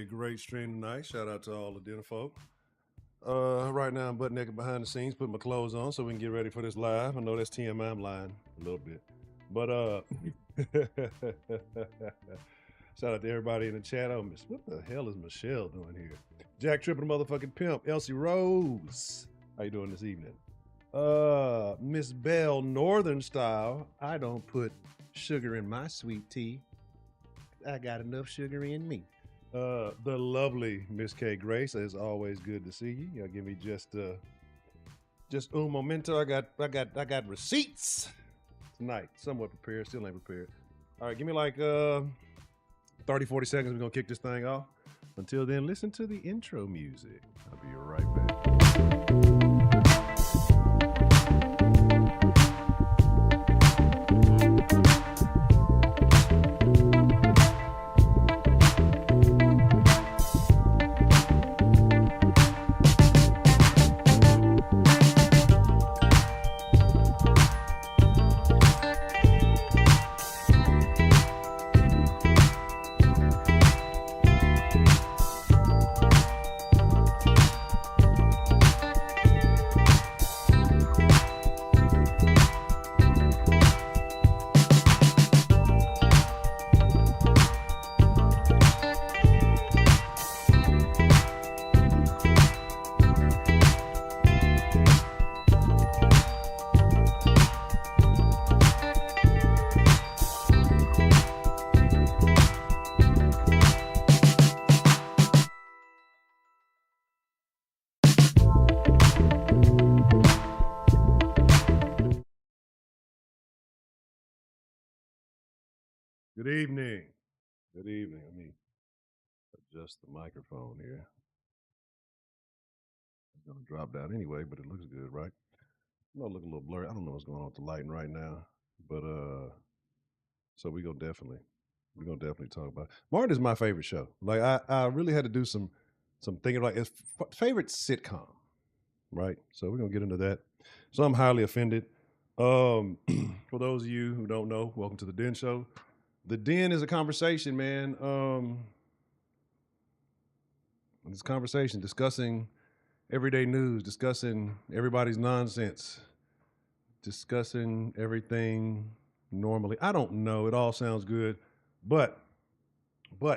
great stream tonight. Shout out to all the dinner folk. Right now I'm butt naked behind the scenes, putting my clothes on so we can get ready for this live. I know that's TMI, I'm lying a little bit. But shout out to everybody in the chat. Oh, what the hell is Michelle doing here? Jack Tripping motherfucking Pimp, Elsie Rose. How you doing this evening? Miss Bell Northern Style. I don't put sugar in my sweet tea. I got enough sugar in me. The lovely Miss K Grace, it's always good to see you. Y'all give me just un momento. I got receipts tonight. Somewhat prepared, still ain't prepared. All right, give me like 30, 40 seconds. We're gonna kick this thing off. Until then, listen to the intro music. I'll be right back. Good evening. Good evening. Let me adjust the microphone here. It's gonna drop down anyway, but it looks good, right? It might look a little blurry. I don't know what's going on with the lighting right now, but so we're gonna definitely talk about it. Martin is my favorite show. Like I really had to do some thinking. Like it's favorite sitcom, right? So we're gonna get into that. So I'm highly offended. For those of you who don't know, welcome to the Den Show. The Den is a conversation, man. This conversation discussing everyday news, discussing everybody's nonsense, discussing everything normally. I don't know. It all sounds good, but we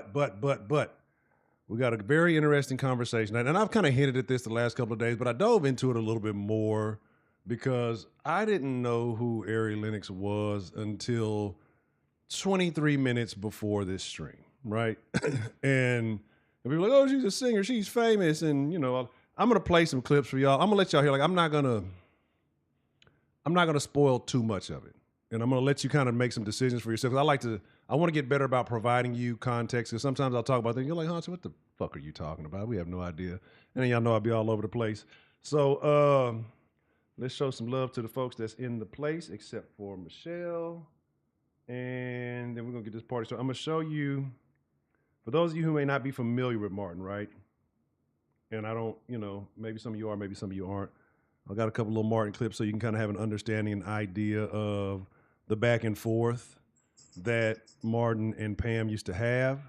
got a very interesting conversation, and I've kind of hinted at this the last couple of days, but I dove into it a little bit more because I didn't know who Ari Lennox was until 23 minutes before this stream, right? And people are like, oh, she's a singer, she's famous, and you know, I'm gonna play some clips for y'all. I'm gonna let y'all hear. Like, I'm not gonna spoil too much of it, and I'm gonna let you kind of make some decisions for yourself. I want to get better about providing you context, because sometimes I'll talk about things, you're like, Hunter, what the fuck are you talking about? We have no idea, and then y'all know I'll be all over the place. So let's show some love to the folks that's in the place, except for Michelle. And then we're going to get this party started. I'm going to show you, for those of you who may not be familiar with Martin, right? And I don't, you know, maybe some of you are, maybe some of you aren't. I got a couple little Martin clips so you can kind of have an understanding and idea of the back and forth that Martin and Pam used to have.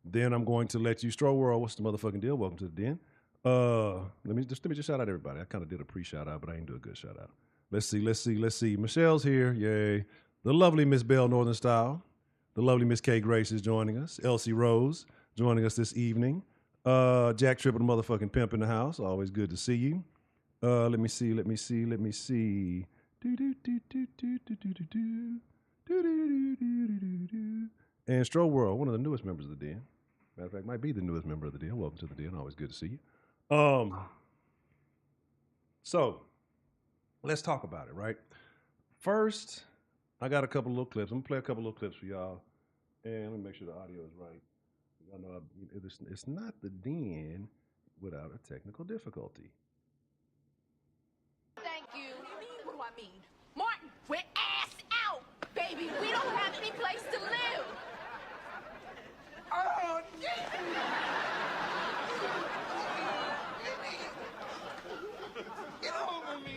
Then I'm going to let you, Stroll World, what's the motherfucking deal? Welcome to the Den. Let me just shout out everybody. I kind of did a pre-shout out, but I ain't do a good shout out. Let's see. Michelle's here, yay. The lovely Miss Bell Northern Style. The lovely Miss K Grace is joining us. Elsie Rose joining us this evening. Jack Tripping motherfucking Pimp in the house. Always good to see you. Let me see. And Stroll World, one of the newest members of the Den. Matter of fact, might be the newest member of the Den. Welcome to the Den. Always good to see you. So let's talk about it, right? First, I got a couple little clips. I'm gonna play a couple little clips for y'all, and let me make sure the audio is right. I know it's not the Den without a technical difficulty. Thank you. What do I mean? Martin, we're ass out, baby. We don't have any place to live. Oh, get over me.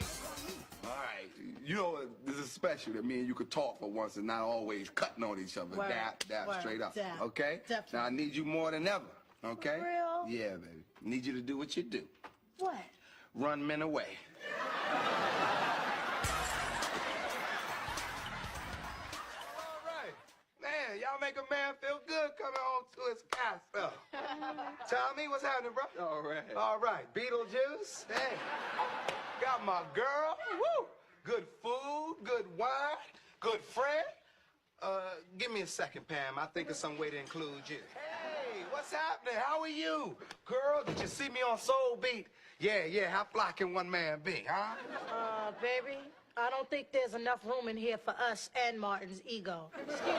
All right, you know, this is special that me and you could talk for once and not always cutting on each other. Word, Dap, word, straight up. dap. Okay? Definitely. Now I need you more than ever. Okay? For real? Yeah, baby. Need you to do what you do. What? Run men away. All right. Man, y'all make a man feel good coming home to his castle. Tommy, what's happening, bro? All right. All right. Beetlejuice. Hey. Got my girl. Woo. Good food, good wine, good friend. Give me a second, Pam. I think of some way to include you. Hey, what's happening? How are you? Girl, did you see me on Soul Beat? Yeah, how fly can one man be, huh? Baby, I don't think there's enough room in here for us and Martin's ego. Excuse me.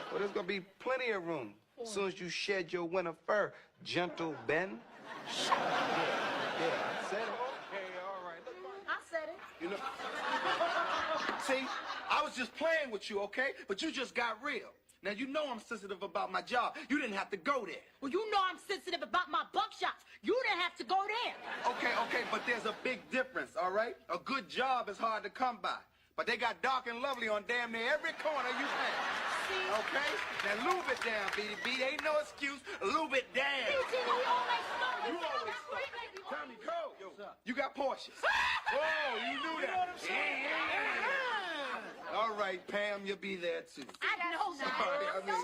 Well, there's gonna be plenty of room as soon as you shed your winter fur, gentle Ben. Yeah, I said it. Okay, all right. Look, I said it. you know. See, I was just playing with you, okay? But you just got real. Now, you know I'm sensitive about my job. You didn't have to go there. Well, you know I'm sensitive about my buckshots. You didn't have to go there. Okay, but there's a big difference, all right? A good job is hard to come by. But they got dark and lovely on damn near every corner you have. Okay? Now, lube it down, BDB. Ain't no excuse. Lube it down. You always start. Tommy, go. Yo, you got Porsches. Whoa, you knew that. You know what I'm saying? Yeah. All right, Pam, you'll be there, too. I know Sorry, that. I mean,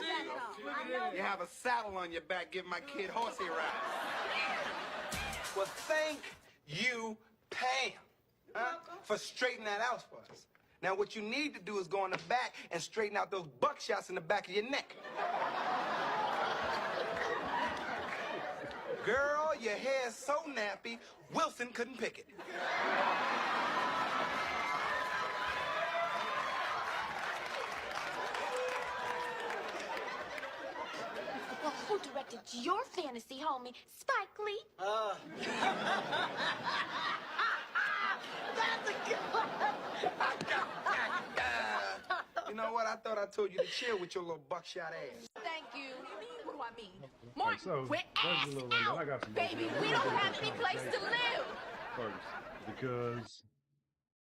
you have a saddle on your back, give my kid horsey rides. Well, thank you, Pam, for straightening that out for us. Now, what you need to do is go in the back and straighten out those buckshots in the back of your neck. Girl, your hair's so nappy, Wilson couldn't pick it. Well, who directed your fantasy, homie? Spike Lee? That's a good one. You know what? I thought I told you to chill with your little buckshot ass. Thank you. What do I mean? Martin, so, we're that's ass a little rundown. out. I got some Baby, more. we don't have any place to live. First, because,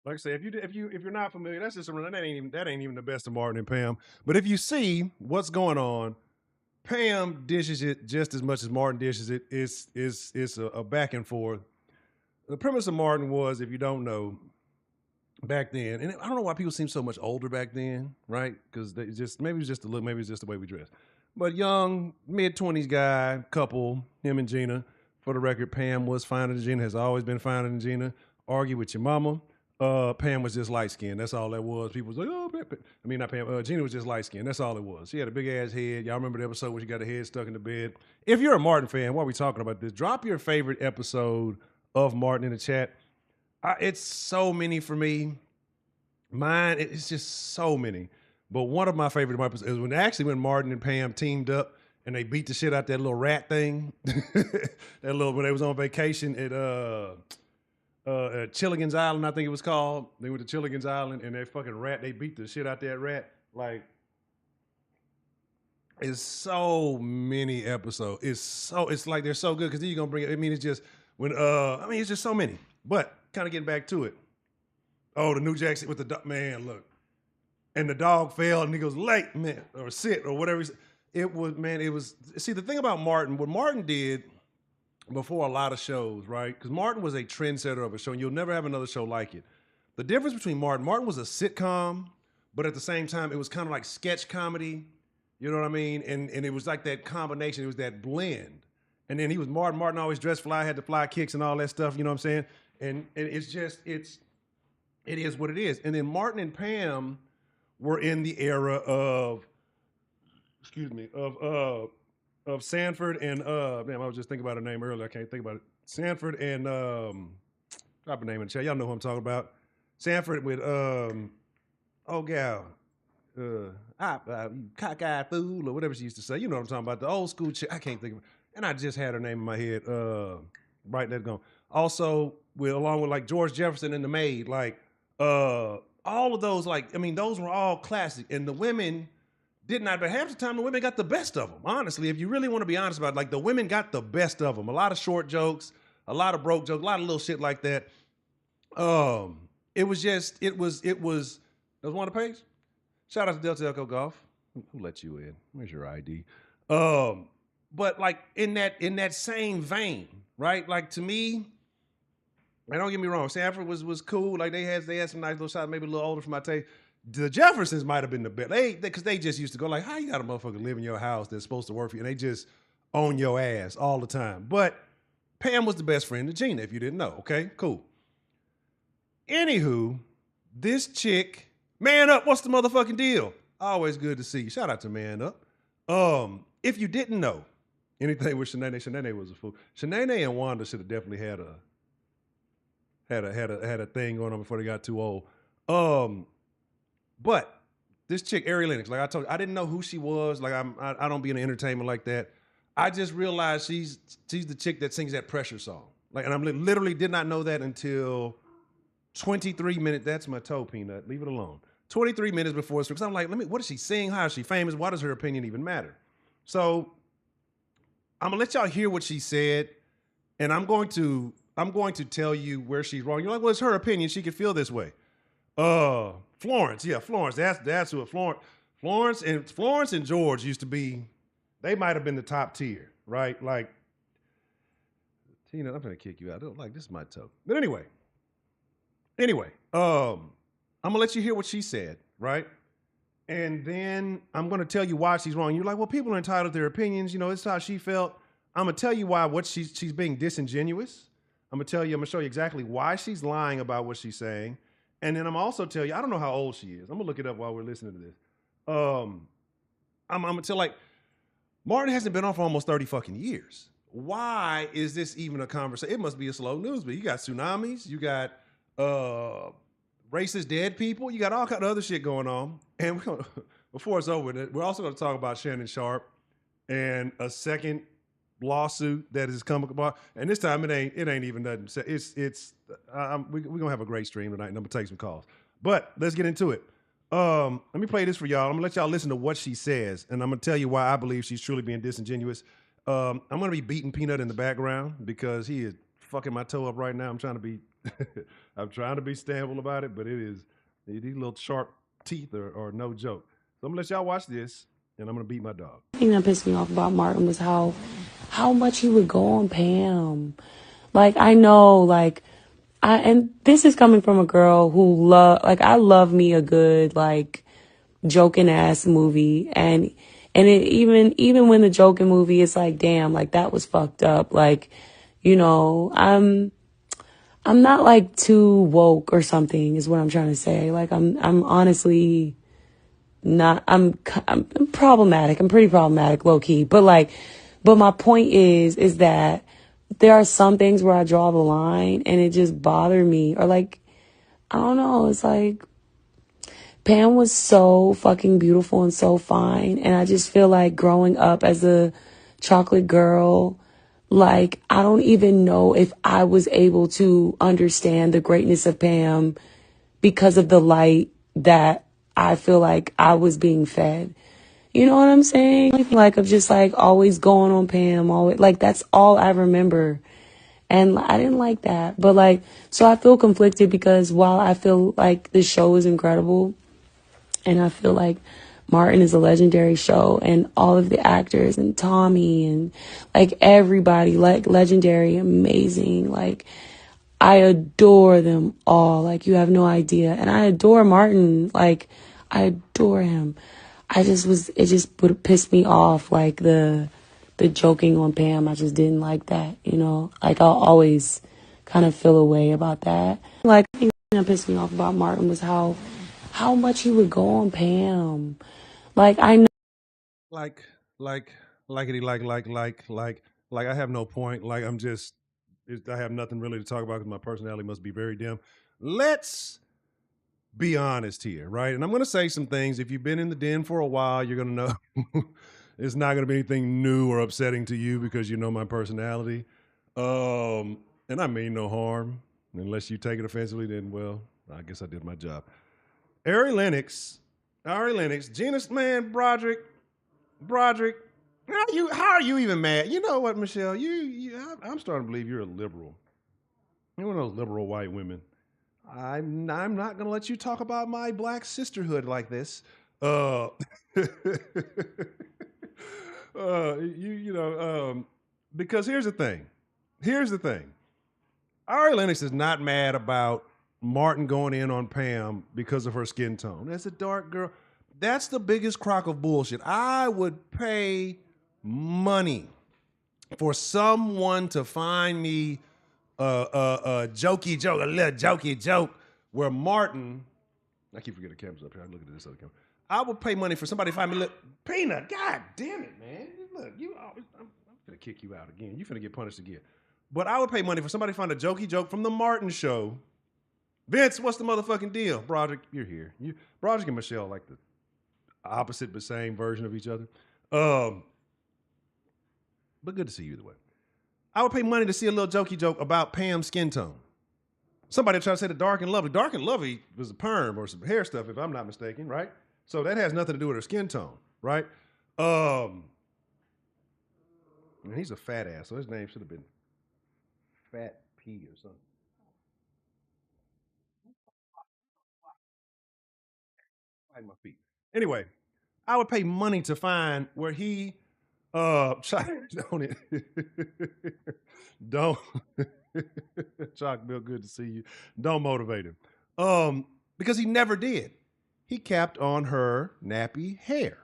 like I say, if you're not familiar, that's just that ain't even the best of Martin and Pam. But if you see what's going on, Pam dishes it just as much as Martin dishes it. It's a back and forth. The premise of Martin was, if you don't know, back then, and I don't know why people seem so much older back then, right? Because they just maybe it's just the look, maybe it's just the way we dress. But young, mid-20s guy, couple, him and Gina. For the record, Pam was finer than Gina, has always been finer than Gina. Argue with your mama. Pam was just light-skinned. That's all that was. People was like, oh, I mean, not Pam. Gina was just light-skinned. That's all it was. She had a big-ass head. Y'all remember the episode where she got her head stuck in the bed? If you're a Martin fan, while we talking about this, drop your favorite episode of Martin in the chat. It's so many for me. Mine, it's just so many. But one of my favorite episodes is when Martin and Pam teamed up and they beat the shit out that little rat thing. When they was on vacation at Chilligan's Island, I think it was called. They went to Chilligan's Island and that fucking rat, they beat the shit out that rat. Like, it's so many episodes. It's like they're so good because then you're gonna bring it. I mean, it's just it's just so many. But kind of getting back to it. Oh, the New Jack with the dog, man, look. And the dog fell and he goes, late, man, or sit, or whatever. See, the thing about Martin, what Martin did before a lot of shows, right? Because Martin was a trendsetter of a show, and you'll never have another show like it. The difference between Martin was a sitcom, but at the same time, it was kind of like sketch comedy. You know what I mean? And it was like that combination. It was that blend. And then he was Martin. Martin always dressed fly, had the fly kicks and all that stuff. You know what I'm saying? And it is what it is. And then Martin and Pam were in the era of Sanford and I was just thinking about her name earlier. I can't think about it. Sanford and drop a name in the chat. Y'all know who I'm talking about. Sanford with cockeyed fool or whatever she used to say. You know what I'm talking about. The old school chick. I can't think of it. And I just had her name in my head. Right, that's gone. Also, along with like George Jefferson and the Maid, like all of those, those were all classic. And the women did not, but half the time the women got the best of them. Honestly, if you really want to be honest about it, like the women got the best of them. A lot of short jokes, a lot of broke jokes, a lot of little shit like that. It was one of the page. Shout out to Delta Echo Golf. Who let you in? Where's your ID? but like in that same vein, right? Like to me, and don't get me wrong, Sanford was cool. Like they had some nice little shots, maybe a little older for my taste. The Jeffersons might have been the best. Because they just used to go like, how you got a motherfucker live in your house that's supposed to work for you, and they just own your ass all the time. But Pam was the best friend to Gina, if you didn't know. Okay, cool. Anywho, this chick, Man Up, what's the motherfucking deal? Always good to see you. Shout out to Man Up. If you didn't know anything with Shanae was a fool. Shanae and Wanda should have definitely had a thing going on before they got too old. But this chick, Ari Lennox, like I told you, I didn't know who she was. Like I don't be in entertainment like that. I just realized she's the chick that sings that Pressure song. Like, and I literally did not know that until 23 minutes. That's my toe, Peanut. Leave it alone. 23 minutes before it's because I'm like, what does she sing? How is she famous? Why does her opinion even matter? So I'm gonna let y'all hear what she said, and I'm going to tell you where she's wrong. You're like, well, it's her opinion. She could feel this way. Florence. That's who Florence and George used to be. They might have been the top tier, right? Like, Tina, I'm gonna kick you out. I don't like this is my toe. But anyway, I'm gonna let you hear what she said, right? And then I'm gonna tell you why she's wrong. You're like, well, people are entitled to their opinions. You know, it's how she felt. I'm gonna tell you why she's being disingenuous. I'm gonna show you exactly why she's lying about what she's saying. And then I'm also tell you, I don't know how old she is. I'm gonna look it up while we're listening to this. I'm gonna tell like Martin hasn't been on for almost 30 fucking years. Why is this even a conversation? It must be a slow news, but you got tsunamis, you got racist dead people, you got all kind of other shit going on. And before it's over, we're also gonna talk about Shannon Sharp and a second lawsuit that is coming about, and this time it ain't even nothing. We're gonna have a great stream tonight, and I'm gonna take some calls. But let's get into it. Let me play this for y'all. I'm gonna let y'all listen to what she says, and I'm gonna tell you why I believe she's truly being disingenuous. I'm gonna be beating Peanut in the background because he is fucking my toe up right now. I'm trying to be stable about it, but these little sharp teeth are no joke. So I'm gonna let y'all watch this, and I'm gonna beat my dog. The thing that pissed me off about Martin was how much he would go on Pam. Like, I know, like, and this is coming from a girl who I love me a good, like, joking ass movie. And even when the joking movie is like, damn, like, that was fucked up. Like, you know, I'm not like too woke or something is what I'm trying to say. Like, I'm honestly not, I'm problematic. I'm pretty problematic, low key. But my point is that there are some things where I draw the line and it just bothered me. Or like, I don't know. It's like Pam was so fucking beautiful and so fine. And I just feel like growing up as a chocolate girl, like, I don't even know if I was able to understand the greatness of Pam because of the light that I feel like I was being fed. You know what I'm saying? Like, of just like always going on Pam, always, like, that's all I remember. And I didn't like that. But like, so I feel conflicted because while I feel like the show is incredible and I feel like Martin is a legendary show and all of the actors and Tommy and like everybody, like legendary, amazing, like I adore them all. Like, you have no idea. And I adore Martin. Like, I adore him. It just would piss me off. Like the joking on Pam. I just didn't like that, you know, like I'll always kind of feel a way about that. Like, the thing that pissed me off about Martin was how much he would go on Pam. Like, I know. Like I have no point. Like I have nothing really to talk about because my personality must be very dim. Let's be honest here, right? And I'm going to say some things. If you've been in the den for a while, you're going to know it's not going to be anything new or upsetting to you because you know my personality. And I mean no harm. Unless you take it offensively, then, well, I guess I did my job. Ari Lennox, Gina's man, Broderick, how are you even mad? You know what, Michelle? I'm starting to believe you're a liberal. You're one of those liberal white women. I'm not going to let you talk about my black sisterhood like this. Because here's the thing. Ari Lennox is not mad about Martin going in on Pam because of her skin tone. That's a dark girl. That's the biggest crock of bullshit. I would pay money for someone to find me a jokey joke, a little jokey joke, where Martin, I keep forgetting the camera's up here. I'm looking at this other camera. I would pay money for somebody to find me a little, Peanut, god damn it, man. Look, I'm gonna kick you out again. You finna get punished again. But I would pay money for somebody to find a jokey joke from the Martin show. Vince, what's the motherfucking deal? Broderick, you're here. Broderick and Michelle like the opposite but same version of each other. But good to see you either way. I would pay money to see a little jokey joke about Pam's skin tone. Somebody tried to say the Dark and Lovely. Dark and Lovely was a perm or some hair stuff, if I'm not mistaken, right? So that has nothing to do with her skin tone, right? And he's a fat ass, so his name should have been Fat P or something. Find my feet. Anyway, I would pay money to find where he don't Chalk Bill, good to see you. Don't motivate him. Because he never did. He capped on her nappy hair,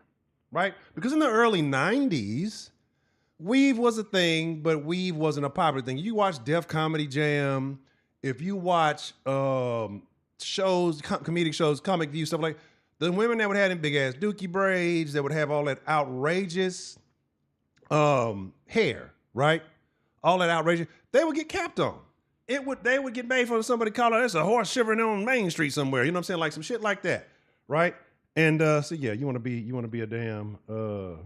right? Because in the early 90s, weave was a thing, but weave wasn't a popular thing. You watch Def Comedy Jam, if you watch shows, comedic shows, Comic View, stuff like the women that would have them big ass dookie braids, that would have all that outrageous hair, right? All that outrageous, they would get capped on. They would get made for somebody calling that's a horse shivering on Main Street somewhere. You know what I'm saying? Like some shit like that, right? And so yeah, you want to be a damn you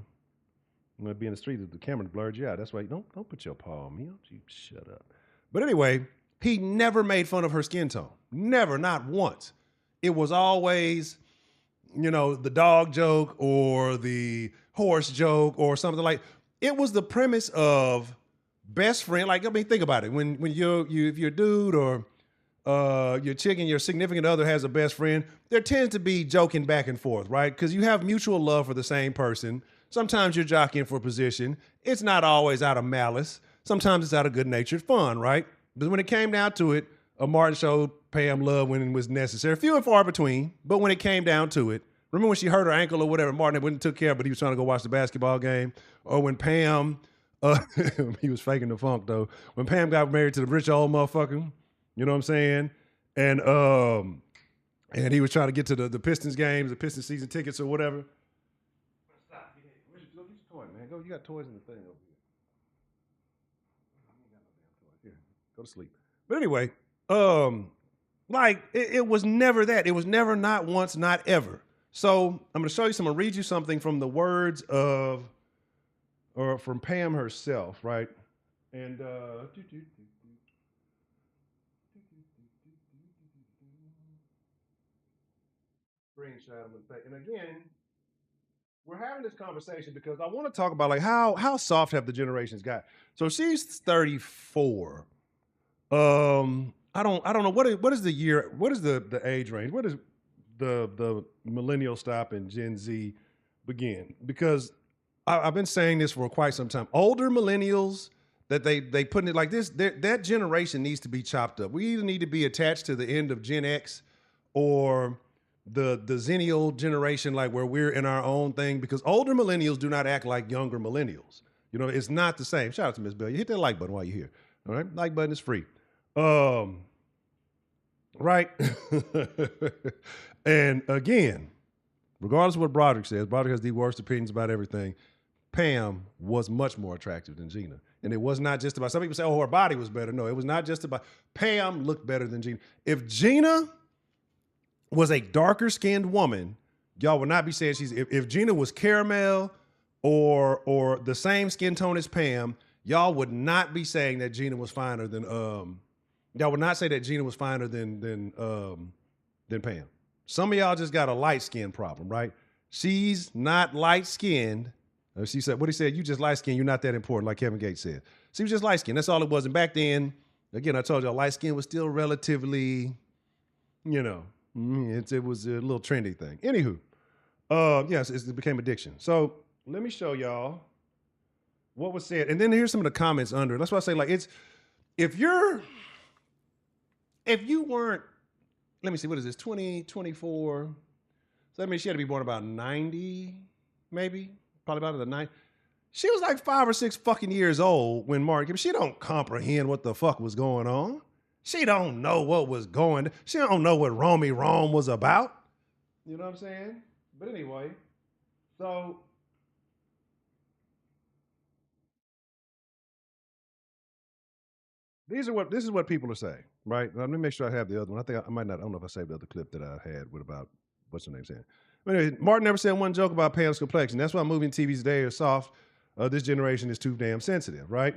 want to be in the street. The camera blurred you out. That's why don't put your paw on me. Don't you shut up. But anyway, he never made fun of her skin tone. Never, not once. It was always, the dog joke or the horse joke or something like. It was the premise of best friend. Like, I mean, think about it. When if you're a dude or your chick and your significant other has a best friend, there tends to be joking back and forth, right? Because you have mutual love for the same person. Sometimes you're jockeying for position. It's not always out of malice. Sometimes it's out of good-natured fun, right? But when it came down to it, Martin showed Pam love when it was necessary. Few and far between, but when it came down to it, remember when she hurt her ankle or whatever, Martin went and took care of it, but he was trying to go watch the basketball game? Or when Pam, he was faking the funk though, when Pam got married to the rich old motherfucker, you know what I'm saying? And he was trying to get to the Pistons games, the Pistons season tickets or whatever. Stop. Go get your toy, man. Go, you got toys in the thing over here. Here, go to sleep. But anyway, it was never that. It was never, not once, not ever. So I'm going to show you some. I'm going to read you something from the words of, or from Pam herself, right? And screenshot them. And again, we're having this conversation because I want to talk about like how soft have the generations got. So she's 34. I don't know what is the year, what is the age range? What is the millennial stop and Gen Z begin? Because I've been saying this for quite some time. Older millennials, that they putting it like this, that generation needs to be chopped up. We either need to be attached to the end of Gen X or the Xennial generation, like where we're in our own thing, because older millennials do not act like younger millennials. It's not the same. Shout out to Miss Bell. You hit that like button while you're here. All right, like button is free. Right? And again, regardless of what Broderick says, Broderick has the worst opinions about everything. Pam was much more attractive than Gina. And it was not just about, some people say, oh, her body was better. No, it was not just about, Pam looked better than Gina. If Gina was a darker skinned woman, y'all would not be saying if Gina was caramel or the same skin tone as Pam, y'all would not be saying that Gina was finer than, y'all would not say that Gina was finer than Pam. Some of y'all just got a light skin problem, right? She's not light skinned. She said, what he said, you just light skinned, you're not that important, like Kevin Gates said. She was just light skinned. That's all it was. And back then, again, I told y'all, light skin was still relatively, it was a little trendy thing. Anywho, yes, it became addiction. So let me show y'all what was said, and then here's some of the comments under it. That's why I say, like, it's if you weren't, let me see, what is this, 2024? So that means she had to be born about 90, maybe, probably about the 90. She was like 5 or 6 fucking years old when Martin, she don't comprehend what the fuck was going on. She don't know what was going, she don't know what Romy Rome was about. You know what I'm saying? But anyway, so this is what people are saying, right? Let me make sure I have the other one. I think I might not. I don't know if I saved the other clip that I had with about what's her name saying. But anyway, Martin never said one joke about Pam's complexion. That's why movie and TV today are soft. This generation is too damn sensitive, right?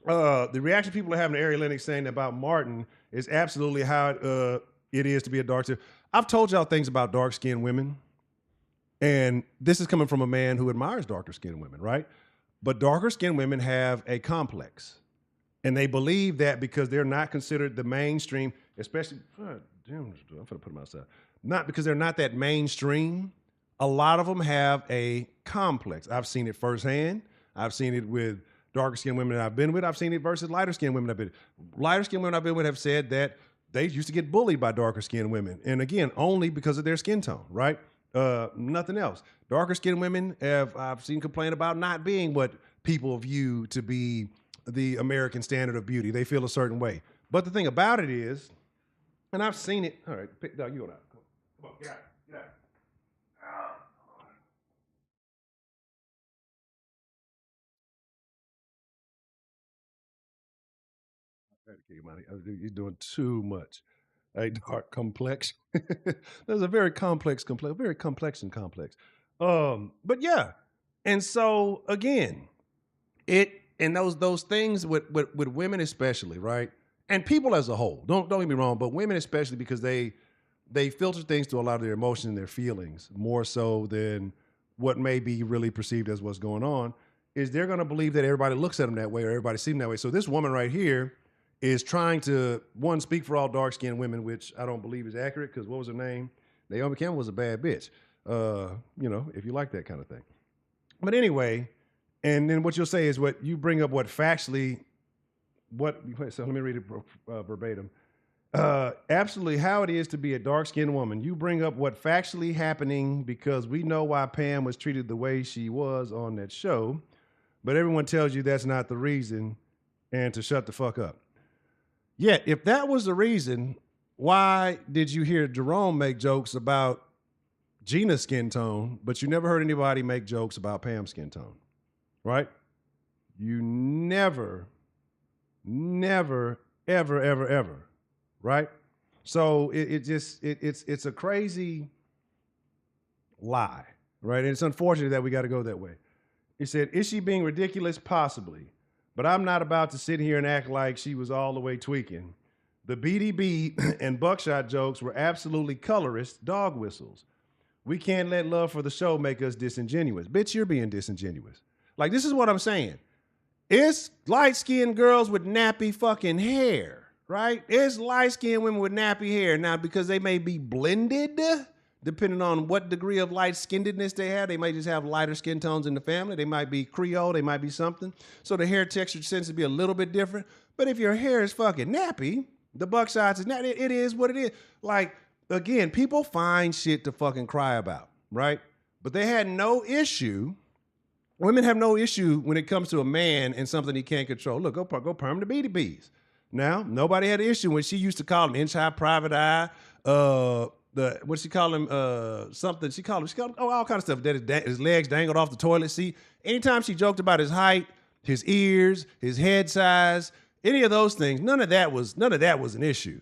The reaction people are having to Ari Lennox saying about Martin is absolutely how it is to be a dark skin. I've told y'all things about dark skinned women, and this is coming from a man who admires darker skinned women, right? But darker skinned women have a complex. And they believe that because they're not considered the mainstream, especially, damn, I'm going to put them outside. Not because they're not that mainstream. A lot of them have a complex. I've seen it firsthand. I've seen it with darker skinned women that I've been with. I've seen it versus lighter skinned women I've been with. Lighter skinned women I've been with have said that they used to get bullied by darker skinned women. And again, only because of their skin tone, right? Nothing else. Darker skinned women I've seen complain about not being what people view to be the American standard of beauty. They feel a certain way. But the thing about it is, and I've seen it. All right, Doug, you go out. Come on, get out. Get out. I had to kick him out. He's doing too much. A dark complex. There's a very complex. But yeah, and so again, and those things with women especially, right? And people as a whole. Don't get me wrong, but women especially because they filter things to a lot of their emotions and their feelings more so than what may be really perceived as what's going on. Is they're going to believe that everybody looks at them that way or everybody sees them that way. So this woman right here is trying to speak for all dark skinned women, which I don't believe is accurate because what was her name? Naomi Campbell was a bad bitch. If you like that kind of thing. But anyway. And then what you'll say is what you bring up so let me read it verbatim. Absolutely how it is to be a dark-skinned woman. You bring up what factually happening because we know why Pam was treated the way she was on that show, but everyone tells you that's not the reason and to shut the fuck up. Yet, if that was the reason, why did you hear Jerome make jokes about Gina's skin tone, but you never heard anybody make jokes about Pam's skin tone? Right? You never, ever, right? So it's a crazy lie, right? And it's unfortunate that we got to go that way. He said, is she being ridiculous? Possibly. But I'm not about to sit here and act like she was all the way tweaking. The BDB and buckshot jokes were absolutely colorist dog whistles. We can't let love for the show make us disingenuous. Bitch, you're being disingenuous. Like, this is what I'm saying. It's light-skinned girls with nappy fucking hair, right? It's light-skinned women with nappy hair. Now, because they may be blended, depending on what degree of light-skinnedness they have, they might just have lighter skin tones in the family. They might be Creole. They might be something. So the hair texture tends to be a little bit different. But if your hair is fucking nappy, the buckshots is nappy. It is what it is. Like, again, people find shit to fucking cry about, right? But they had no issue. Women have no issue when it comes to a man and something he can't control. Look, go perm the BDBs. Now, nobody had an issue when she used to call him inch high, private eye. What she call him? Something she called him all kind of stuff. That his legs dangled off the toilet seat. Anytime she joked about his height, his ears, his head size, any of those things, none of that was an issue,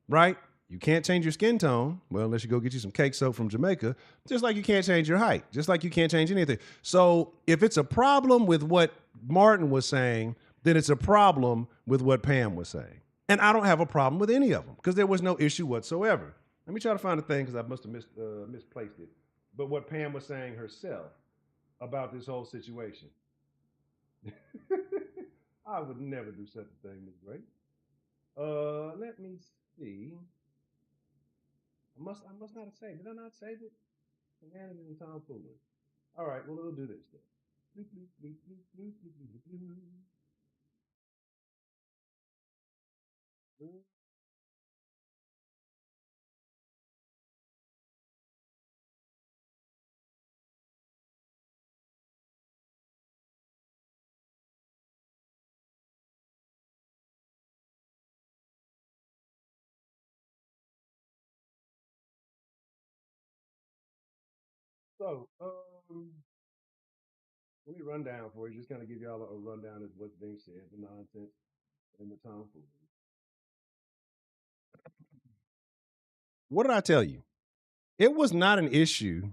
right? You can't change your skin tone, well, unless you go get you some cake soap from Jamaica, just like you can't change your height, just like you can't change anything. So if it's a problem with what Martin was saying, then it's a problem with what Pam was saying. And I don't have a problem with any of them because there was no issue whatsoever. Let me try to find a thing because I must have misplaced it. But what Pam was saying herself about this whole situation. I would never do such a thing, Ms. Gray. Let me see. I must not have saved it. Did I not save it? Shenanigans and tomfoolery. All right, well, we'll do this then. So, let me run down for you. Just kind of give y'all a rundown of what's being said, the nonsense and the tomfoolery. What did I tell you? It was not an issue.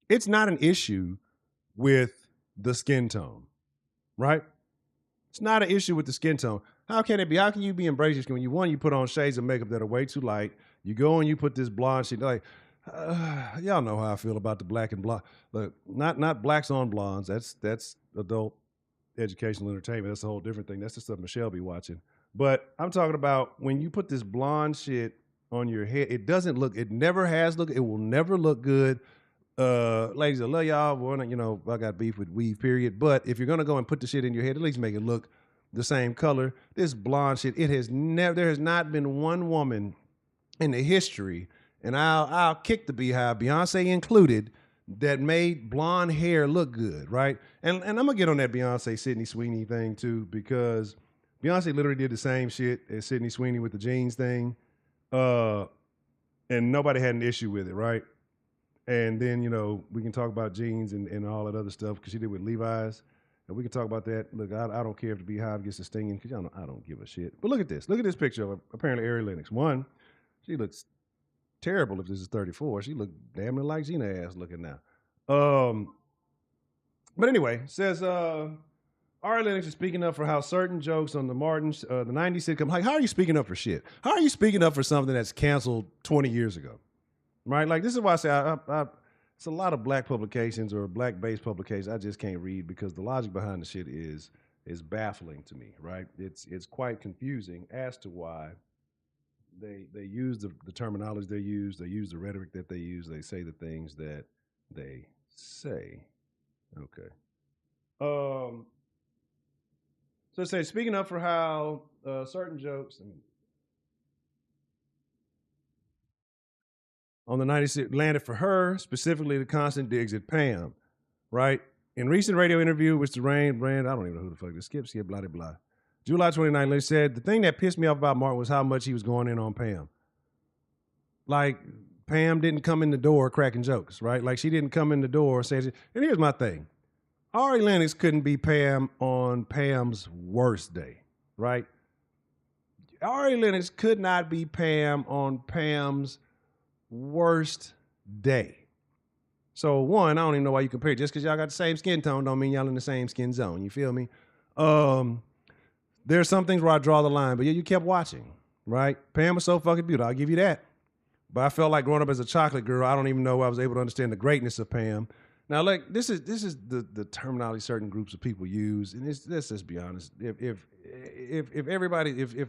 It's not an issue with the skin tone, right? It's not an issue with the skin tone. How can it be? How can you be embracing your skin when you put on shades of makeup that are way too light? You go and you put this blonde shit. Like, y'all know how I feel about the black and blonde. Look, not blacks on blondes. That's adult educational entertainment. That's a whole different thing. That's the stuff Michelle be watching. But I'm talking about when you put this blonde shit on your head, it doesn't look. It never has looked. It will never look good. Ladies, I love y'all. I got beef with weave, period. But if you're gonna go and put the shit in your head, at least make it look the same color. This blonde shit, there has not been one woman in the history, and I'll kick the beehive, Beyonce included, that made blonde hair look good, right? And I'm gonna get on that Beyonce Sydney Sweeney thing too, because Beyonce literally did the same shit as Sydney Sweeney with the jeans thing, and nobody had an issue with it, right? And then, we can talk about jeans and all that other stuff because she did with Levi's. And we can talk about that. Look, I don't care if the beehive gets a stinging because y'all know I don't give a shit. But look at this. Look at this picture of apparently Ari Lennox. One, she looks terrible if this is 34. She looked damn near like Gina ass looking now. But anyway, says Ari Lennox is speaking up for how certain jokes on the Martins, the 90s sitcom, like, how are you speaking up for shit? How are you speaking up for something that's canceled 20 years ago? Right? Like, this is why I say it's a lot of black publications or black-based publications I just can't read because the logic behind the shit is baffling to me, right? It's quite confusing as to why they use the terminology they use the rhetoric that they use, they say the things that they say. Okay. So it says, speaking up for how certain jokes on the 96 landed for her, specifically the constant digs at Pam, right? In recent radio interview with the Rain brand, I don't even know who the fuck this skip, blah, blah, blah. July 29th, they said, the thing that pissed me off about Martin was how much he was going in on Pam. Like, Pam didn't come in the door cracking jokes, right? Like, she didn't come in the door saying, and here's my thing. Ari Lennox couldn't be Pam on Pam's worst day, right? Ari Lennox could not be Pam on Pam's worst day. So one, I don't even know why you compare. Just because y'all got the same skin tone don't mean y'all in the same skin zone. You feel me? There's some things where I draw the line, but yeah, you kept watching, right? Pam was so fucking beautiful. I'll give you that. But I felt like growing up as a chocolate girl, I don't even know I was able to understand the greatness of Pam. Now, like, this is the terminology certain groups of people use, and let's just be honest. If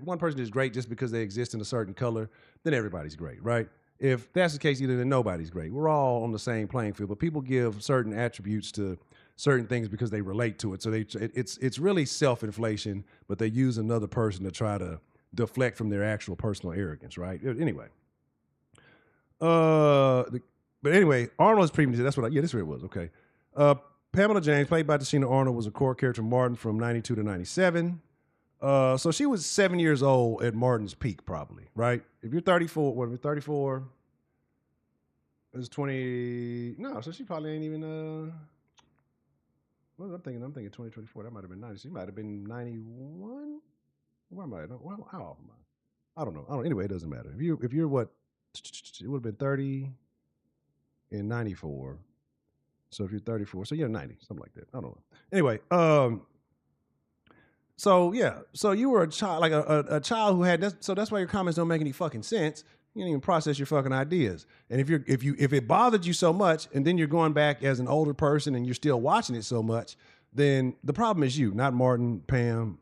one person is great just because they exist in a certain color, then everybody's great, right? If that's the case, either then nobody's great. We're all on the same playing field, but people give certain attributes to certain things because they relate to it. So it's really self-inflation, but they use another person to try to deflect from their actual personal arrogance, right? Anyway. But anyway, Arnold is previously, that's what this is where it was, okay. Pamela James, played by Tashina Arnold, was a core character of Martin from 92 to 97. So she was 7 years old at Martin's peak, probably, right? If you're 34, it's 20, no, so she probably ain't even, what was I thinking? I'm thinking 2024, that might have been 90. She might have been 91? Where am I? How off am I? I don't know. Anyway, it doesn't matter. If you're what, it would have been 30 in 94. So if you're 34, so you're 90, something like that. I don't know. Anyway, so yeah, so you were a child, like a child who had that, so that's why your comments don't make any fucking sense. You didn't even process your fucking ideas. And if it bothered you so much, and then you're going back as an older person and you're still watching it so much, then the problem is you, not Martin, Pam.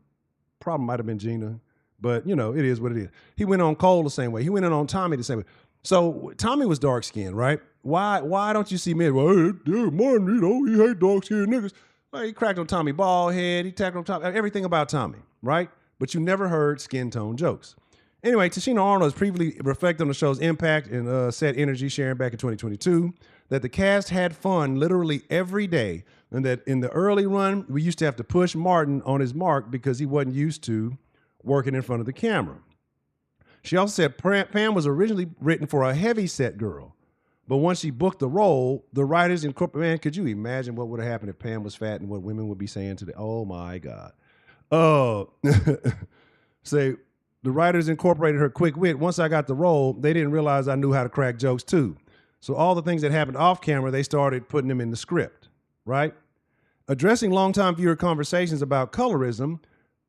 Problem might have been Gina, but it is what it is. He went on Cole the same way. He went in on Tommy the same way. So Tommy was dark skinned, right? Why don't you see men? Well, hey, Martin, he hate dark skinned niggas. Well, he cracked on Tommy Baldhead. He tackled on Tommy, everything about Tommy, right? But you never heard skin tone jokes. Anyway, Tichina Arnold has previously reflected on the show's impact and set energy, sharing back in 2022 that the cast had fun literally every day, and that in the early run, we used to have to push Martin on his mark because he wasn't used to working in front of the camera. She also said Pam was originally written for a heavy-set girl, but once she booked the role, the writers incorporated, man, could you imagine what would have happened if Pam was fat and what women would be saying today? Oh, my God. Say, the writers incorporated her quick wit. Once I got the role, they didn't realize I knew how to crack jokes, too. So all the things that happened off camera, they started putting them in the script, right? Addressing longtime viewer conversations about colorism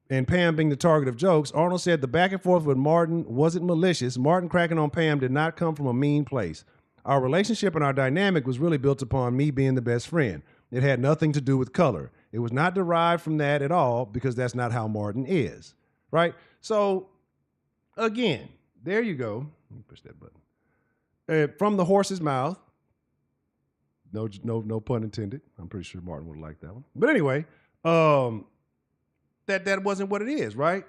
and Pam being the target of jokes, Arnold said the back and forth with Martin wasn't malicious. Martin cracking on Pam did not come from a mean place. Our relationship and our dynamic was really built upon me being the best friend. It had nothing to do with color. It was not derived from that at all because that's not how Martin is, right? So, again, there you go. Let me push that button. From the horse's mouth. No pun intended. I'm pretty sure Martin would have liked that one. But anyway, that wasn't what it is, right?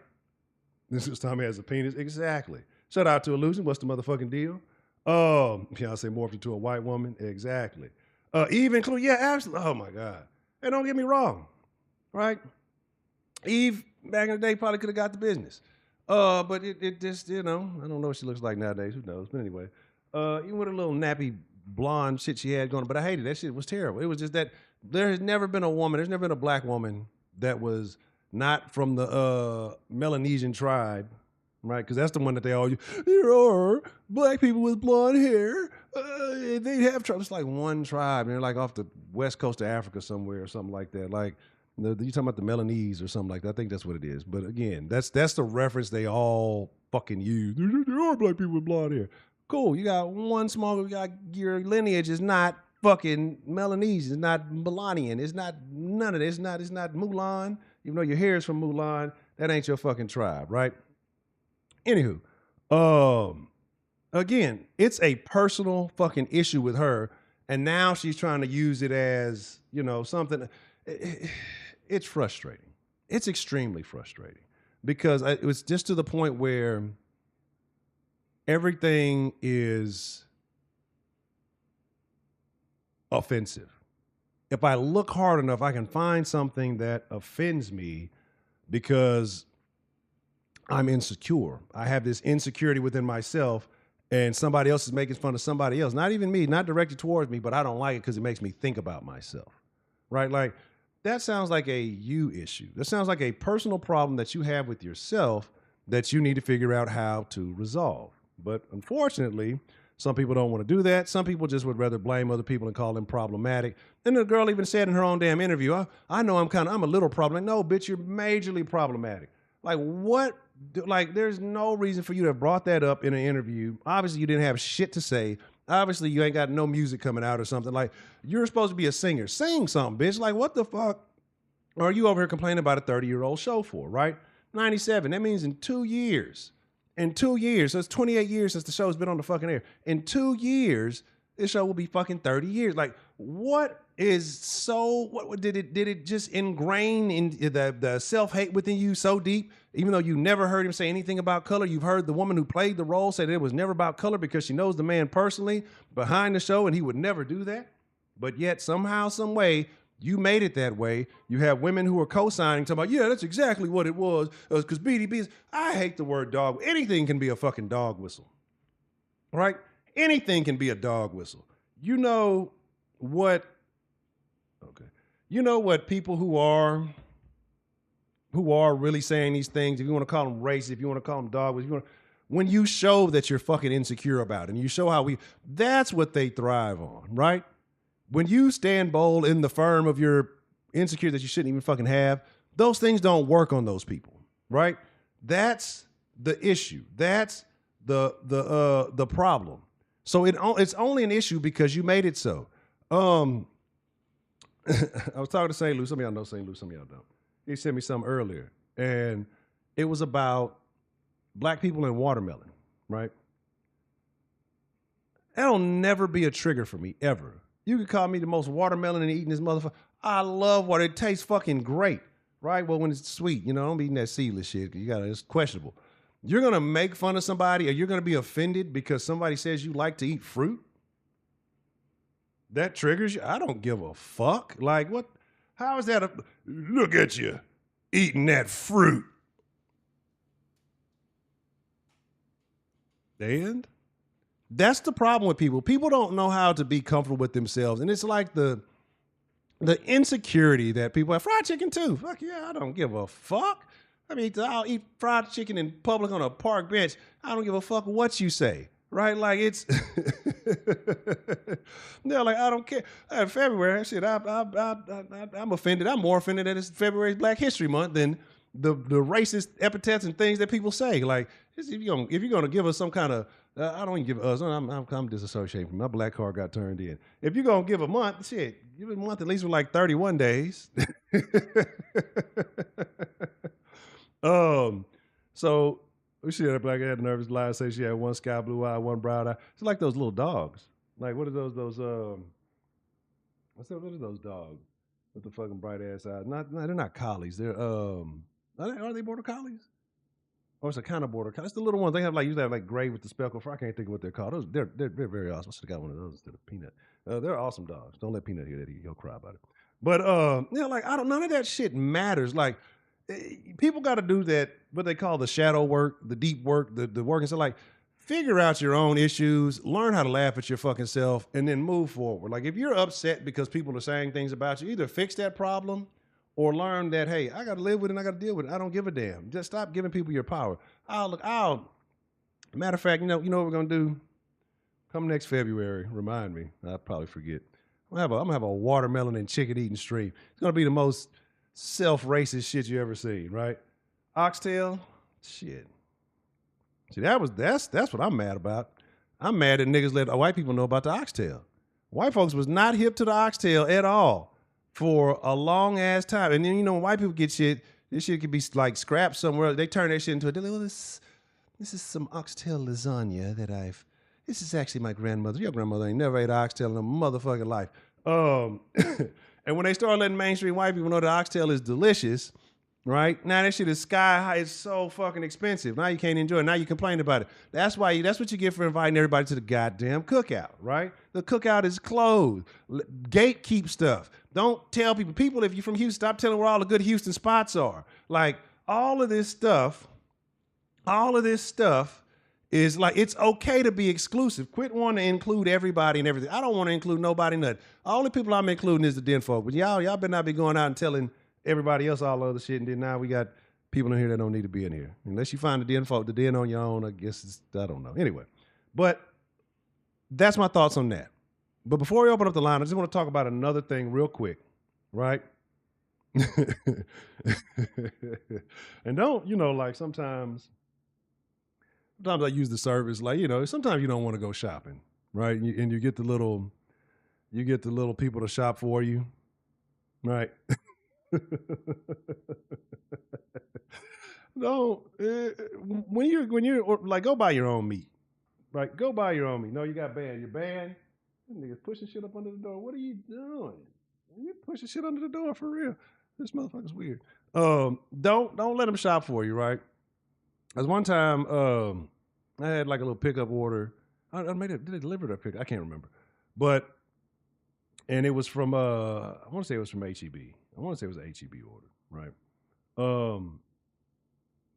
This is Tommy has a penis. Exactly. Shout out to Illusion. What's the motherfucking deal? Beyonce morphed into a white woman. Exactly. Eve included. Yeah, absolutely. Oh my God. And don't get me wrong, right? Eve back in the day probably could have got the business. But it just, I don't know what she looks like nowadays. Who knows? But anyway, even with a little nappy blonde shit she had going, but I hated that shit. It was terrible. It was just that there has never been a woman, there's never been a black woman that was not from the Melanesian tribe, right? Because that's the one that they all use. There are black people with blonde hair. They have tribes. It's like one tribe. And they're like off the west coast of Africa somewhere or something like that. Like, you talking about the Melanese or something like that. I think that's what it is. But again, that's the reference they all fucking use. There are black people with blonde hair. Cool. You got one small, your lineage is not fucking Melanese. It's not Melanian. It's not none of this. It's not Mulan. Even though your hair is from Mulan, that ain't your fucking tribe, right? Anywho, again, it's a personal fucking issue with her. And now she's trying to use it as, something. It's frustrating. It's extremely frustrating because it was just to the point where everything is offensive. If I look hard enough, I can find something that offends me because I'm insecure. I have this insecurity within myself and somebody else is making fun of somebody else. Not even me, not directed towards me, but I don't like it because it makes me think about myself, right? Like, that sounds like a you issue. That sounds like a personal problem that you have with yourself that you need to figure out how to resolve. But unfortunately, some people don't want to do that. Some people just would rather blame other people and call them problematic. And the girl even said in her own damn interview, I know I'm a little problematic. No, bitch, you're majorly problematic. Like, what? Like, there's no reason for you to have brought that up in an interview. Obviously, you didn't have shit to say. Obviously, you ain't got no music coming out or something. Like, you're supposed to be a singer. Sing something, bitch. Like, what the fuck are you over here complaining about a 30-year-old show for, right? 97. That means in 2 years. In 2 years, so it's 28 years since the show's been on the fucking air. In 2 years, this show will be fucking 30 years. Like, what did it just ingrain in the self-hate within you so deep? Even though you never heard him say anything about color, you've heard the woman who played the role say that it was never about color because she knows the man personally behind the show and he would never do that. But yet somehow, some way, you made it that way. You have women who are co-signing, talking about, yeah, that's exactly what it was. Because BDBs, I hate the word dog. Anything can be a fucking dog whistle, right? Anything can be a dog whistle. You know what people who are really saying these things, if you want to call them racist, if you want to call them dog whistles, when you show that you're fucking insecure about it, and you show that's what they thrive on, right? When you stand bold in the firm of your insecure that you shouldn't even fucking have, those things don't work on those people, right? That's the issue. That's the problem. So it's only an issue because you made it so. I was talking to St. Louis. Some of y'all know St. Louis. Some of y'all don't. He sent me something earlier, and it was about black people and watermelon, right? That'll never be a trigger for me, ever. You could call me the most watermelon and eating this motherfucker. I love water. It tastes fucking great, right? Well, when it's sweet, don't be eating that seedless shit. It's questionable. You're going to make fun of somebody or you're going to be offended because somebody says you like to eat fruit? That triggers you? I don't give a fuck. Like, what? How is that? Look at you eating that fruit. And that's the problem with people. People don't know how to be comfortable with themselves. And it's like the insecurity that people have. Fried chicken too. Fuck yeah, I don't give a fuck. I mean, I'll eat fried chicken in public on a park bench. I don't give a fuck what you say. Right? Like it's they're like, I don't care. February, shit, I'm offended. I'm more offended that it's February's Black History Month than the racist epithets and things that people say. Like, if you're gonna give us some kind of I don't even give us. I'm disassociating from my black card got turned in. If you're gonna give a month, shit, give a month at least with like 31 days. So we see that black had nervous lie say she had one sky blue eye, one brown eye. It's like those little dogs. Like what are those what are those dogs with the fucking bright ass eyes? They're not collies. They're are they border collies? Or it's a kind of border collie. It's the little ones. They have usually have like gray with the speckle fur. I can't think of what they're called. They're very awesome. I should have got one of those instead of Peanut. They're awesome dogs. Don't let Peanut hear that. He'll cry about it. But none of that shit matters. Like people got to do that, what they call the shadow work, the deep work, the work. And so like, figure out your own issues, learn how to laugh at your fucking self, and then move forward. Like if you're upset because people are saying things about you, either fix that problem or learn that, hey, I got to live with it and I got to deal with it. I don't give a damn. Just stop giving people your power. Matter of fact, you know what we're going to do? Come next February, remind me. I'll probably forget. I'm going to have a watermelon and chicken eating stream. It's going to be the most self-racist shit you ever seen, right? Oxtail, shit. See, that's what I'm mad about. I'm mad that niggas let white people know about the oxtail. White folks was not hip to the oxtail at all for a long ass time. And then when white people get shit, this shit could be like scrapped somewhere. They turn that shit into this is some oxtail lasagna that this is actually my grandmother. Your grandmother ain't never ate oxtail in her motherfucking life. And when they start letting mainstream white people know the oxtail is delicious, right? Now that shit is sky high. It's so fucking expensive. Now you can't enjoy it. Now you complain about it. That's what you get for inviting everybody to the goddamn cookout, right? The cookout is closed. Gatekeep stuff. Don't tell people if you're from Houston, stop telling where all the good Houston spots are. Like all of this stuff is like, it's okay to be exclusive. Quit wanting to include everybody and everything. I don't want to include nobody, nothing. All the people I'm including is the den folk. But y'all better not be going out and telling everybody else all the other shit. And then now we got people in here that don't need to be in here. Unless you find the den folk, the den on your own, I guess I don't know. Anyway, but that's my thoughts on that. But before we open up the line, I just want to talk about another thing real quick, right? And don't, like sometimes I use the service, like, sometimes you don't want to go shopping, right? And you get the little people to shop for you, right? No, when you're like, go buy your own meat, right? Go buy your own meat. No, you got banned. You're banned. This nigga's pushing shit up under the door. What are you doing? You pushing shit under the door for real? This motherfucker's weird. Don't let him shop for you, right? As one time, I had like a little pickup order. I made it. Did they deliver it or pick? I can't remember. And it was from I want to say it was from HEB. I want to say it was an HEB order, right?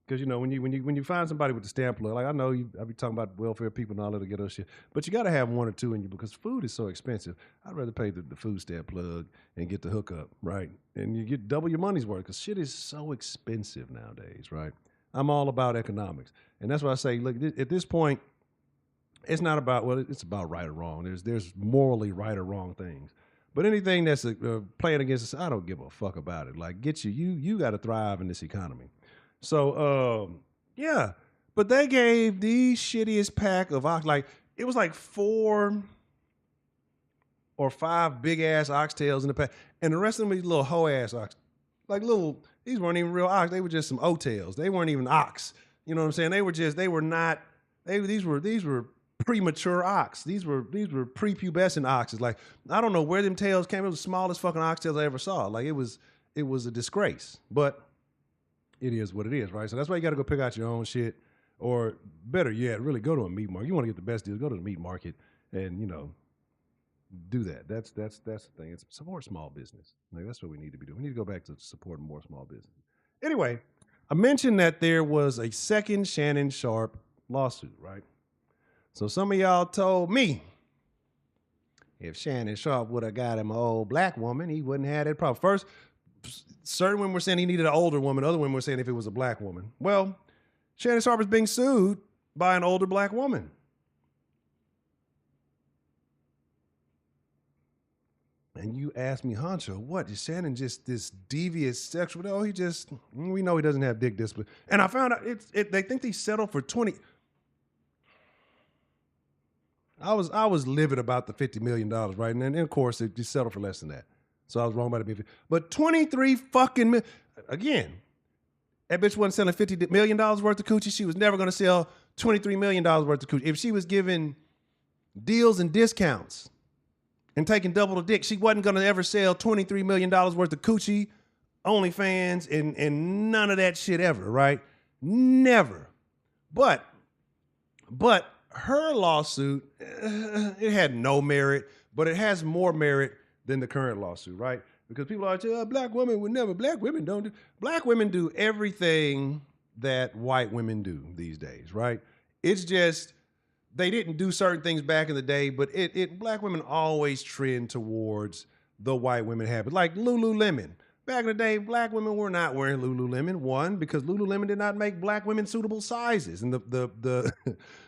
Because when you find somebody with the stamp plug, like I know I be talking about welfare people and all that to get us shit, but you got to have one or two in you because food is so expensive. I'd rather pay the food stamp plug and get the hookup, right? And you get double your money's worth because shit is so expensive nowadays, right? I'm all about economics, and that's why I say, look, at this point, it's not about it's about right or wrong. There's morally right or wrong things, but anything that's playing against us, I don't give a fuck about it. Like, you got to thrive in this economy. So, yeah, but they gave the shittiest pack of like, it was like 4 or 5 big ass oxtails in the pack, and the rest of them were little hoe ass ox, like little. These weren't even real ox. They were just some otails. They weren't even ox. You know what I'm saying? These were premature ox. These were prepubescent oxes. Like, I don't know where them tails came. It was the smallest fucking oxtails I ever saw. Like, it was a disgrace. But it is what it is, right? So that's why you got to go pick out your own shit, or better yet, really go to a meat market. You want to get the best deals, go to the meat market, and do that. That's the thing. It's support small business. Like, that's what we need to be doing. We need to go back to supporting more small business. Anyway, I mentioned that there was a second Shannon Sharpe lawsuit, right? So some of y'all told me if Shannon Sharpe would have got him an old black woman, he wouldn't have that problem. First, certain women were saying he needed an older woman. Other women were saying if it was a black woman. Well, Shannon Sharpe is being sued by an older black woman. And you ask me, Honcho, what is Shannon just this devious sexual? No, we know he doesn't have dick discipline. And I found out they think they settled for 20. I was livid about the $50 million, right? And then of course they settled for less than that. So I was wrong about it. But 23 fucking million. Again, that bitch wasn't selling $50 million worth of coochie. She was never going to sell $23 million worth of coochie. If she was giving deals and discounts and taking double the dick, she wasn't going to ever sell $23 million worth of coochie, OnlyFans, and none of that shit ever, right? Never. But her lawsuit, it had no merit, but it has more merit than the current lawsuit, right? Because people are like, black women would never. Black women don't do. Black women do everything that white women do these days, right? It's just they didn't do certain things back in the day, but black women always trend towards the white women habit. Like Lululemon. Back in the day, black women were not wearing Lululemon. One, because Lululemon did not make black women suitable sizes. And the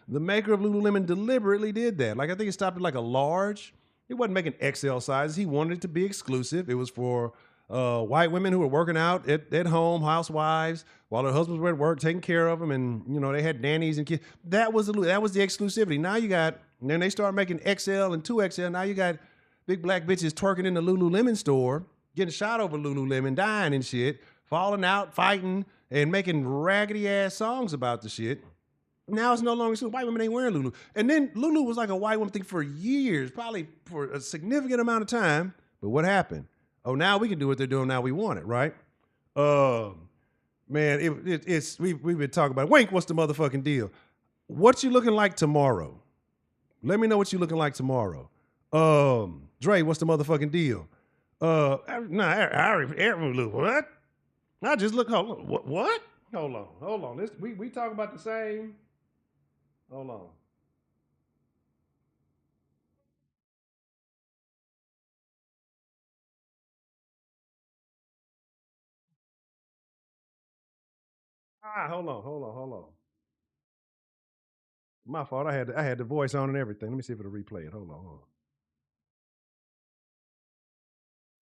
maker of Lululemon deliberately did that. Like, I think it stopped at like a large. It wasn't making XL sizes. He wanted it to be exclusive. It was for white women who were working out at home, housewives, while their husbands were at work taking care of them, and they had nannies and kids. That was the exclusivity. Now you got, and then they start making XL and 2XL. Now you got big black bitches twerking in the Lululemon store, getting shot over Lululemon, dying and shit, falling out, fighting, and making raggedy ass songs about the shit. Now it's no longer so white women ain't wearing Lulu. And then Lulu was like a white woman thing for years, probably for a significant amount of time. But what happened? Oh, now we can do what they're doing. Now we want it, right? Man, we've been talking about it. Wink, what's the motherfucking deal? What you looking like tomorrow? Let me know what you looking like tomorrow. Dre, what's the motherfucking deal? What? I just look. Hold on. What? Hold on. We talking about the same. Hold on. Hold on. My fault. I had the voice on and everything. Let me see if it'll replay it. Hold on.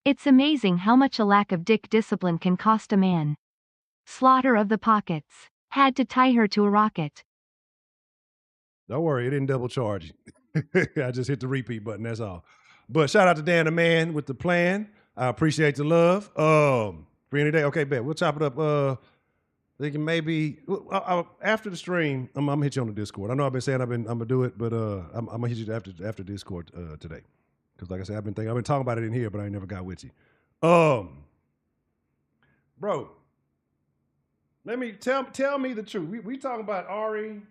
It's amazing how much a lack of dick discipline can cost a man. Slaughter of the pockets. Had to tie her to a rocket. Don't worry, it didn't double charge. I just hit the repeat button, that's all. But shout out to Dan the Man with the plan. I appreciate the love. Free any day. Okay, bet. We'll chop it up. Thinking maybe after the stream, I'm gonna hit you on the Discord. I know I've been saying I'm gonna do it, but I'm gonna hit you after Discord today. Because like I said, I've been talking about it in here, but I ain't never got with you. Bro, let me tell me the truth. We talking about Ari.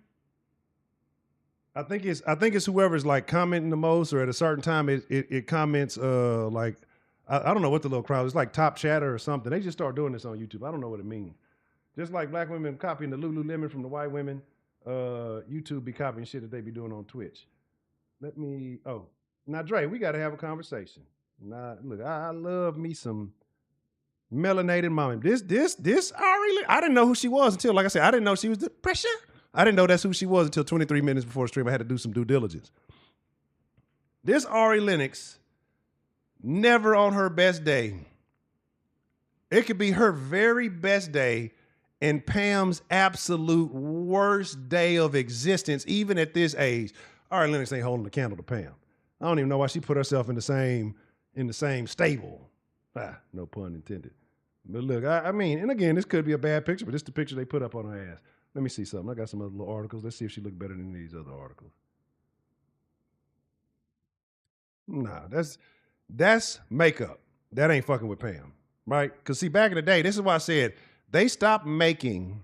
I think it's whoever's like commenting the most, or at a certain time it comments like I don't know what the little crowd is, like top chatter or something. They just start doing this on YouTube. I don't know what it means. Just like black women copying the Lululemon from the white women, YouTube be copying shit that they be doing on Twitch. Now Dre, we got to have a conversation. Now look, I love me some melanated mommy. This Ari, I didn't know who she was until, like I said, I didn't know she was the pressure. I didn't know that's who she was until 23 minutes before the stream. I had to do some due diligence. This Ari Lennox, never on her best day. It could be her very best day and Pam's absolute worst day of existence, even at this age. Ari Lennox ain't holding the candle to Pam. I don't even know why she put herself in the same stable. No pun intended. But look, I mean, and again, this could be a bad picture, but this is the picture they put up on her ass. Let me see something. I got some other little articles. Let's see if she looked better than these other articles. Nah, that's makeup. That ain't fucking with Pam, right? Because see, back in the day, this is why I said they stopped making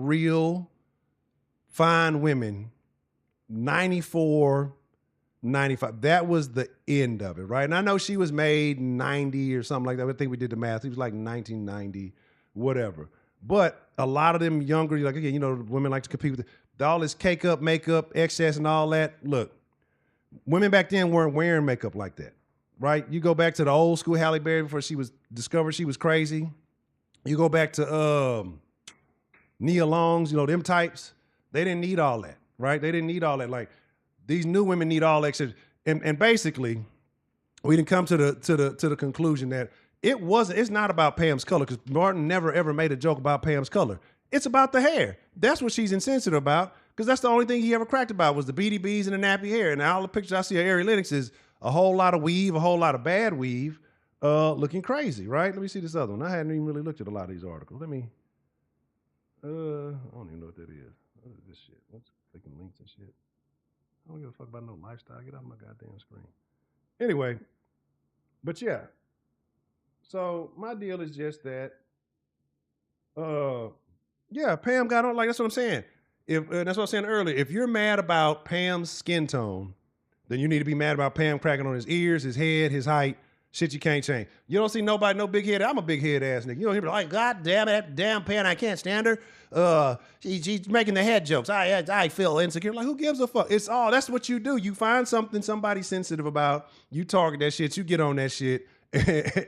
real fine women 94, 95. That was the end of it, right? And I know she was made 90 or something like that. I think we did the math. It was like 1990, whatever. But a lot of them younger, like, again, you know, women like to compete with all this cake up, makeup, excess, and all that. Look, women back then weren't wearing makeup like that, right? You go back to the old school Halle Berry before she was discovered she was crazy. You go back to Nia Longs, you know, them types. They didn't need all that, right? They didn't need all that. Like, these new women need all that. And basically, we didn't come to the conclusion that it's not about Pam's color, because Martin never ever made a joke about Pam's color. It's about the hair. That's what she's insensitive about, because that's the only thing he ever cracked about was the BDBs and the nappy hair. And all the pictures I see of Ari Lennox is a whole lot of weave, a whole lot of bad weave, looking crazy, right? Let me see this other one. I hadn't even really looked at a lot of these articles. Let me, I don't even know what that is. What is this shit? What's clicking links and shit? I don't give a fuck about no lifestyle. Get off my goddamn screen. Anyway, but yeah. So my deal is just that, yeah, Pam got on, like, that's what I'm saying. That's what I was saying earlier. If you're mad about Pam's skin tone, then you need to be mad about Pam cracking on his ears, his head, his height, shit you can't change. You don't see nobody, no big head. I'm a big head ass nigga. You know, he'll be like, God damn it, damn Pam, I can't stand her. She's making the head jokes. I feel insecure. Like, who gives a fuck? It's all, that's what you do. You find something somebody's sensitive about, you target that shit, you get on that shit,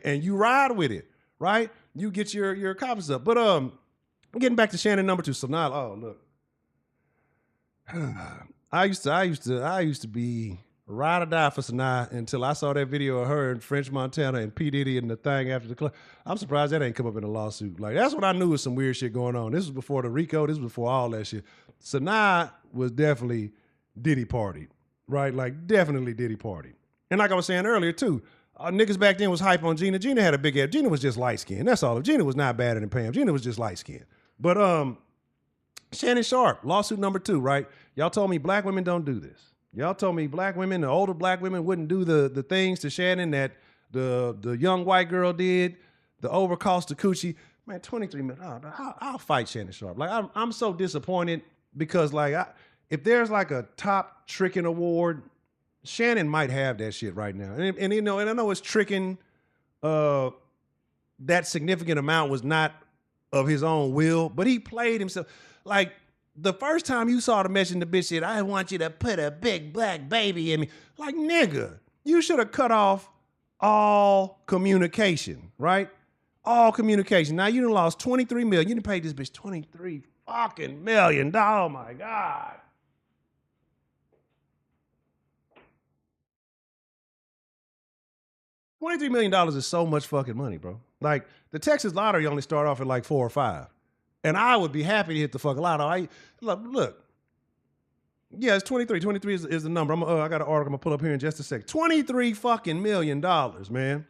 and you ride with it, right? You get your confidence up. But getting back to Shannon number 2. So now, oh look, I used to be ride or die for Sanaa until I saw that video of her in French Montana and P. Diddy and the thing after the club. I'm surprised that ain't come up in a lawsuit. Like, that's what I knew was some weird shit going on. This was before the RICO. This was before all that shit. Sanaa was definitely Diddy party, right? Like, definitely Diddy party. And like I was saying earlier too, niggas back then was hype on Gina. Gina had a big head. Gina was just light skinned. That's all. Gina was not better than Pam. Gina was just light skinned. But Shannon Sharp, lawsuit number 2, right? Y'all told me black women don't do this. Y'all told me black women, the older black women, wouldn't do the things to Shannon that the young white girl did, the overcost of coochie. Man, 23 minutes. I'll fight Shannon Sharp. Like, I'm so disappointed because, like, if there's like a top tricking award, Shannon might have that shit right now. And you know, and I know it's tricking. That significant amount was not of his own will, but he played himself. Like, the first time you saw the message in the bitch said, I want you to put a big black baby in me. Like, nigga, you should have cut off all communication, right? All communication. Now you done lost $23 million. You done paid this bitch $23 fucking million. Oh my God. $23 million is so much fucking money, bro. Like, the Texas lottery only start off at like 4 or 5. And I would be happy to hit the fucking lotto. Look. Yeah, it's 23. 23 is the number. I got an article I'm gonna pull up here in just a sec. $23 fucking million, man.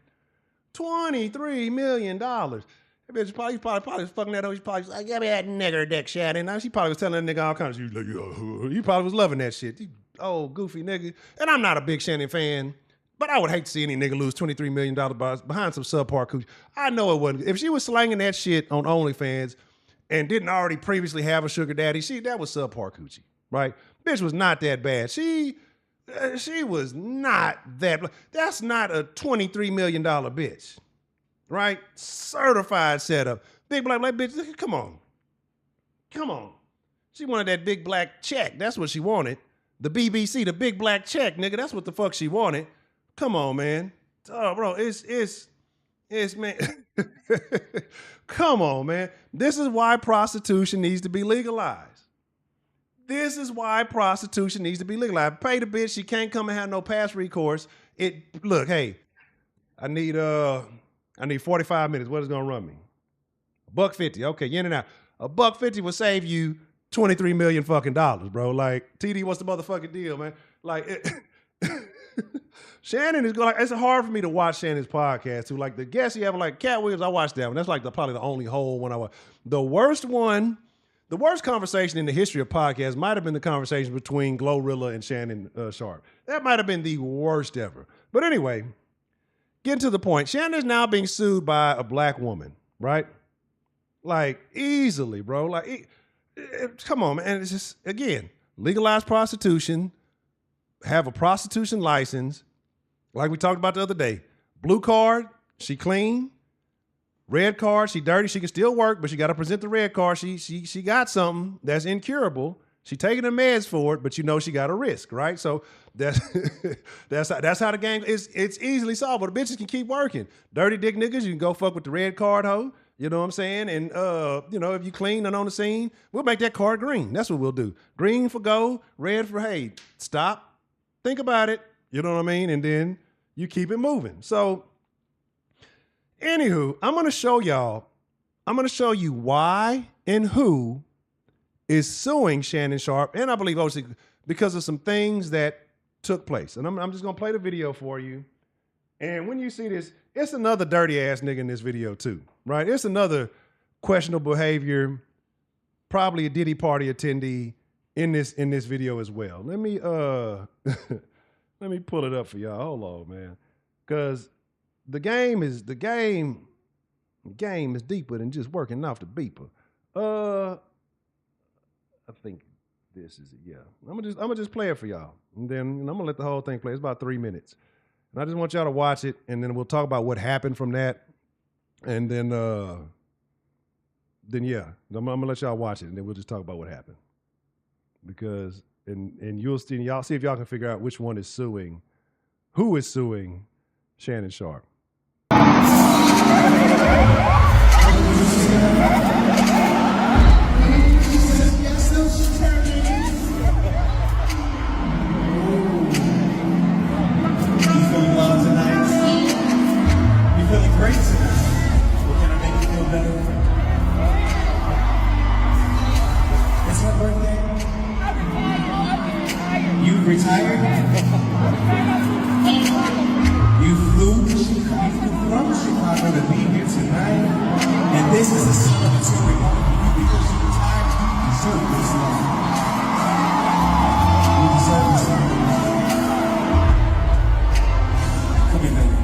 $23 million. That bitch he's probably fucking that hoe. He's probably like, give me that nigger dick shit. And now she probably was telling that nigga all kinds of shit. He probably was loving that shit. Oh, goofy nigga. And I'm not a big Shannon fan, but I would hate to see any nigga lose $23 million behind some subpar coochie. I know it wasn't. If she was slanging that shit on OnlyFans and didn't already previously have a sugar daddy, that was subpar coochie, right? Bitch was not that bad. She was not that. That's not a $23 million bitch, right? Certified setup. Big black bitch, come on. She wanted that big black check. That's what she wanted. The BBC, the big black check, nigga. That's what the fuck she wanted. Come on, man. Oh, bro, it's man. Come on, man. This is why prostitution needs to be legalized. This is why prostitution needs to be legalized. Pay the bitch. She can't come and have no past recourse. Look, hey, I need 45 minutes. What is it gonna run me? $1.50. Okay, in and out. $1.50 will save you $23 million fucking dollars, bro. Like, TD, what's the motherfucking deal, man? Like, Shannon is going. Like, it's hard for me to watch Shannon's podcast too. Like, the guests he having, like Cat Williams, I watched that one. That's like probably the only whole one I watched. The worst one the worst conversation in the history of podcasts might have been the conversation between Glorilla and Shannon Sharp. That might have been the worst ever. But anyway, getting to the point, Shannon is now being sued by a black woman, right? Like, easily, bro. Like, come on, man. It's just, again, legalize prostitution, have a prostitution license, like we talked about the other day. Blue card, she clean. Red card, she dirty. She can still work, but she got to present the red card. She got something that's incurable. She taking the meds for it, but you know she got a risk, right? So that's that's how the game is. It's easily solvable. The bitches can keep working. Dirty dick niggas, you can go fuck with the red card hoe. You know what I'm saying? And you know, if you clean and on the scene, we'll make that card green. That's what we'll do. Green for go, red for hey, stop, think about it. You know what I mean? And then you keep it moving. So, anywho, I'm gonna show you why and who is suing Shannon Sharp, and I believe obviously because of some things that took place. And I'm just gonna play the video for you. And when you see this, it's another dirty ass nigga in this video too, right? It's another questionable behavior, probably a Diddy party attendee in this video as well. Let me let me pull it up for y'all. Hold on, man, because the game is deeper than just working off the beeper. I think this is it. Yeah, I'm gonna just play it for y'all, and then I'm gonna let the whole thing play. It's about 3 minutes. And I just want y'all to watch it, and then we'll talk about what happened from that. And then yeah, I'm gonna let y'all watch it, and then we'll just talk about what happened. Because and you'll see, y'all see if y'all can figure out which one is suing, who is suing Shannon Sharp. Great tonight. Well, can I make you feel better? It's my birthday. You retired? You flew from Chicago to be here tonight. And this is a celebratory moment for you because you retired. You deserve this love. You deserve this love. Come here, baby.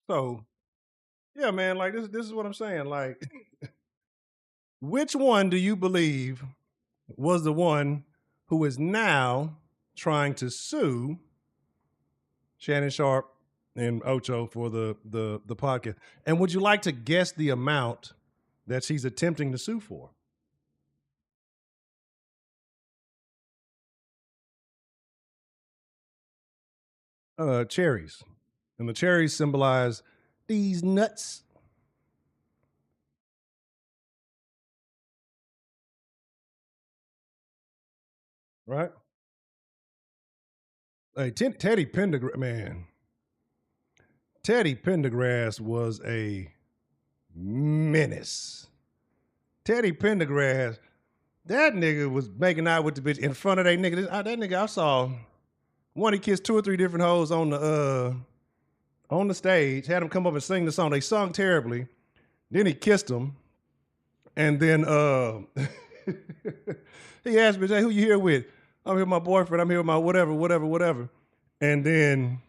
So, yeah, man, like this is what I'm saying. Like, which one do you believe was the one who is now trying to sue Shannon Sharp and Ocho for the podcast. And would you like to guess the amount that she's attempting to sue for? Cherries. And the cherries symbolize these nuts. Right? Hey, Teddy Pendergrass, man. Teddy Pendergrass was a menace. Teddy Pendergrass, that nigga was making out with the bitch in front of that nigga. That nigga, I saw one, he kissed 2 or 3 different hoes on the stage, had him come up and sing the song. They sung terribly. Then he kissed them. And then he asked me, "Hey, who you here with?" "I'm here with my boyfriend. I'm here with my whatever. And then,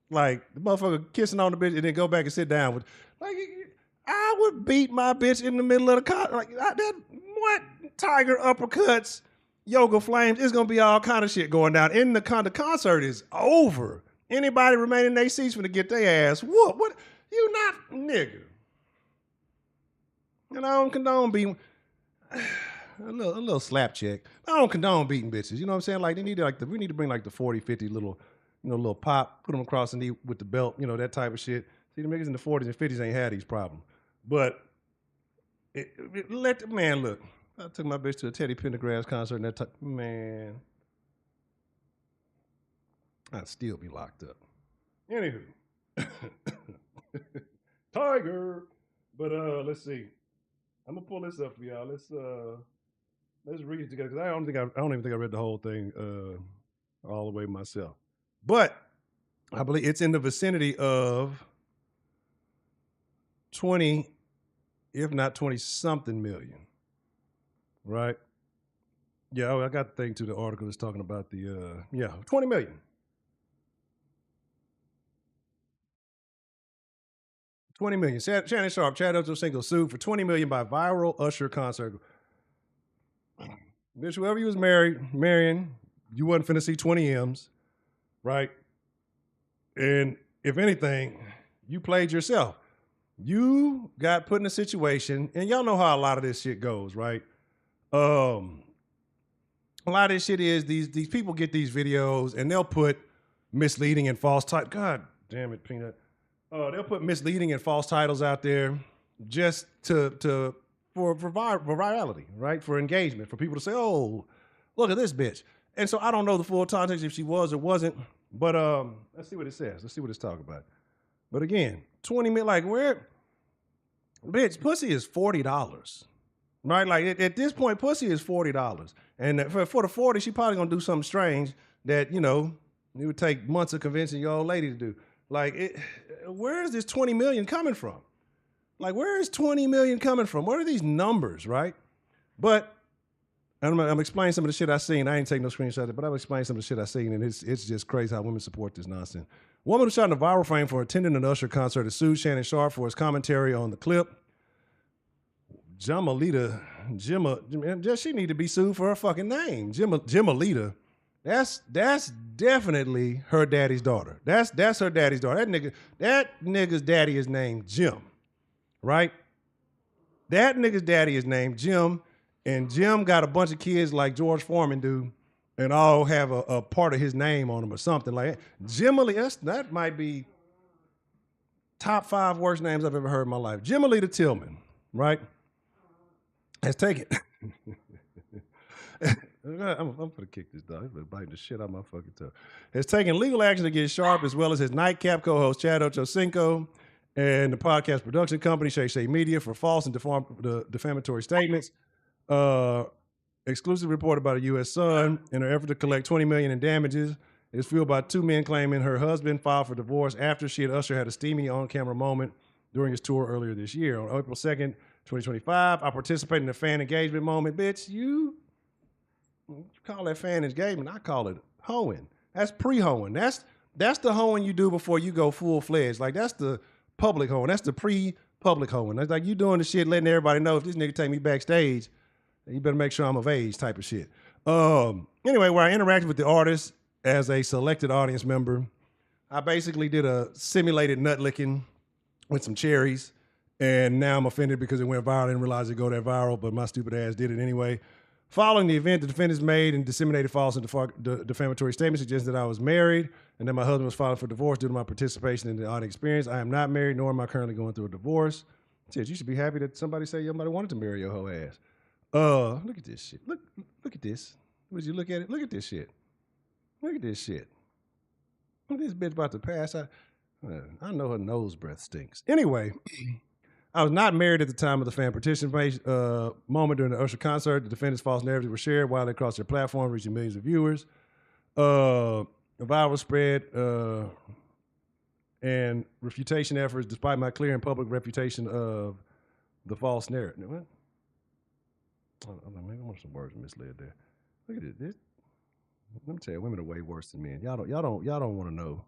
like, the motherfucker kissing on the bitch and then go back and sit down with, like, I would beat my bitch in the middle of the concert. Like, what? Tiger uppercuts, yoga flames. It's going to be all kind of shit going down. The concert is over. Anybody remaining in their seats finna get their ass whooped. What? You not, nigga. And I don't condone beating, a little slap check. I don't condone beating bitches. You know what I'm saying? Like, we need to bring like the 40, 50 little pop, put them across the knee with the belt, that type of shit. See, the niggas in the 40s and 50s ain't had these problems. But let the man look. I took my bitch to a Teddy Pendergrass concert and that type, man, I'd still be locked up. Anywho. Tiger. But let's see. I'm gonna pull this up for y'all. Let's read it together because I don't even think I read the whole thing all the way myself. But I believe it's in the vicinity of 20, if not 20-something million. Right? Yeah, I got the thing to the article that's talking about the 20 million. 20 million. Shannon Sharp, Chad Ocho single sued for 20 million by viral Usher concert. Bitch, whoever you was marrying, you wasn't finna see 20 M's, right? And if anything, you played yourself. You got put in a situation, and y'all know how a lot of this shit goes, right? A lot of this shit is these people get these videos and they'll put misleading and false titles. God damn it, Peanut. They'll put misleading and false titles out there just for virality, right? For engagement, for people to say, "Oh, look at this bitch." And so I don't know the full context if she was or wasn't, but let's see what it says. Let's see what it's talking about. But again, 20 million, like where, bitch, pussy is $40, right? Like at this point, pussy is $40, and for the 40, she probably gonna do something strange that it would take months of convincing your old lady to do. Like, where is this 20 million coming from? Like, where is 20 million coming from? What are these numbers, right? But I'm explaining some of the shit I seen. I ain't taking no screenshots, but I'm explaining some of the shit I seen, and it's just crazy how women support this nonsense. Woman who shot in a viral frame for attending an Usher concert has sued Shannon Sharp for his commentary on the clip. Jimalita, she need to be sued for her fucking name. Jimalita. That's definitely her daddy's daughter. That's her daddy's daughter. That nigga's daddy is named Jim, right? That nigga's daddy is named Jim, and Jim got a bunch of kids like George Foreman do, and all have a part of his name on them or something like that. Jimalita, that might be top 5 worst names I've ever heard in my life. Jimalita Tillman, right? Has taken. I'm gonna kick this dog. He's biting the shit out of my fucking toe. Has taken legal action against Sharp as well as his nightcap co-host Chad Ochocinco and the podcast production company Shay Shay Media for false and defamatory statements. Exclusive reported by the U.S. Sun in her effort to collect $20 million in damages. It's fueled by 2 men claiming her husband filed for divorce after she and Usher had a steamy on-camera moment during his tour earlier this year. On April 2nd, 2025, I participated in a fan engagement moment. Bitch, you call that fan engagement, I call it hoeing. That's pre-hoeing. That's the hoeing you do before you go full-fledged. Like, that's the public hoeing. That's the pre-public hoeing. That's like you doing the shit, letting everybody know if this nigga take me backstage, You better make sure I'm of age type of shit. Anyway, where I interacted with the artist as a selected audience member, I basically did a simulated nut licking with some cherries. And now I'm offended because it went viral. I didn't realize it'd go that viral, but my stupid ass did it anyway. Following the event, the defendants made and disseminated false and defamatory statements suggesting that I was married and that my husband was filing for divorce due to my participation in the audience experience. I am not married, nor am I currently going through a divorce. Shit, you should be happy that somebody say somebody wanted to marry your whole ass. Look at this shit. Look at this. Would you look at it? Look at this shit. Look at this shit. Look at this bitch about to pass out. I know her nose breath stinks. Anyway, I was not married at the time of the fan participation moment during the Usher concert. The defendants' false narratives were shared widely across their platform, reaching millions of viewers. A viral spread and refutation efforts, despite my clear and public refutation of the false narrative. What? Maybe I want some words misled there. Look at this. Let me tell you, women are way worse than men. Y'all don't want to know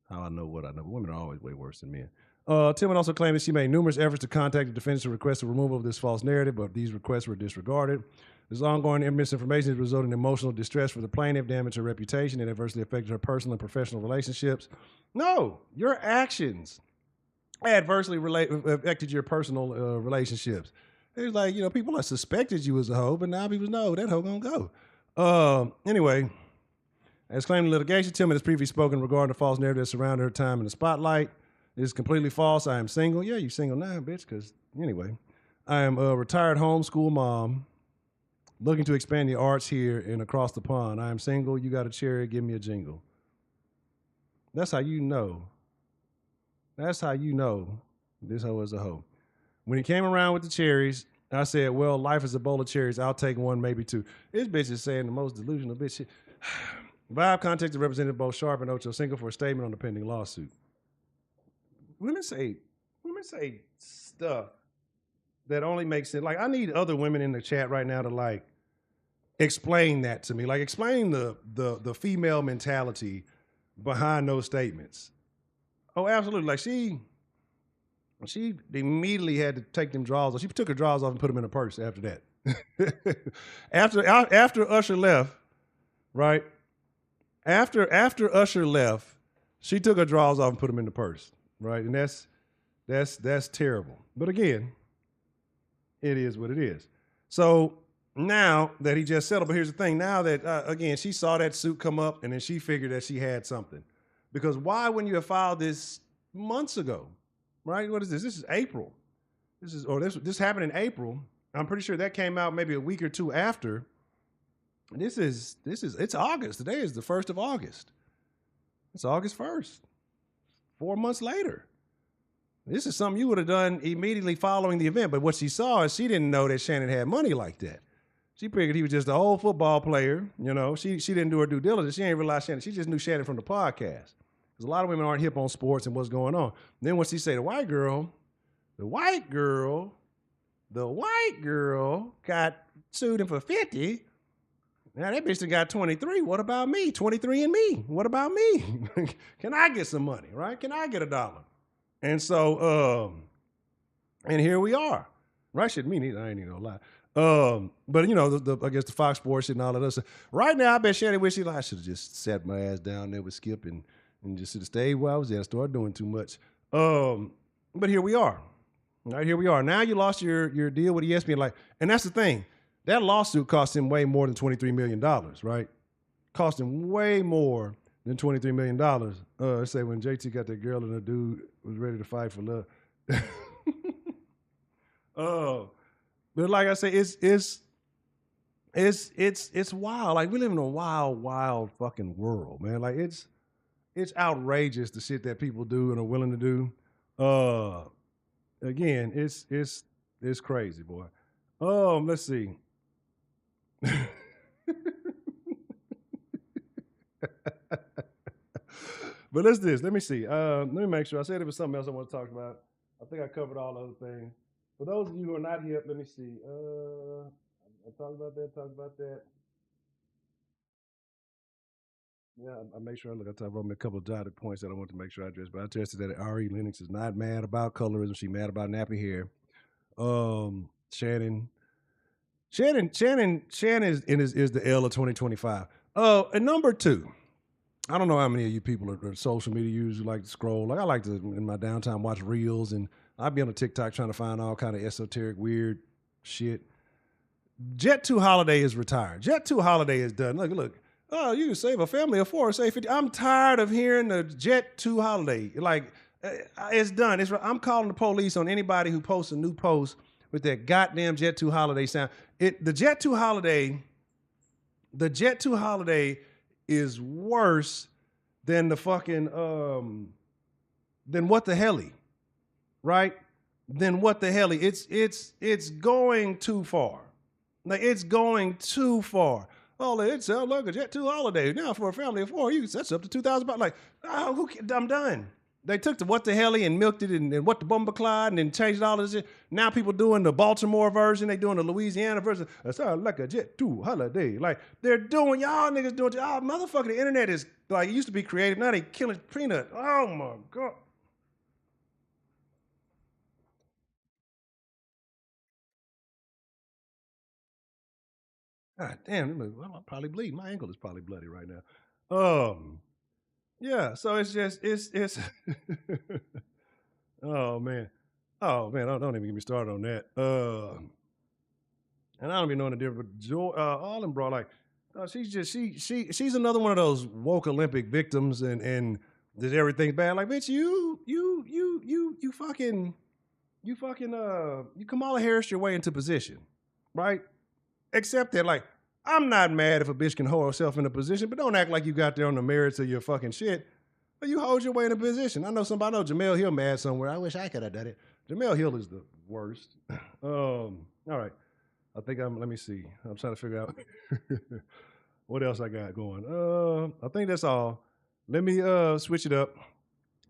how I know what I know, but women are always way worse than men. Tillman also claimed that she made numerous efforts to contact the defendants to request the removal of this false narrative, but these requests were disregarded. This ongoing misinformation has resulted in emotional distress for the plaintiff, damaged her reputation, and adversely affected her personal and professional relationships. No, your actions adversely affected your personal relationships. It's like, people have suspected you as a hoe, but now people know that hoe gonna go. Anyway, as claimed in litigation, Tillman has previously spoken regarding the false narrative that surrounded her time in the spotlight. It is completely false. I am single. Yeah, you single now, bitch, because anyway. I am a retired homeschool mom looking to expand the arts here and across the pond. I am single. You got a cherry. Give me a jingle. That's how you know. That's how you know this hoe is a hoe. When he came around with the cherries, I said, well, life is a bowl of cherries. I'll take one, maybe two. This bitch is saying the most delusional bitch shit. Vibe contacted Representative both Sharp and Ocho Cinco for a statement on the pending lawsuit. Women say stuff that only makes sense. Like, I need other women in the chat right now to, like, explain that to me. Like, explain the female mentality behind those statements. Oh, absolutely. Like, she immediately had to take them drawers off. She took her drawers off and put them in her purse after that. after Usher left, right? After Usher left, she took her drawers off and put them in the purse, right? And that's terrible. But again, it is what it is. So now that he just settled, but here's the thing. Now that, again, she saw that suit come up and then she figured that she had something. Because why wouldn't you have filed this months ago? Right? What is this? This is April. This happened in April. I'm pretty sure that came out maybe a week or two after. It's August. Today is the 1st of August. It's August 1st. 4 months later. This is something you would have done immediately following the event. But what she saw is she didn't know that Shannon had money like that. She figured he was just an old football player. She didn't do her due diligence. She didn't realize Shannon. She just knew Shannon from the podcast. Because a lot of women aren't hip on sports and what's going on. Then when she say the white girl got sued him for 50. Now that bitch done got 23. What about me? 23 and me. What about me? Can I get some money, right? Can I get $1? And so, and here we are. Right? Shit, me neither. I ain't even gonna lie. But I guess the Fox Sports shit and all of this. Right now, I bet Shannon wish I should have just sat my ass down there with Skip and just should have stayed where I was at. I started doing too much. But here we are. Right, here we are. Now you lost your deal with ESPN. And that's the thing. That lawsuit cost him way more than $23 million, right? Cost him way more than $23 million. Say when JT got that girl and the dude was ready to fight for love. But like I say, it's wild. Like, we live in a wild, wild fucking world, man. Like, it's outrageous the shit that people do and are willing to do. Again, it's crazy, boy. Let's see. But let's this. Let me see. Let me make sure. I said there was something else I want to talk about. I think I covered all other things. For those of you who are not here, let me see. I talked about that. Yeah, I make sure I look. I wrote me a couple of jotted points that I want to make sure I address. But I tested that Ari Lennox is not mad about colorism. She's mad about nappy hair. Shannon Shannon is the L of 2025. And number 2, I don't know how many of you people are social media users who like to scroll. Like I like to in my downtime watch reels, and I'd be on a TikTok trying to find all kind of esoteric weird shit. Jet 2 Holiday is retired. Jet 2 Holiday is done. Look. Oh, you can save a family of 4, save 50. I'm tired of hearing the Jet 2 Holiday. Like it's done. I'm calling the police on anybody who posts a new post with that goddamn Jet 2 Holiday sound. The Jet 2 Holiday is worse than the fucking than What the Helly, right? Than What the Helly. It's going too far. Like it's going too far. Oh, it sounds like a Jet 2 Holiday. Now for a family of 4, that's up to $2,000. Like, I'm done. They took the What the Helly and milked it and What the Bumbleclyde and then changed all this shit. Now people doing the Baltimore version. They doing the Louisiana version. It sounds like a Jet 2 Holiday. Like, they're doing, y'all niggas doing, motherfucker, the internet is, like, it used to be creative. Now they killing Peanut. Oh, my God. God damn, I'm probably bleeding. My ankle is probably bloody right now. Yeah, so it's oh man. Don't even get me started on that. And I don't even know the difference, but Arlen brought like she's another one of those woke Olympic victims and did everything bad. Like, bitch, you Kamala Harris your way into position, right? Except that, like, I'm not mad if a bitch can hold herself in a position, but don't act like you got there on the merits of your fucking shit. But you hold your way in a position. I know Jamel Hill mad somewhere. I wish I could have done it. Jamel Hill is the worst. All right. Let me see. I'm trying to figure out what else I got going. I think that's all. Let me switch it up.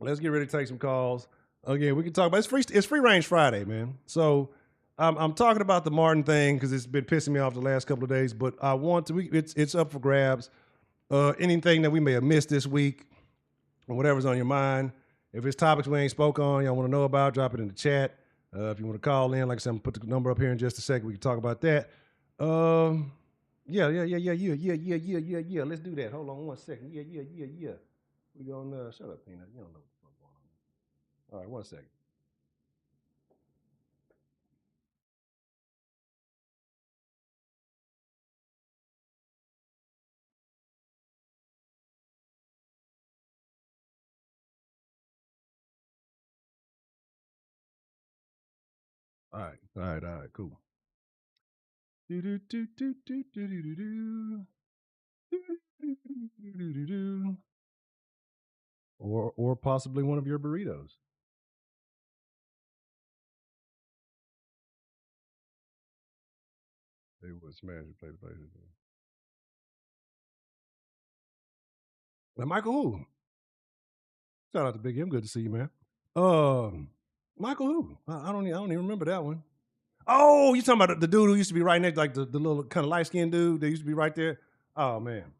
Let's get ready to take some calls. Again, we can talk about it's free range Friday, man. So I'm talking about the Martin thing because it's been pissing me off the last couple of days, but I want to. It's up for grabs. Anything that we may have missed this week, or whatever's on your mind. If it's topics we ain't spoke on, y'all want to know about, drop it in the chat. If you want to call in, like I said, I'm gonna put the number up here in just a second. We can talk about that. Yeah. Let's do that. Hold on one second. Yeah. We gonna shut up, Peanut. You don't know what the fuck going on. All right, 1 second. All right, cool. Or possibly one of your burritos. They would smash and play the places. Now, Michael who? Shout out to Big M. Good to see you, man. Michael who? I don't even remember that one. Oh, you talking about the dude who used to be right next, like the little kind of light skinned dude that used to be right there? Oh man.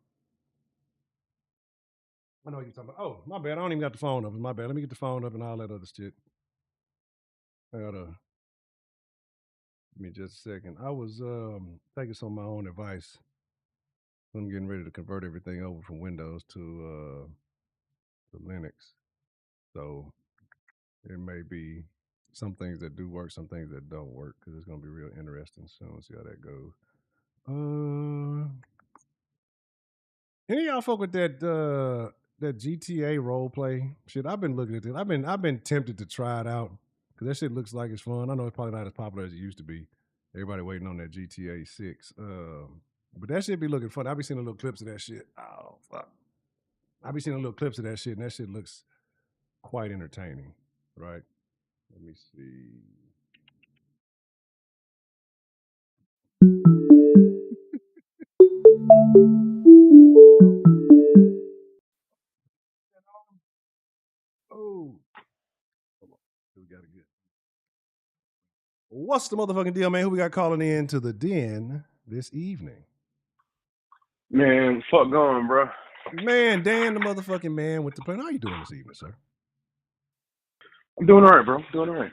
I know what you're talking about. Oh, my bad. I don't even got the phone up. My bad. Let me get the phone up and all that other shit. I gotta give me just a second. I was taking some of my own advice. I'm getting ready to convert everything over from Windows to Linux. So there may be some things that do work, some things that don't work, because it's gonna be real interesting soon. See how that goes. Any of y'all folk with that GTA role play shit? I've been looking at it. I've been tempted to try it out because that shit looks like it's fun. I know it's probably not as popular as it used to be. Everybody waiting on that GTA 6. But that shit be looking fun. I be seeing little clips of that shit. Oh fuck! I be seeing little clips of that shit, and that shit looks quite entertaining, right? Let me see. Oh, we got to get. What's the motherfucking deal, man? Who we got calling in to the den this evening? Man, fuck going, bro. Man, Dan, the motherfucking man with the plan. How you doing this evening, sir? I'm doing all right, bro. Doing all right.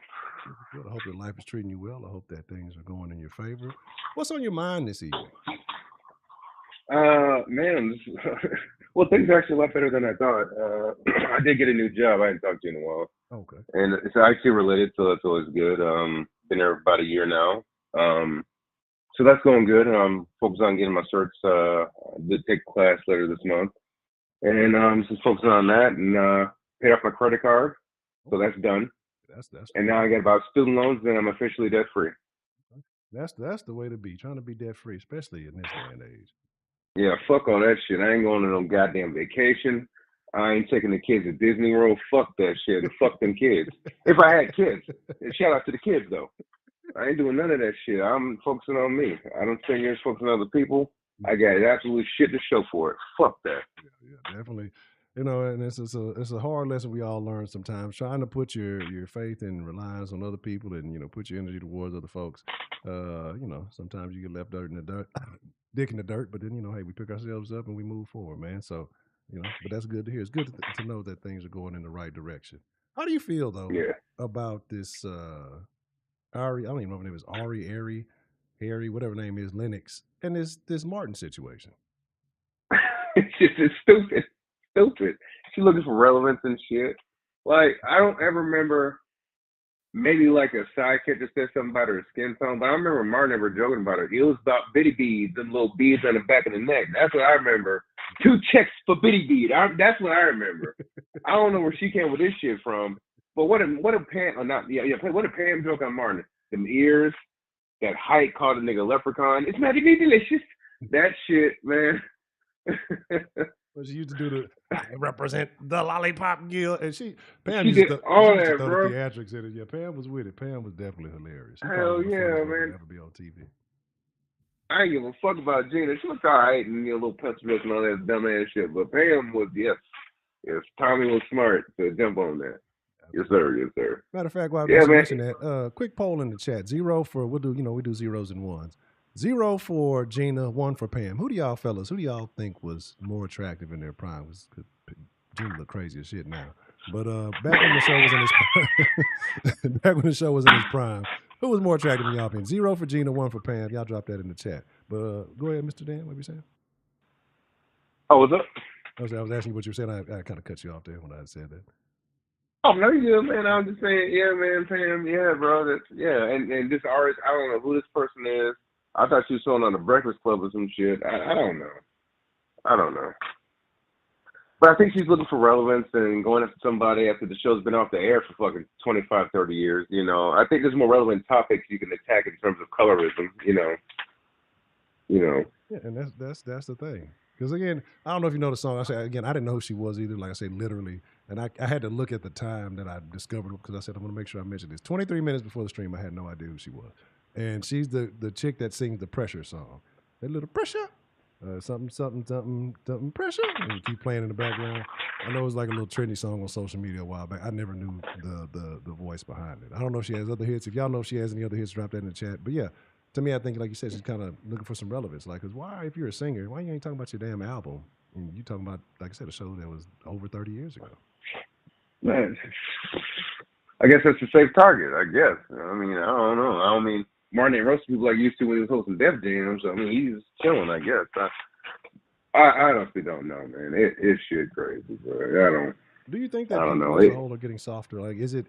Good. I hope that life is treating you well. I hope that things are going in your favor. What's on your mind this evening? Man, well, things are actually a lot better than I thought. I did get a new job. I hadn't talked to you in a while, Okay. and it's actually related, so that's always good. Been there about a year now. So that's going good. I'm focused on getting my certs. I did take a class later this month, and just focusing on that and paid off my credit card, so that's done. That's And now I got about student loans, and I'm officially debt free. that's the way to be. Trying to be debt free, especially in this day and age. Yeah, fuck all that shit. I ain't going on no goddamn vacation. I ain't taking the kids to Disney World. Fuck that shit. And fuck them kids. If I had kids. And shout out to the kids, though. I ain't doing none of that shit. I'm focusing on me. I don't spend years focusing on other people. I got absolute shit to show for it. Fuck that. Yeah, definitely. You know, and it's a hard lesson we all learn sometimes. Trying to put your faith and reliance on other people, and put your energy towards other folks. Sometimes you get left dirt in the dirt, dick in the dirt. But then hey, we pick ourselves up and we move forward, man. So but that's good to hear. It's good to know that things are going in the right direction. How do you feel though about this? Ari, I don't even know if her name is Ari, Harry, whatever her name is, Lennox, and this Martin situation. It's stupid. She's looking for relevance and shit. Like, I don't ever remember maybe like a sidekick that said something about her skin tone, but I remember Martin ever joking about her. It was about bitty beads and little beads on the back of the neck. That's what I remember. 2 checks for bitty bead. That's what I remember. I don't know where she came with this shit from. But what a Pam, or not, what a Pam joke on Martin. Them ears, that height called a nigga leprechaun. It's magically delicious. That shit, man. What she used to do I represent the lollipop guild, and Pam she used did to all she used that, to throw bro. the theatrics in it. Yeah, Pam was with it. Pam was definitely hilarious. She Hell yeah, man. Ever be on TV. I ain't give a fuck about Gina. She was alright and a little pessimist and all that dumb ass shit. But Pam was yes. Tommy was smart to jump on that. Yes, sir. Matter of fact, while I mentioned that, quick poll in the chat. 0 for we do zeros and ones. 0 for Gina, 1 for Pam. Who do y'all think was more attractive in their prime? Gina look crazy as shit now. But back when the show was in its prime, who was more attractive in y'all opinion? 0 for Gina, 1 for Pam. Y'all drop that in the chat. But go ahead, Mr. Dan. What you saying? Oh, what's up? I was asking you what you were saying. I kind of cut you off there when I said that. Oh, no, you good, man. I'm just saying, yeah, man, Pam, yeah, bro. And this artist, I don't know who this person is. I thought she was showing on the Breakfast Club or some shit. I don't know. But I think she's looking for relevance and going after somebody after the show's been off the air for fucking 25, 30 years. I think there's more relevant topics you can attack in terms of colorism, Yeah, and that's the thing. Because again, I don't know if you know the song. I didn't know who she was either. Like I said, literally, and I had to look at the time that I discovered because I said I'm going to make sure I mention this. 23 minutes before the stream, I had no idea who she was, and she's the chick that sings the Pressure song. That little pressure, something pressure, and you keep playing in the background. I know it was like a little trendy song on social media a while back. I never knew the voice behind it. I don't know if she has other hits. If y'all know if she has any other hits, drop that in the chat. But yeah. To me, I think, like you said, she's kind of looking for some relevance. Like, cause why, if you're a singer, why you ain't talking about your damn album? And you talking about, like I said, a show that was over 30 years ago. Man, I guess that's a safe target. I guess. I mean, I don't know. Martin ain't roasting people like he used to when he was hosting Def Jam. So he's chilling. I guess. I honestly don't know, man. It's shit crazy, but I don't. Do you think that people as a whole are getting softer? Like, is it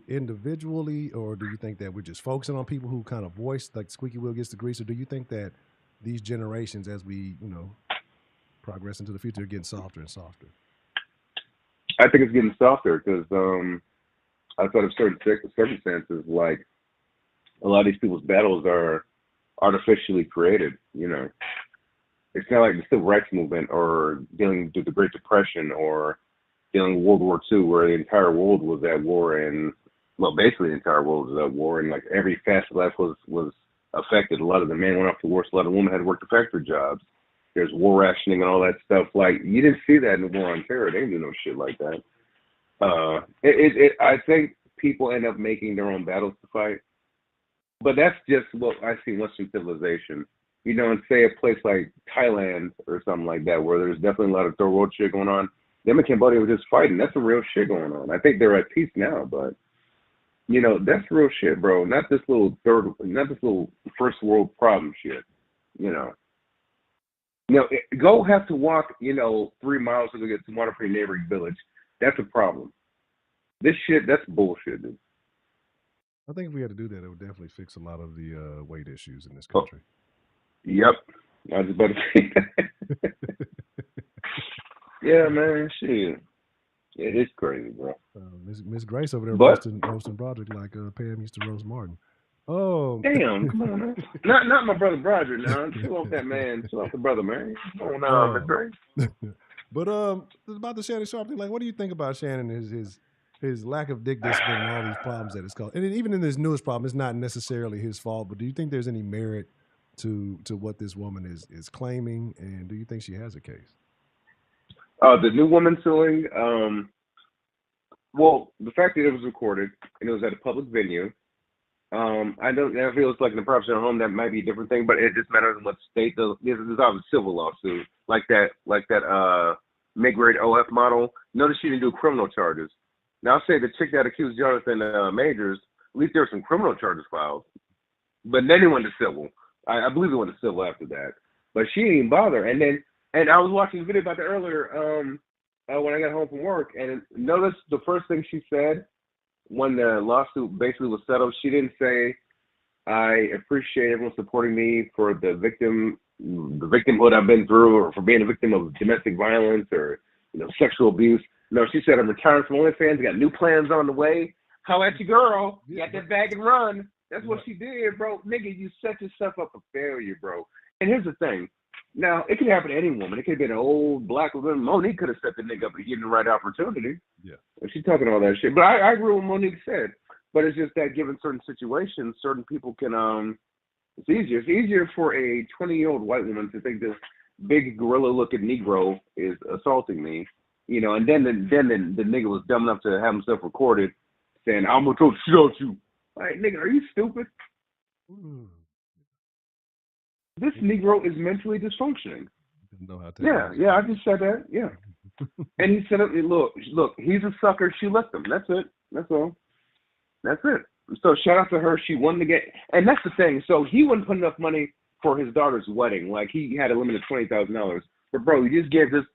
individually, or do you think that we're just focusing on people who kind of voice like squeaky wheel gets the grease, or do you think that these generations, as we progress into the future, are getting softer and softer? I think it's getting softer because I thought of certain circumstances, like a lot of these people's battles are artificially created. It's not like the Civil Rights Movement or dealing with the Great Depression or dealing with World War II, where the entire world was at war, and basically the entire world was at war, and like every facet of life was affected. A lot of the men went off to war, so a lot of women had to work the factory jobs. There's war rationing and all that stuff. Like, you didn't see that in the War on Terror. They didn't do no shit like that. I think people end up making their own battles to fight, but that's just what I see in Western civilization. And say a place like Thailand or something like that, where there's definitely a lot of third world shit going on. Them in Cambodia were just fighting. That's some real shit going on. I think they're at peace now, but You know, that's real shit, bro. Not this little first world problem shit. You know. Go have to walk, 3 miles to go get some water for your neighboring village. That's a problem. This shit, that's bullshit, dude. I think if we had to do that, it would definitely fix a lot of the weight issues in this Oh, country. yep. I was about to say that. Yeah, man, shit. It is crazy, bro. Miss Grace over there But roasting Broderick like Pam used to roast Martin. Oh, damn, come on, man. Not my brother Broderick now. Chill off that man. Chill off the brother, man. Come on, Miss Grace. But about the Shannon Sharp thing, like, what do you think about Shannon? His lack of dick discipline and all these problems that it's caused, and even in this newest problem, it's not necessarily his fault. But do you think there's any merit to what this woman is claiming, and do you think she has a case? The new woman suing. Well, the fact that it was recorded and it was at a public venue. I feel it's like in the privacy of home that might be a different thing, but it just matters in what state. This is obviously a civil lawsuit, like that mid-grade OF model. Notice she didn't do criminal charges. Now, I'll say the chick that accused Jonathan Majors, at least there were some criminal charges filed, but then he went to civil. I believe he went to civil after that, but she didn't even bother. And I was watching a video about that earlier when I got home from work, and notice the first thing she said when the lawsuit basically was settled, she didn't say, "I appreciate everyone supporting me for the victimhood I've been through, or for being a victim of domestic violence or sexual abuse." No, she said, "I'm retiring from OnlyFans. Got new plans on the way. How at you, girl? Got that bag and run." That's what she did, bro. Nigga, you set yourself up for failure, bro. And here's the thing. Now, it could happen to any woman. It could have been an old black woman. Monique could have set the nigga up and given the right opportunity. Yeah. And she's talking all that shit. But I agree with what Monique said. But it's just that given certain situations, certain people can, it's easier. It's easier for a 20-year-old white woman to think this big gorilla-looking Negro is assaulting me, and then the nigga was dumb enough to have himself recorded saying, "I'm going to throw shit at you." Like, nigga, are you stupid? This Negro is mentally dysfunctioning. Yeah, I just said that. Yeah. And he said, look, he's a sucker. She left him. That's it. That's all. That's it. So shout out to her. She won the game. And that's the thing. So he wouldn't put enough money for his daughter's wedding. Like, he had a limit of $20,000. But, bro, you just gave this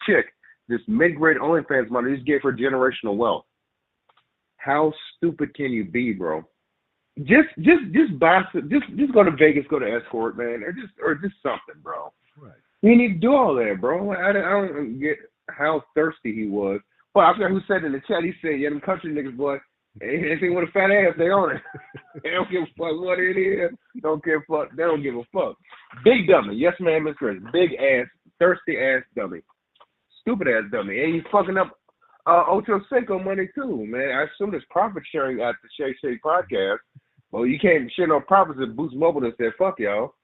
chick, this mid-grade OnlyFans money, you just gave her generational wealth. How stupid can you be, bro? Just buy, just go to Vegas, go to Escort, man, or just something, bro. Right. You need to do all that, bro. I don't get how thirsty he was. Well, I forgot who said in the chat. He said, "Yeah, them country niggas, boy, anything with a fat ass, they own it. They don't give a fuck what it is. Don't give a fuck. They don't give a fuck." Big dummy, yes, man, Miss Chris. Big ass, thirsty ass dummy, stupid ass dummy, and he's fucking up Ocho Cinco money too, man. I assume there's profit sharing at the Shay Shay podcast. Well, you can't share no profits at Boost Mobile and say, "Fuck y'all."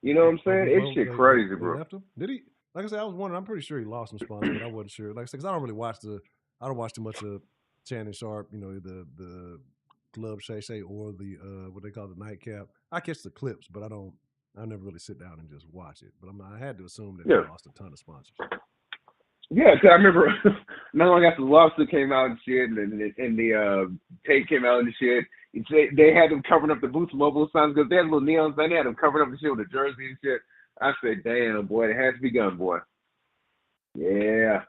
You know what I'm saying? It's shit crazy, bro. Left him? Did he? Like I said, I was wondering. I'm pretty sure he lost some sponsors, but I wasn't sure. Like I said, because I don't really watch I don't watch too much of Shannon Sharp. The Club Shay Shay or the what they call the nightcap. I catch the clips, but I never really sit down and just watch it. But I had to assume that he lost a ton of sponsors. Yeah, cause I remember not long after the lawsuit came out and shit, and the tape came out and shit. They had them covering up the Boost Mobile signs because they had little neon signs. They had them covering up the shit with a jersey and shit. I said, "Damn, boy, it has to be done, boy." Yeah.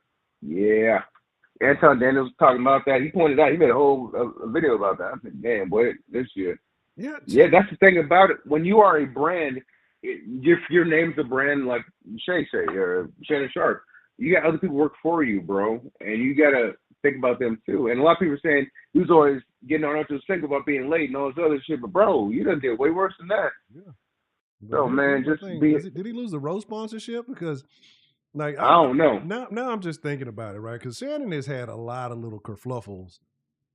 Anton Daniels was talking about that. He pointed out, he made a whole video about that. I said, "Damn, boy, this shit." Yeah, that's the thing about it. When you are a brand, your name's a brand like Shay Shay or Shannon Sharp. You got other people work for you, bro, and you gotta think about them too. And a lot of people are saying he was always getting on Ocho Cinco about being late and all this other shit, but bro, you done did way worse than that. Yeah. So man, just did he lose the roast sponsorship? Because like I don't know. Now I'm just thinking about it, right? Because Shannon has had a lot of little kerfluffles,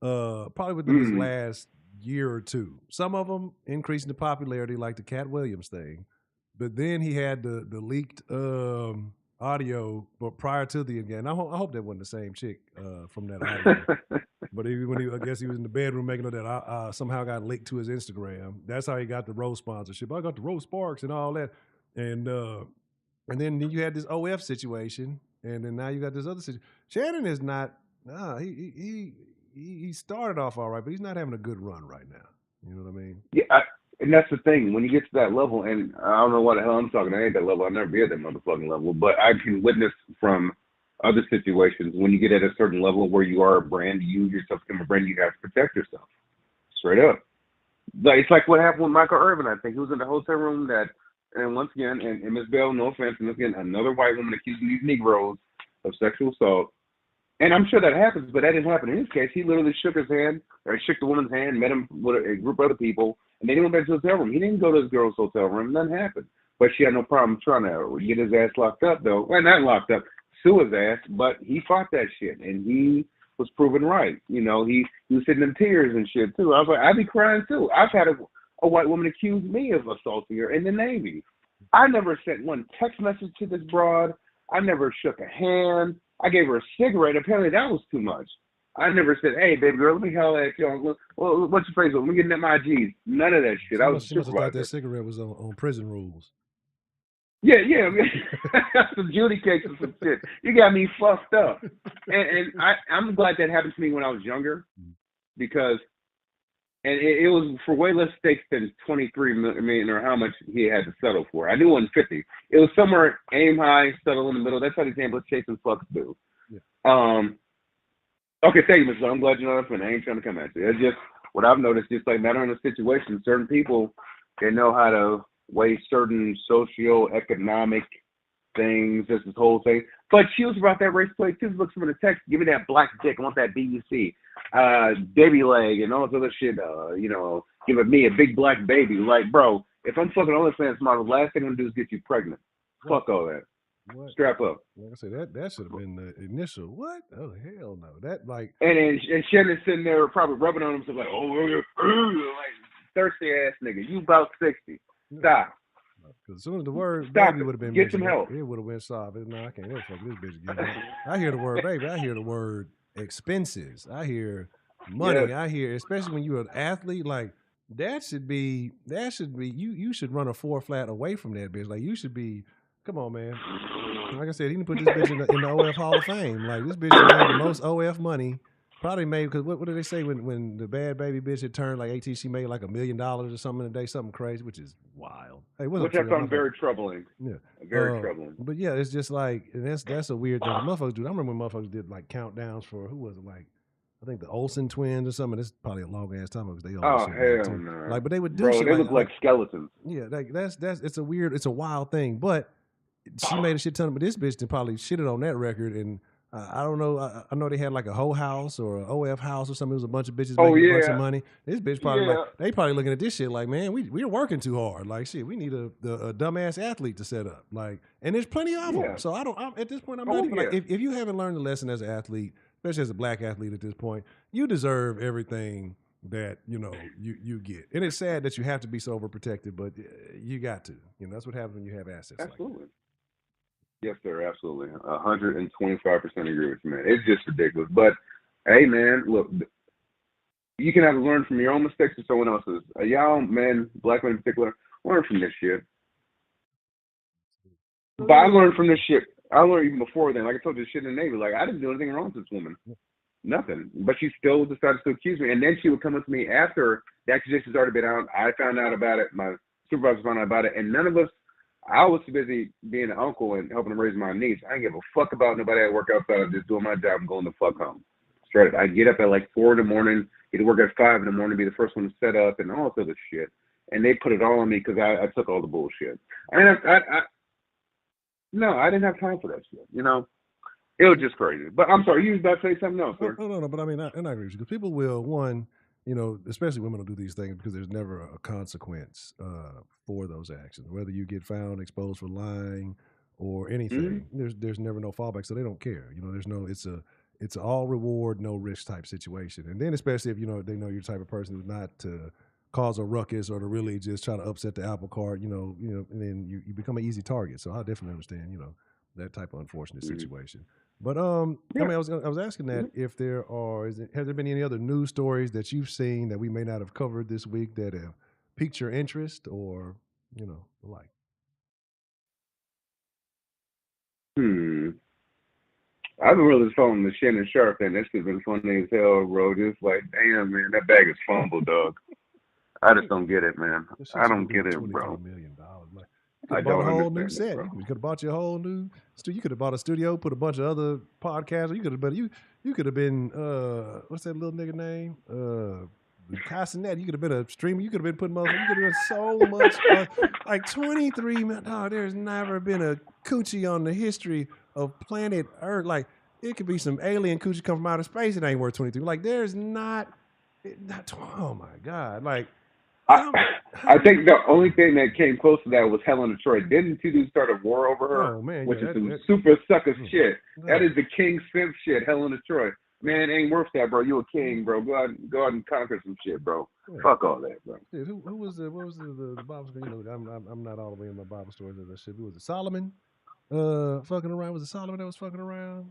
probably within this last year or two. Some of them increasing the popularity, like the Cat Williams thing, but then he had the leaked audio, but prior to the again, I hope that wasn't the same chick from that audio. But I guess he was in the bedroom making it that somehow got linked to his Instagram. That's how he got the Rose sponsorship. I got the Rose Sparks and all that, and then you had this OF situation, and then now you got this other situation. Shannon is not. He he started off all right, but he's not having a good run right now. You know what I mean? Yeah, and that's the thing. When you get to that level, and I don't know what the hell I'm talking. I ain't that level. I'll never be at that motherfucking level. But I can witness from other situations when you get at a certain level where you are a brand, you yourself become a brand. You have to protect yourself, straight up. Like, it's like what happened with Michael Irvin. I think he was in the hotel room that, and once again, and Miss Bell, no offense, and once again, another white woman accusing these Negroes of sexual assault. And I'm sure that happens, but that didn't happen in his case. He literally shook his hand, or shook the woman's hand, met him with a group of other people, and then he went back to his hotel room. He didn't go to his girl's hotel room. Nothing happened. But she had no problem trying to get his ass locked up, though. Well, not locked up, sue his ass, but he fought that shit, and he was proven right. You know, he was sitting in tears and shit, too. I was like, I'd be crying, too. I've had a white woman accuse me of assaulting her in the Navy. I never sent one text message to this broad. I never shook a hand. I gave her a cigarette. Apparently that was too much. I never said, hey, baby girl, let me holler at you. Well, what's your Facebook? Let me get in my G's. None of that shit. I was she must have thought that cigarette was on prison rules. Yeah. Some Judy cakes and some shit. You got me fucked up. And I'm glad that happened to me when I was younger because it was for way less stakes than 23 million or how much he had to settle for. I knew it wasn't 50. It was somewhere aim high, settle in the middle. That's how these gamblers chasing fucks do. Yeah. Okay, thank you, Mr. I'm glad you know that. I ain't trying to come at you. It's just what I've noticed, just like matter in a situation, certain people, they know how to weigh certain socio-economic things, this whole thing. But she was about that race play too. Looks from the text, give me that black dick, I want that BBC, baby leg, and all this other shit. Giving me a big black baby. Like, bro, if I'm fucking OnlyFans model, the last thing I'm gonna do is get you pregnant. Fuck all that. What? Strap up. Like I said, that should have been the initial. What? Oh hell no! That like. And Shannon's sitting there probably rubbing on himself like, like thirsty ass nigga. You about 60. Stop. Because as soon as the word Stop baby would have been get some help. It would have went soft. No, I can't ever fuck this bitch again. I hear the word baby. I hear the word expenses. I hear money. Yes. I hear, especially when you're an athlete, like that should be you should run a 4 flat away from that bitch. Like you should be. Come on, man. Like I said, he didn't put this bitch in the OF Hall of Fame. Like this bitch made the most OF money. Probably made, because what did they say when the bad baby bitch had turned like 18, she made like $1 million or something in a day, something crazy, which is wild. Hey, which I found very troubling. Yeah, very troubling. But yeah, it's just like that's a weird thing. Motherfuckers do. I remember when motherfuckers did like countdowns for who was it, like I think the Olsen twins or something. This is probably a long ass time because they all. Oh hell no! Like, but they would do. Bro, shit they look like skeletons. Yeah, like that's it's a wild thing, but. She made a shit ton, but this bitch did probably shitted on that record, and I don't know. I know they had like a hoe house or an OF house or something. It was a bunch of bitches making a bunch of money. This bitch probably they probably looking at this shit like, man, we're working too hard. Like shit, we need a dumbass athlete to set up. Like, and there's plenty of them. So I'm at this point, I'm not even like if you haven't learned the lesson as an athlete, especially as a black athlete at this point, you deserve everything that you get. And it's sad that you have to be so overprotected, but you got to. That's what happens when you have assets. Absolutely. Like that. Yes, sir. Absolutely. 125% agree with you, man. It's just ridiculous. But, hey, man, look, you can either learn from your own mistakes or someone else's. Y'all, men, black men in particular, learn from this shit. But I learned from this shit. I learned even before then. Like I told you, shit in the Navy. Like, I didn't do anything wrong to this woman. Nothing. But she still decided to accuse me. And then she would come up to me after the accusation's already been out. I found out about it. My supervisor found out about it. And none of us, I was too busy being an uncle and helping them raise my niece. I didn't give a fuck about nobody at work outside of just doing my job and going the fuck home. Straight up. I'd get up at like 4 in the morning, get to work at 5 in the morning, be the first one to set up and all this other shit. And they put it all on me because I took all the bullshit. I mean, I didn't have time for that shit. It was just crazy. But I'm sorry, you was about to say something else, sir. No. But I mean, I agree with you because people will especially women will do these things because there's never a consequence for those actions. Whether you get found exposed for lying or anything, there's never no fallback, so they don't care. There's no. It's all reward, no risk type situation. And then especially if they know you're the type of person who's not to cause a ruckus or to really just try to upset the apple cart. And then you become an easy target. So I definitely understand. That type of unfortunate situation. But I mean, I was asking that if has there been any other news stories that you've seen that we may not have covered this week that have piqued your interest or the like? I've been really following the Shannon Sharp thing. That shit's been funny as hell, bro. Just like, damn, man, that bag is fumbled, dog. I just don't get it, man. I don't get it, bro. $23 million. Like, you could I have bought a don't whole new understand it, set. bro. You could have bought your whole new studio. You could have bought a studio, put a bunch of other podcasts. You could have, but you could have been what's that little nigga name? Castanet. You could have been a streamer. You could have been putting you could have been so much like 23 million. No, there's never been a coochie on the history of planet Earth. Like it could be some alien coochie come from outer space. It ain't worth 23. Like there's not. Oh my god! Like. I think the only thing that came close to that was Helen of Troy. Didn't two dudes start a war over her? Oh, man, which yeah, is some super sucker shit. Yeah. That is the king simp shit, Helen of Troy. Man, ain't worth that, bro. You a king, bro. Go out and conquer some shit, bro. Yeah. Fuck all that, bro. Dude, who was what was the Bible story? You know, I'm not all the way in my Bible stories as I should be. Was it Solomon fucking around? Was it Solomon that was fucking around?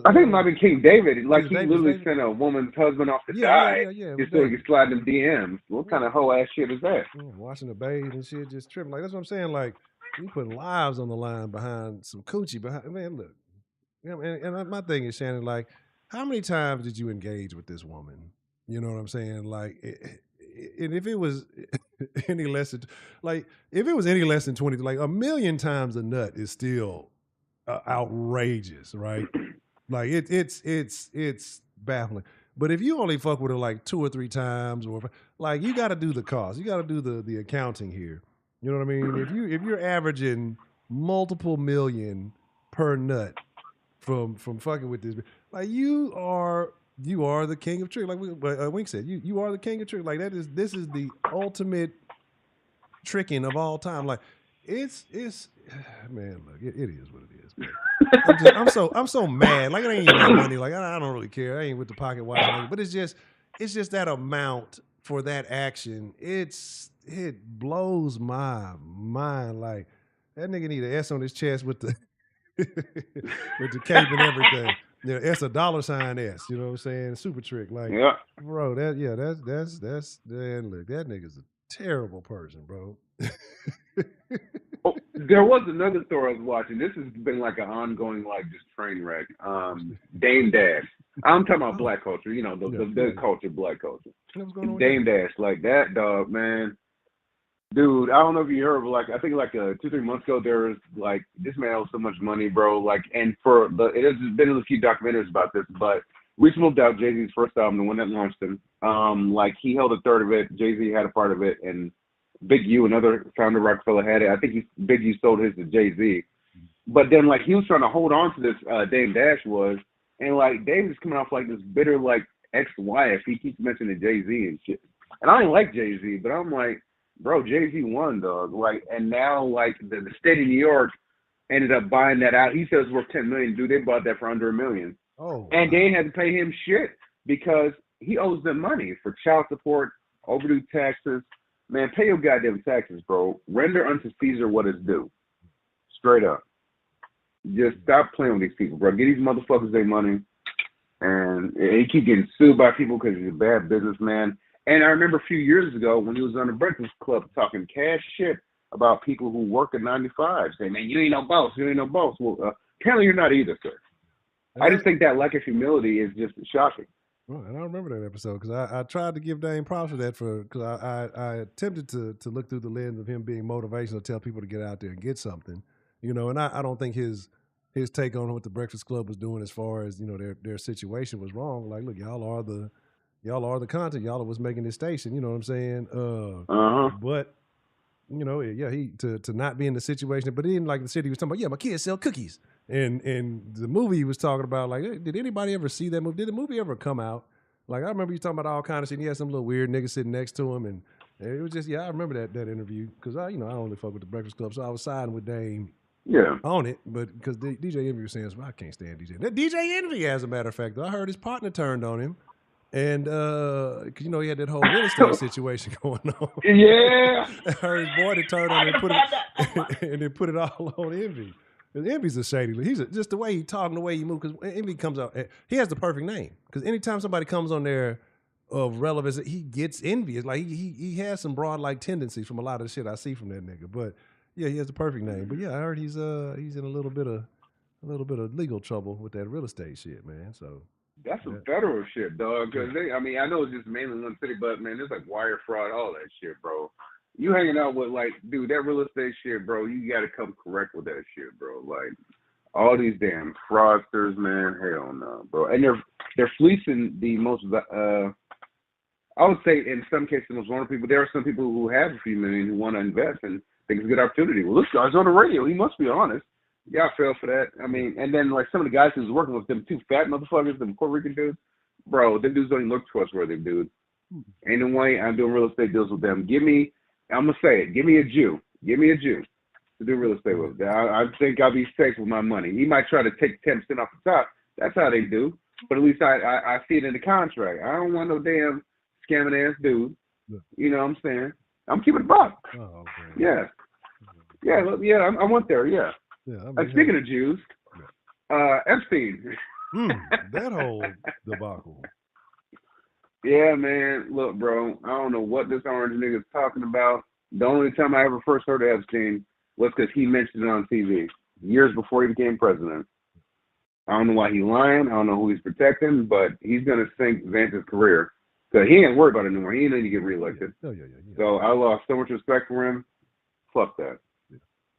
I think it might be King David. Like he David, literally sent a woman's husband off to die just so he could slide them DMs. What kind of hoe ass shit is that? Watching the babe and shit, just tripping. Like that's what I'm saying. Like you putting lives on the line behind some coochie. Man, look. You know, and my thing is, Shannon. Like, how many times did you engage with this woman? You know what I'm saying? Like, and if it was any less than, like, if it was any less than 20, like 1,000,000 times a nut is still outrageous, right? Like it's baffling. But if you only fuck with her like 2 or 3 times, or like you got to do the cost, you got to do the accounting here. You know what I mean? If you're averaging multiple million per nut from fucking with this, like you are the king of trick. Like Wink said, you are the king of trick. Like this is the ultimate tricking of all time. Like it's man, look, it is what it is. I'm so mad. Like it ain't even that money. Like I don't really care. I ain't with the pocket watching, but it's just that amount for that action. It blows my mind. Like that nigga need an S on his chest with the with the cape and everything. You know, S a $sign S. You know what I'm saying? Super trick. Like, bro, that's man, look, that nigga's a terrible person, bro. Oh, there was another story I was watching. This has been like an ongoing, like, just train wreck. Dame Dash. I'm talking about black culture, you know, the culture, black culture. Dame Dash, like that dog, man. Dude, I don't know if you heard, but like I think like 2-3 months ago, there was like this man owes so much money, bro. Like, and it has been a few documentaries about this, but Reasonable Doubt, Jay-Z's first album, the one that launched him, like he held a third of it. Jay-Z had a part of it, and Big U, another founder, Rockefeller, had it. I think Big U sold his to Jay-Z. But then, like, he was trying to hold on to this, Dame Dash was, and, like, Dave is coming off, like, this bitter, like, ex-wife. He keeps mentioning Jay-Z and shit. And I didn't like Jay-Z, but I'm like, bro, Jay-Z won, dog. Like, and now, like, the state of New York ended up buying that out. He says it's worth $10 million. Dude, they bought that for under $1 million. Oh. And they had to pay him shit because he owes them money for child support, overdue taxes. Man, pay your goddamn taxes, bro. Render unto Caesar what is due. Straight up. Just stop playing with these people, bro. Get these motherfuckers their money. And he keep getting sued by people because he's a bad businessman. And I remember a few years ago when he was on the Breakfast Club talking cash shit about people who work at 95, saying, man, you ain't no boss. You ain't no boss. Well, apparently you're not either, sir. I just think that lack of humility is just shocking. Well, and I remember that episode because I tried to give Dame props for that because I attempted to look through the lens of him being motivational, tell people to get out there and get something, you know. And I don't think his take on what the Breakfast Club was doing as far as, you know, their situation was wrong. Like, look, y'all are the content, y'all are what's making this station. You know what I'm saying? But you know, yeah, he to not be in the situation, but in like the city he was talking about, yeah, my kids sell cookies. And the movie he was talking about, like, did anybody ever see that movie? Did the movie ever come out? Like, I remember you talking about all kind of shit. And he had some little weird nigga sitting next to him, and it was just, yeah, I remember that interview because I only fuck with the Breakfast Club, so I was siding with Dame, on it. But because DJ Envy was saying, well, I can't stand DJ. That DJ Envy, as a matter of fact, though, I heard his partner turned on him, and cause you know he had that whole real estate situation going on. Yeah, I heard his boy that turned on him and then put it all on Envy. Envy's a shady. He's just the way he talk and the way he move. Because Envy comes out, he has the perfect name. Because anytime somebody comes on there of relevance, he gets envious. Like he has some broad like tendencies from a lot of the shit I see from that nigga. But yeah, he has the perfect name. But yeah, I heard he's in a little bit of a little bit of legal trouble with that real estate shit, man. So That's some federal shit, dog. Because I mean, I know it's just mainly one city, but man, there's like wire fraud, all that shit, bro. You hanging out with like, dude, that real estate shit, bro. You got to come correct with that shit, bro. Like all these damn fraudsters, man. Hell no, bro. And they're fleecing the most. I would say in some cases, the most vulnerable people. There are some people who have a few million who want to invest and think it's a good opportunity. Well, this guy's on the radio. He must be honest. Yeah, I fell for that. I mean, and then like some of the guys who's working with them, two fat motherfuckers, them Puerto Rican dudes, bro, them dudes don't even look trustworthy, dude. Ain't no way I'm doing real estate deals with them. I'm gonna say it. Give me a Jew to do real estate with. I think I'll be safe with my money. He might try to take 10% off the top. That's how they do. But at least I see it in the contract. I don't want no damn scamming ass dude. You know what I'm saying? I'm keeping it buck. Oh, okay. Yeah. I went there. Yeah. I mean, speaking of Jews, Epstein. That whole debacle. Yeah, man. Look, bro, I don't know what this orange nigga's talking about. The only time I ever first heard of Epstein was because he mentioned it on TV years before he became president. I don't know why he's lying. I don't know who he's protecting, but he's going to sink Vance's career. Because he ain't worried about it anymore. He ain't need to get reelected. Yeah. So I lost so much respect for him. Fuck that.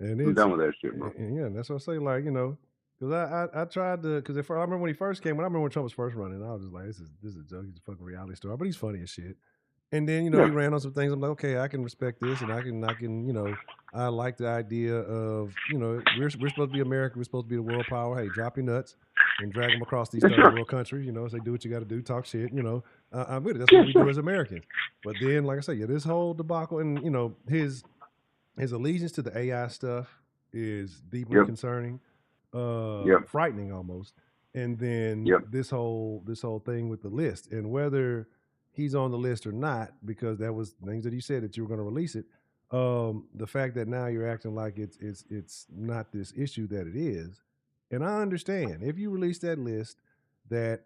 And I'm done with that shit, bro. And yeah, that's what I say. Like, you know, because I tried to, because I remember when he first came, when Trump was first running, I was just like, this is a joke. He's a fucking reality star, but he's funny as shit. And then, you know, he ran on some things. I'm like, okay, I can respect this, and I can, you know, I like the idea of, you know, we're supposed to be America. We're supposed to be the world power. Hey, drop your nuts and drag them across these third world countries. You know, say do what you got to do, talk shit. You know, I'm with it. That's what we do as Americans. But then, like I say, this whole debacle, and you know, his allegiance to the AI stuff is deeply concerning, frightening almost. And then this whole thing with the list, and whether he's on the list or not, because that was things that he said that you were going to release it. The fact that now you're acting like it's not this issue that it is, and I understand if you release that list, that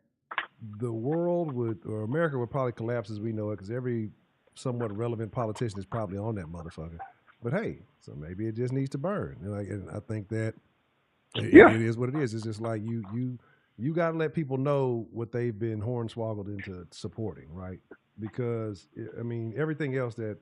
the world would, or America would probably collapse as we know it, because every somewhat relevant politician is probably on that motherfucker. But hey, so maybe it just needs to burn. And I think that it is what it is. It's just like you got to let people know what they've been hornswoggled into supporting, right? Because I mean, everything else that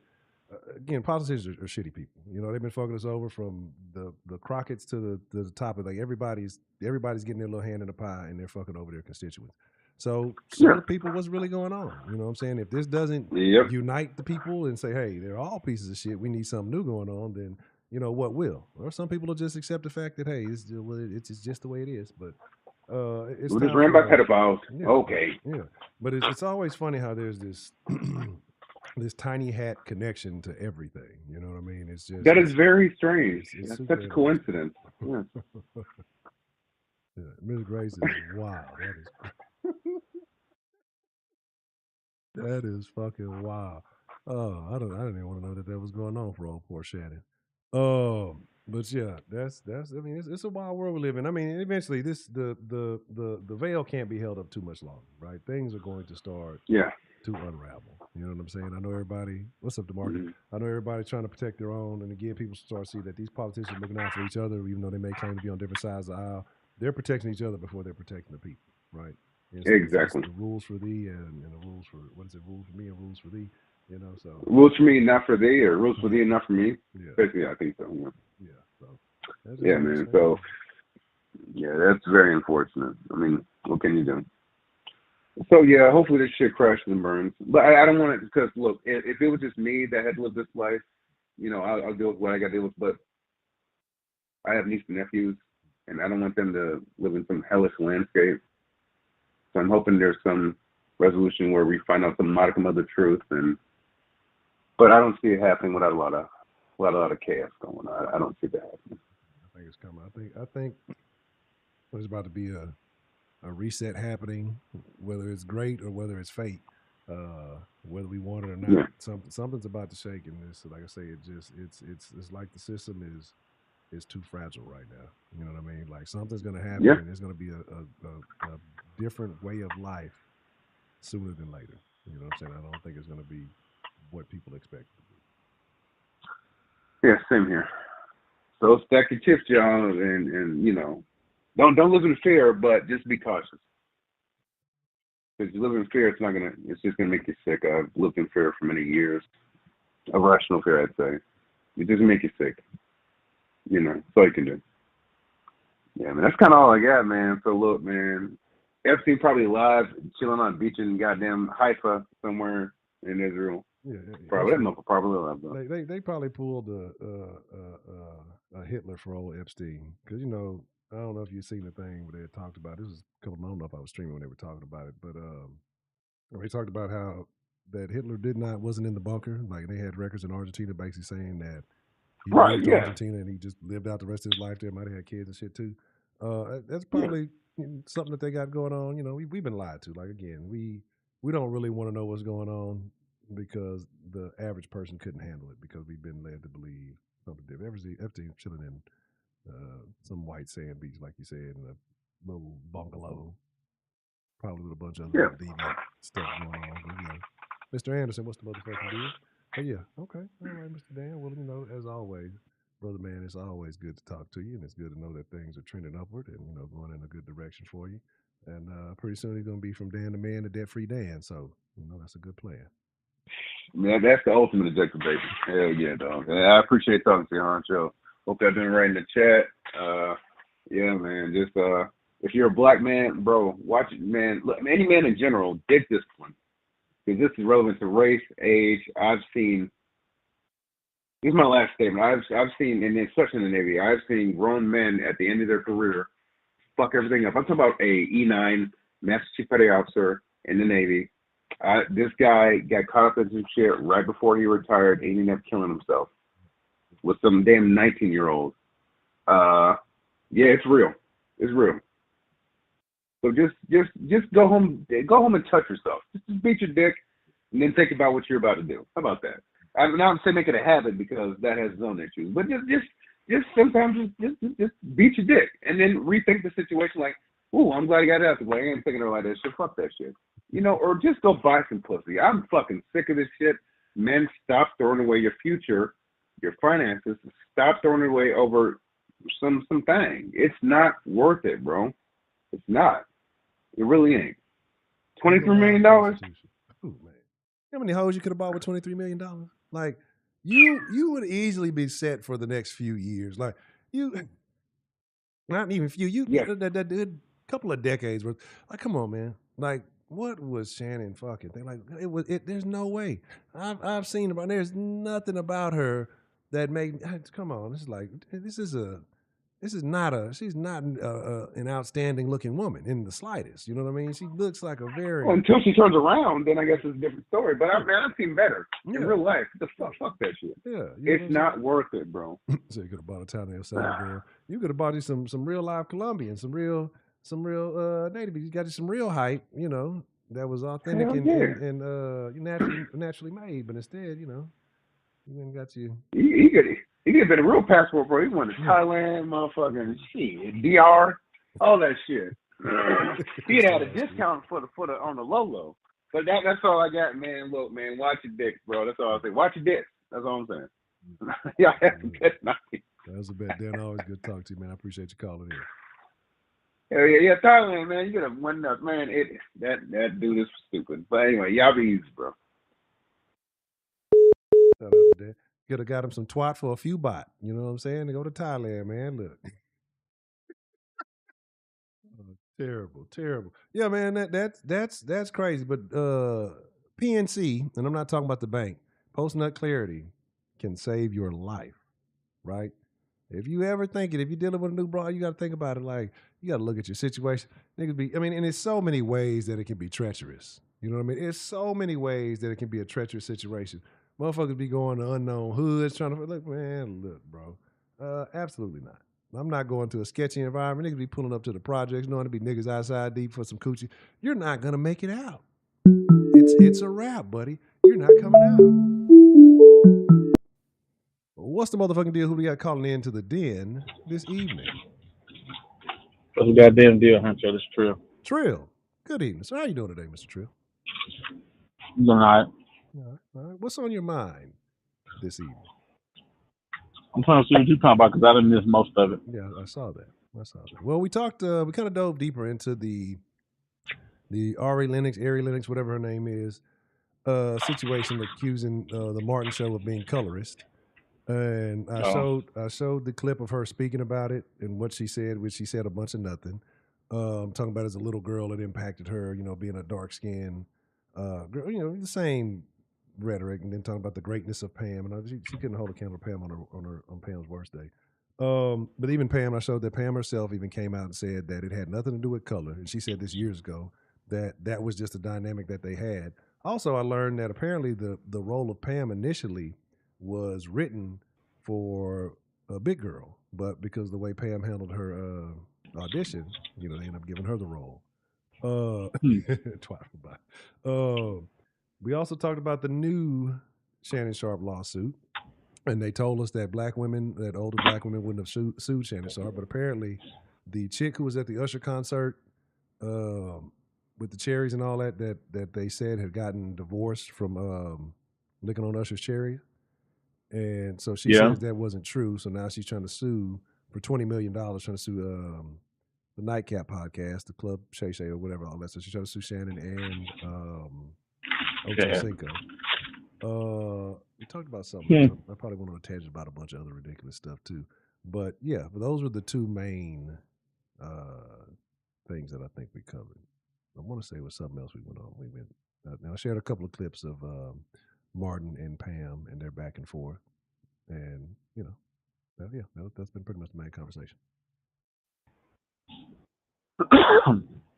again, politicians are shitty people. You know, they've been fucking us over from the Crockett's to the top of, like, everybody's getting their little hand in the pie, and they're fucking over their constituents. So the people, what's really going on? You know what I'm saying? If this doesn't unite the people and say, hey, they're all pieces of shit, we need something new going on, then, you know, what will? Or some people will just accept the fact that, hey, it's just the way it is. But it's just ran by pedophiles. Yeah, okay. Yeah. But it's always funny how there's this this tiny hat connection to everything. You know what I mean? It's just is very strange. It's such a coincidence. Yeah. Ms. Grace is wild. That is fucking wild. Oh, I didn't even want to know that was going on for old poor Shannon. But yeah, that's. I mean, it's a wild world we live in. I mean, eventually, the veil can't be held up too much longer, right? Things are going to start to unravel. You know what I'm saying? I know everybody. What's up, DeMarcus? Mm-hmm. I know everybody's trying to protect their own, and again, people start to see that these politicians are looking out for each other, even though they may claim to be on different sides of the aisle. They're protecting each other before they're protecting the people, right? Exactly. The rules for thee and the rules for, what is it? Rules for me and rules for thee. You know, so rules for me, not for thee, or rules for thee and not for me. Yeah, basically, I think so. Yeah. So. Yeah, man. So, yeah, that's very unfortunate. I mean, what can you do? So yeah, hopefully this shit crashes and burns. But I don't want it, because look, if it was just me that had lived this life, you know, I'll deal with what I got to deal with. But I have nieces and nephews, and I don't want them to live in some hellish landscape. So I'm hoping there's some resolution where we find out some modicum of the truth. But I don't see it happening without a lot of chaos going on. I don't see that happening. I think it's coming. I think there's about to be a reset happening, whether it's great or whether it's fate, whether we want it or not. Yeah. Something's about to shake in this. Like I say, it's like the system is too fragile right now. You know what I mean? Like something's going to happen, and there's going to be a different way of life sooner than later. You know what I'm saying? I don't think it's going to be what people expect it to be. Yeah, same here. So stack your chips, y'all, and you know, Don't live in fear, but just be cautious. Because you live in fear, it's just gonna make you sick. I've lived in fear for many years. Irrational fear, I'd say. It doesn't make you sick. That's all you can do. Yeah, man, that's kind of all I got, man. So look, man, Epstein probably alive, chilling on a beach in goddamn Haifa somewhere in Israel. Yeah, probably. No, probably alive though. They probably pulled a Hitler for old Epstein, because I don't know if you've seen the thing where they had talked about, this was a couple. I don't know if I was streaming when they were talking about it, but they talked about how that Hitler wasn't in the bunker. Like, they had records in Argentina basically saying that he moved to Argentina and he just lived out the rest of his life there. Might have had kids and shit too. That's probably something that they got going on. We've been lied to. Like, again, we don't really want to know what's going on, because the average person couldn't handle it, because we've been led to believe something different. Epstein chilling in some white sand beach, like you said, in a little bungalow, probably with a bunch of other deviant stuff going on. But, Mr. Anderson, what's the motherfucking deal? But yeah, okay, all right, Mr. Dan. Well, as always, brother man, it's always good to talk to you, and it's good to know that things are trending upward and going in a good direction for you. And pretty soon he's gonna be from Dan to man to debt-free Dan. So that's a good plan. Man, that's the ultimate objective, baby. Hell yeah, dog. I appreciate talking to you, Honcho. Hope y'all doing right in the chat. Yeah, man. Just if you're a black man, bro, watch it, man. Look, any man in general, dig discipline, because this is relevant to race, age. This is my last statement. I've seen, and especially in the Navy, I've seen grown men at the end of their career fuck everything up. I'm talking about a E9 Master Chief Petty Officer in the Navy. This guy got caught up in some shit right before he retired, and he ended up killing himself with some damn 19-year-old. Yeah, it's real. It's real. So just go home and touch yourself. Just beat your dick, and then think about what you're about to do. How about that? I'm not saying make it a habit, because that has its own issues, but just sometimes just beat your dick, and then rethink the situation. Like, ooh, I'm glad I got out the way. I ain't thinking about that shit. Fuck that shit. Or just go buy some pussy. I'm fucking sick of this shit. Men, stop throwing away your future, your finances. Stop throwing it away over some thing. It's not worth it, bro. It's not. It really ain't. $23 million? Ooh, man. How many hoes you could have bought with $23 million? Like, you would easily be set for the next few years. Like, not even few. That couple of decades worth. Like, come on, man. Like, what was Shannon fucking thing? Like, there's no way. I've seen her, but there's nothing about her that made me. Come on, she's not an outstanding looking woman in the slightest. You know what I mean? She looks like a very. Well, until she turns around, then I guess it's a different story. But I've seen better in real life. Fuck that shit. Yeah, it's not worth it, bro. So you could have bought a town El Salvador. You could have bought you some real live Colombian, some real native. You got you some real hype, that was authentic and naturally made. But instead, you went got you. He could have been a real passport, bro. He went to Thailand, motherfucking shit, DR, all that shit. He had a discount for the on the low. But that's all I got, man. Look, man, watch your dicks, bro. That's all I say. Watch your dicks. That's all I'm saying. Y'all have a good night. That was a bet. Dan, always good to talk to you, man. I appreciate you calling in. Hell yeah, Thailand, man. You could have won up, man. That dude is stupid. But anyway, y'all be easy, bro. Shout out to Dan. Could have got him some twat for a few baht. You know what I'm saying? To go to Thailand, man. Look. Terrible. Yeah, man, that's crazy. But PNC, and I'm not talking about the bank, post-nut clarity can save your life, right? If you ever think it, if you're dealing with a new broad, you got to think about it. Like, you got to look at your situation. And it's so many ways that it can be treacherous. You know what I mean? It's so many ways that it can be a treacherous situation. Motherfuckers be going to unknown hoods trying to look, bro. Absolutely not. I'm not going to a sketchy environment. Niggas be pulling up to the projects, knowing to be niggas outside deep for some coochie. You're not gonna make it out. It's a wrap, buddy. You're not coming out. What's the motherfucking deal? Who we got calling in to the den this evening? What's the goddamn deal, Huncho? This is Trill. Trill. Good evening. So how you doing today, Mr. Trill? I'm doing all right. All right. What's on your mind this evening? I'm trying to see what you're talking about because I didn't miss most of it. Yeah, I saw that. That's all. Well, we talked. We kind of dove deeper into the Ari Lennox, whatever her name is, situation accusing the Martin show of being colorist. And I showed the clip of her speaking about it and what she said, which she said a bunch of nothing. Talking about as a little girl, it impacted her, being a dark skinned girl, the same rhetoric, and then talking about the greatness of Pam, and she couldn't hold a candle to Pam on Pam's worst day. But even Pam, I showed that Pam herself even came out and said that it had nothing to do with color, and she said this years ago that was just a dynamic that they had. Also, I learned that apparently the role of Pam initially was written for a big girl, but because the way Pam handled her audition, they ended up giving her the role. We also talked about the new Shannon Sharpe lawsuit, and they told us that older black women wouldn't have sued Shannon Sharpe, but apparently the chick who was at the Usher concert with the cherries and all that they said had gotten divorced from licking on Usher's cherries. And so she says that wasn't true. So now she's trying to sue for $20 million, trying to sue the Nightcap podcast, the Club Shay Shay or whatever, all that. So she's trying to sue Shannon and O.J. Cinco. We talked about something. I probably went on a tangent about a bunch of other ridiculous stuff too. But yeah, but those were the two main things that I think we covered. I want to say it was something else we went on. Now I shared a couple of clips of Martin and Pam and their back and forth, and that's been pretty much the main conversation.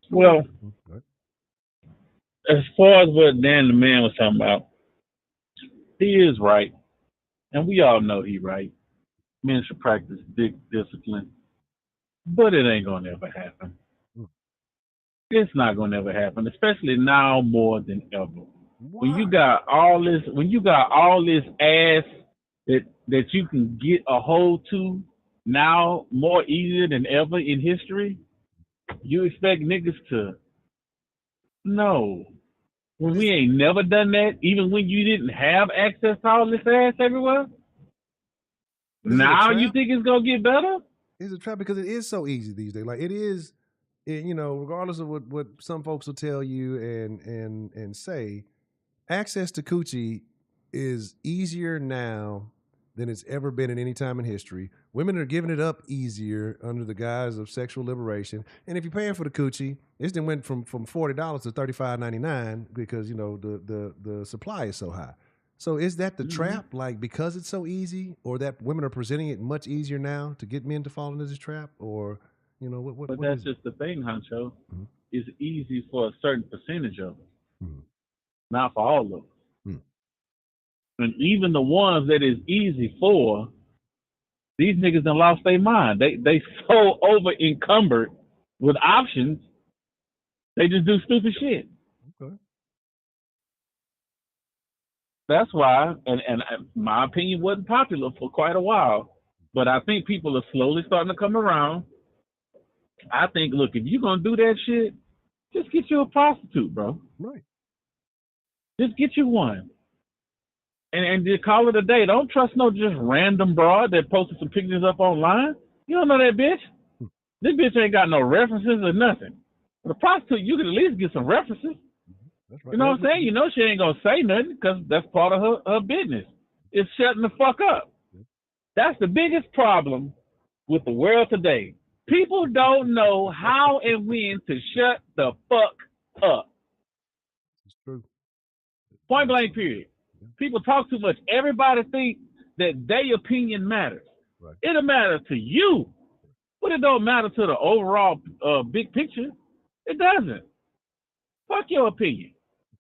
Well, as far as what Dan the Man was talking about, he is right, and we all know he's right. Men should practice discipline, but it ain't gonna ever happen. It's not gonna ever happen, especially now more than ever. Why? When you got all this ass that you can get a hold to now more easier than ever in history, you expect niggas to no. When we ain't never done that, even when you didn't have access to all this ass everywhere. Now you think it's gonna get better? It's a trap because it is so easy these days. Like it is, regardless of what some folks will tell you and say, access to coochie is easier now than it's ever been at any time in history. Women are giving it up easier under the guise of sexual liberation. And if you're paying for the coochie, it then went from $40 to $35.99 because the supply is so high. So is that the trap? Like because it's so easy, or that women are presenting it much easier now to get men to fall into this trap, or what? But that's just the thing, Honcho. Mm-hmm. It's easy for a certain percentage of them, not for all of them. And even the ones that is easy for, these niggas done lost their mind. They so over encumbered with options, they just do stupid shit. Okay. That's why, and my opinion wasn't popular for quite a while, but I think people are slowly starting to come around. I think, look, if you're gonna do that shit, just get you a prostitute, bro. Right. Just get you one. And just call it a day. Don't trust no just random broad that posted some pictures up online. You don't know that bitch. This bitch ain't got no references or nothing. But a prostitute, you can at least get some references. That's right. You know what I'm saying? You know she ain't gonna say nothing because that's part of her business. It's shutting the fuck up. That's the biggest problem with the world today. People don't know how and when to shut the fuck up. It's true. Point blank period. People talk too much. Everybody think that their opinion matters. Right. It'll matter to you, but it don't matter to the overall big picture. It doesn't. Fuck your opinion.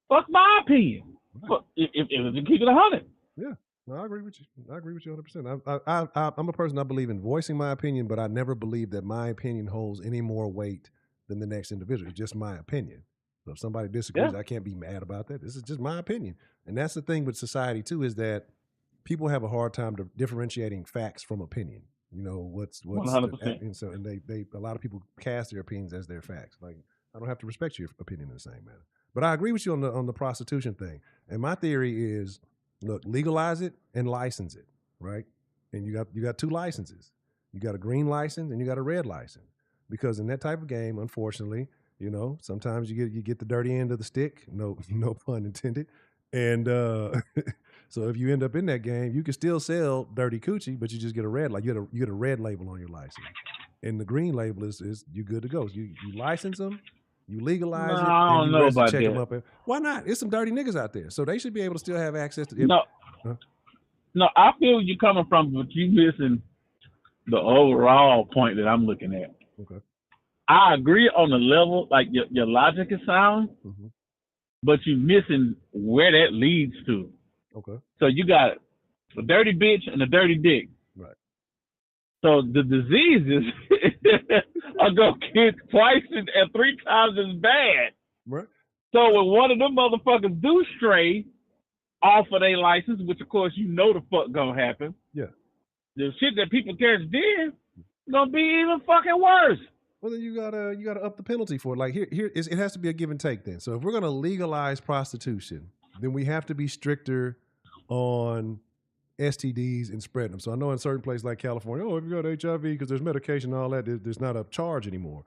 Fuck my opinion. Right. Fuck, if you keep it 100. Yeah, no, I agree with you. I agree with you 100%. I'm a person, I believe in voicing my opinion, but I never believe that my opinion holds any more weight than the next individual. It's just my opinion. So if somebody disagrees, I can't be mad about that. This is just my opinion. And that's the thing with society too, is that people have a hard time differentiating facts from opinion. What's 100%. And they a lot of people cast their opinions as their facts. Like, I don't have to respect your opinion in the same manner. But I agree with you on the prostitution thing. And my theory is, look, legalize it and license it, right? And you got 2 licenses. You got a green license and you got a red license. Because in that type of game, unfortunately, you know, sometimes you get the dirty end of the stick. No, no pun intended. And so if you end up in that game, you can still sell dirty coochie, but you just get a red, like you get a red label on your license. And the green label is you good to go. You license them, you legalize it, I and don't you know rest about check them that. up. Why not? It's some dirty niggas out there, so they should be able to still have access to. No, I feel you coming from, but you missing the overall point that I'm looking at. Okay. I agree on the level, like your logic is sound, but you're missing where that leads to. Okay. So you got a dirty bitch and a dirty dick. Right. So the diseases are gonna get twice and 3 times as bad. Right. So when one of them motherfuckers do stray off of their license, which of course you know the fuck gonna happen. Yeah. The shit that people catch then gonna be even fucking worse. Well, then you gotta up the penalty for it. Like it has to be a give and take then. So if we're gonna legalize prostitution, then we have to be stricter on STDs and spreading them. So I know in certain places like California, if you got HIV because there's medication and all that, there's not a charge anymore.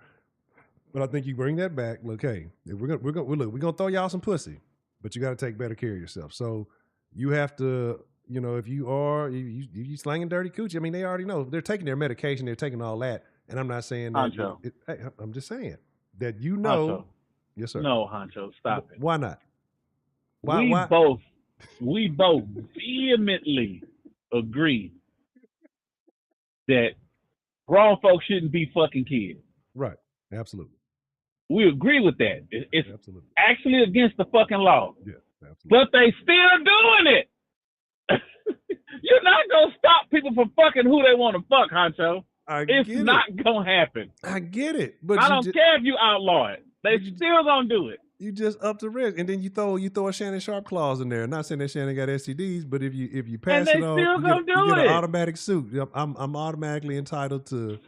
But I think you bring that back. Look, hey, if we're gonna throw y'all some pussy, but you got to take better care of yourself. So you have to, you know, if you are you slanging dirty coochie, I mean, they already know they're taking their medication, they're taking all that. And I'm not saying that. Hey, I'm just saying that you know. Honcho. Yes, sir. No, Honcho, stop it. Why not? We both vehemently agree that grown folks shouldn't be fucking kids. Right. Absolutely. We agree with that. It's absolutely actually against the fucking law. Yeah, absolutely. But they still doing it. You're not gonna stop people from fucking who they want to fuck, Honcho. It's not gonna happen. I get it, but I don't care if you outlaw it. They still gonna do it. You just up the risk, and then you throw a Shannon Sharp clause in there. Not saying that Shannon got STDs, but if you pass it on, you get an automatic suit. I'm automatically entitled to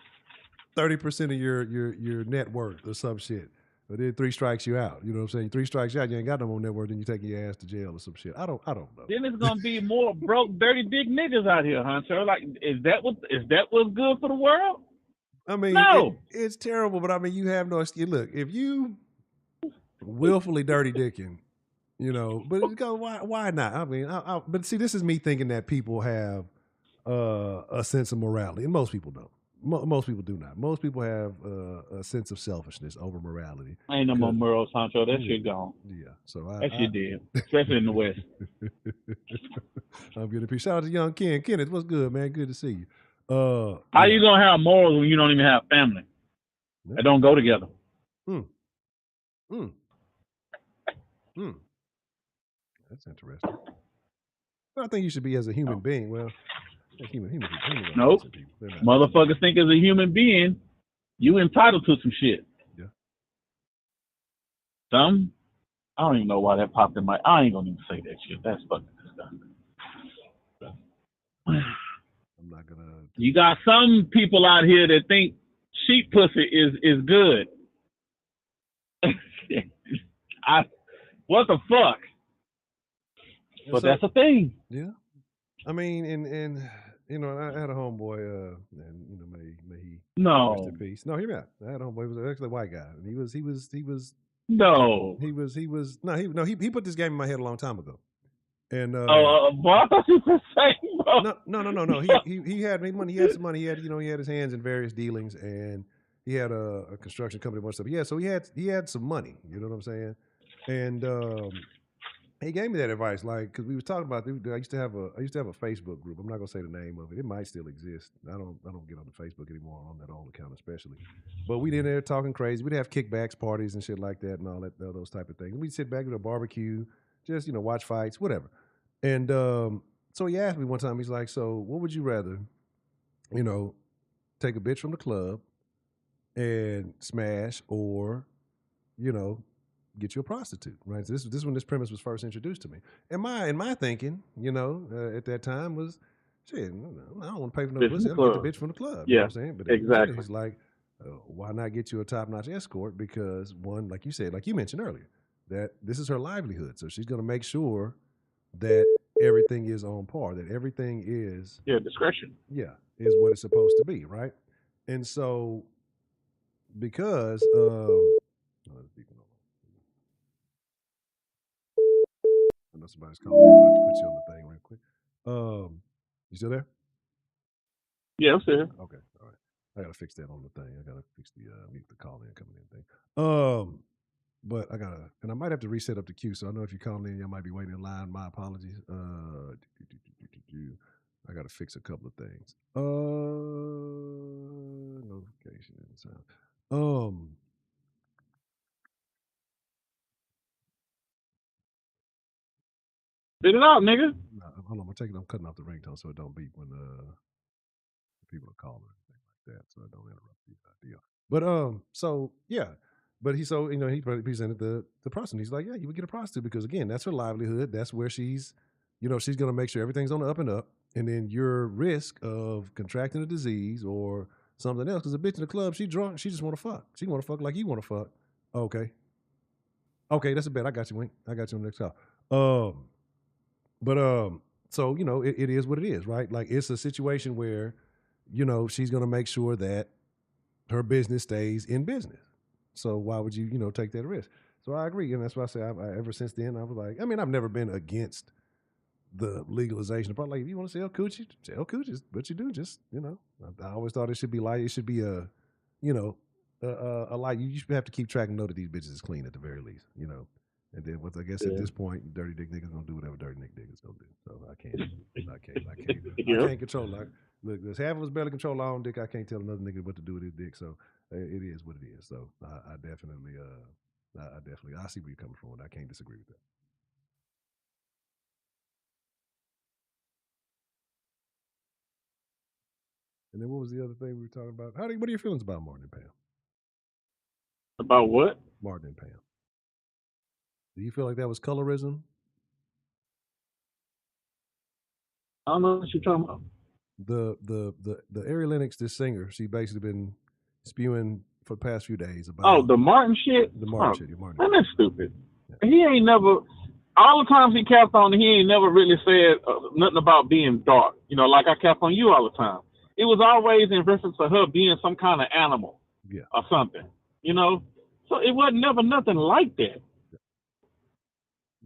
30% of your net worth or some shit. But then 3 strikes you out. You know what I'm saying? 3 strikes you out, you ain't got no more net worth, then you taking your ass to jail or some shit. I don't know. Then it's gonna be more broke, dirty, big niggas out here, Hunter. Like, is that what's good for the world? I mean, no, it's terrible. But I mean, you have no excuse. Look, if you willfully dirty dicking, you know, but why not? I mean, but see, this is me thinking that people have a sense of morality, and most people don't. Most people do not. Most people have a sense of selfishness over morality. Ain't no more morals, Sancho. That shit gone. Yeah. So that shit dead, especially in the West. I'm getting a piece. Shout out to young Ken. Kenneth, what's good, man? Good to see you. How you gonna have morals when you don't even have family? Yeah. They don't go together. That's interesting. But I think you should be as a human being. Well. Human nope. Motherfuckers think as a human being, you entitled to some shit. Yeah. I don't even know why that popped in my. I ain't gonna even say that shit. That's fucking disgusting. I'm not gonna. You got some people out here that think sheep pussy is good. What the fuck? But that's a thing. Yeah. I mean, and you know, I had a homeboy, and you know, may he rest in peace. No, hear me out. I had a homeboy. He was actually a white guy, and he put this game in my head a long time ago. And I thought you were saying, bro. No. He had money. He had some money. He had his hands in various dealings, and he had a construction company, a bunch of stuff. Yeah, so he had some money. You know what I'm saying? And he gave me that advice, like, because we was talking about. I used to have a Facebook group. I'm not gonna say the name of it. It might still exist. I don't get on the Facebook anymore on that old account, especially. But we'd in there talking crazy. We'd have kickbacks, parties, and shit like that, and all that, those type of things. And we'd sit back at a barbecue, just watch fights, whatever. And so he asked me one time. He's like, "So, what would you rather? Take a bitch from the club and smash, or, get you a prostitute, right?" So this is when this premise was first introduced to me. And my thinking, at that time was, shit, I don't want to pay for no pussy. I'm gonna get the bitch from the club. Yeah, you know what I'm saying? But exactly. He's like, why not get you a top-notch escort? Because one, like you said, like you mentioned earlier, that this is her livelihood. So she's gonna make sure that everything is on par, that everything is discretion. Yeah. is what it's supposed to be, right? And so because I know somebody's calling me. I'm about to put you on the thing real quick. You still there? Yeah, I'm still here. Okay, all right. I gotta fix that on the thing. I gotta fix the mute the call in coming in thing. But I gotta, and I might have to reset up the queue. So I know if you call in, y'all might be waiting in line. My apologies. I gotta fix a couple of things. Notifications. Spit it out, nigga. No, hold on, I'm cutting off the ringtone so it don't beep when people are calling or anything like that, so I don't interrupt the deal. But so yeah, but he presented the prostitute. He's like, yeah, you would get a prostitute because again, that's her livelihood. That's where she's gonna make sure everything's on the up and up, and then your risk of contracting a disease or something else. Because a bitch in the club, she drunk, she just want to fuck. She want to fuck like you want to fuck. Okay, that's a bet. I got you, Wink. I got you on the next call. So it is what it is, right? Like it's a situation where she's gonna make sure that her business stays in business. So why would you take that risk? So I agree, and that's why I say ever since then I was like, I mean, I've never been against the legalization. But like, if you want to sell coochie, what you do. Just I always thought it should be like it should be a like you should have to keep track and know that these bitches is clean at the very least, And then I guess at this point, dirty dick niggas gonna do whatever dirty dick niggas gonna do. So I can't control. Like, look, there's half of us barely control our own dick. I can't tell another nigga what to do with his dick. So it is what it is. So I definitely, I see where you're coming from, and I can't disagree with that. And then what was the other thing we were talking about? What are your feelings about Martin and Pam? About what? Martin and Pam. Do you feel like that was colorism? I don't know what you're talking about. The Ari Lennox, this singer, she basically been spewing for the past few days about the Martin shit. The Martin shit. Martin. Man, that's stupid. Yeah. He ain't never. All the times he capped on, he ain't never really said nothing about being dark. Like I cap on you all the time. It was always in reference to her being some kind of animal, or something. So it wasn't never nothing like that.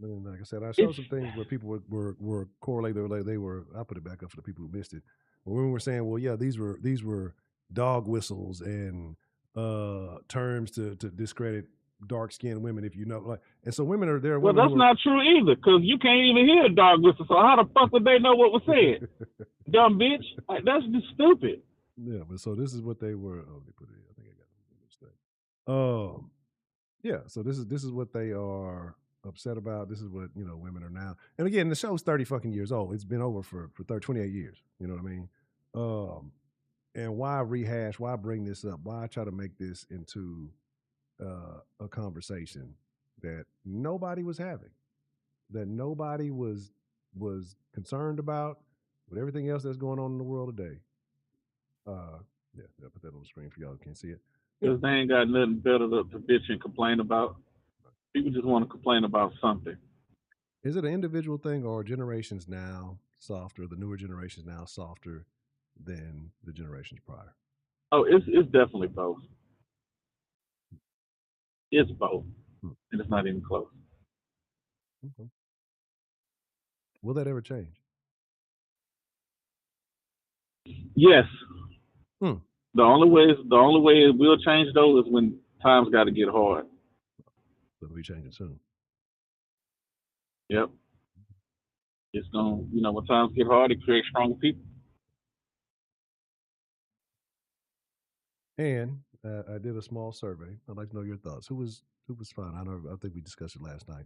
And like I said, I showed some things where people were correlated. Like I'll put it back up for the people who missed it. When we were saying, well, yeah, these were dog whistles and terms to discredit dark-skinned women, if and so women are there. Well, that's not true either, because you can't even hear a dog whistle. So how the fuck would they know what was said? Dumb bitch. Like, that's just stupid. Yeah, but so this is what they were. Oh, let me put it. I think I got it. Yeah. So this is what they are upset about. This is what women are now. And again, the show's 30 fucking years old. It's been over for 28 years. You know what I mean? And why rehash? Why bring this up? Why try to make this into a conversation that nobody was having, that nobody was concerned about, with everything else that's going on in the world today? Yeah, I'll put that on the screen for y'all who can't see it. Because they ain't got nothing better to bitch and complain about. People just want to complain about something. Is it an individual thing, or are generations now softer, the newer generations now softer than the generations prior? Oh, it's definitely both. It's both. And it's not even close. Okay. Will that ever change? Yes. The only way it will change though is when times got to get hard. It'll be changing soon. Yep. It's gonna, when times get hard, it creates stronger people. And I did a small survey. I'd like to know your thoughts. Who was fine? I think we discussed it last night.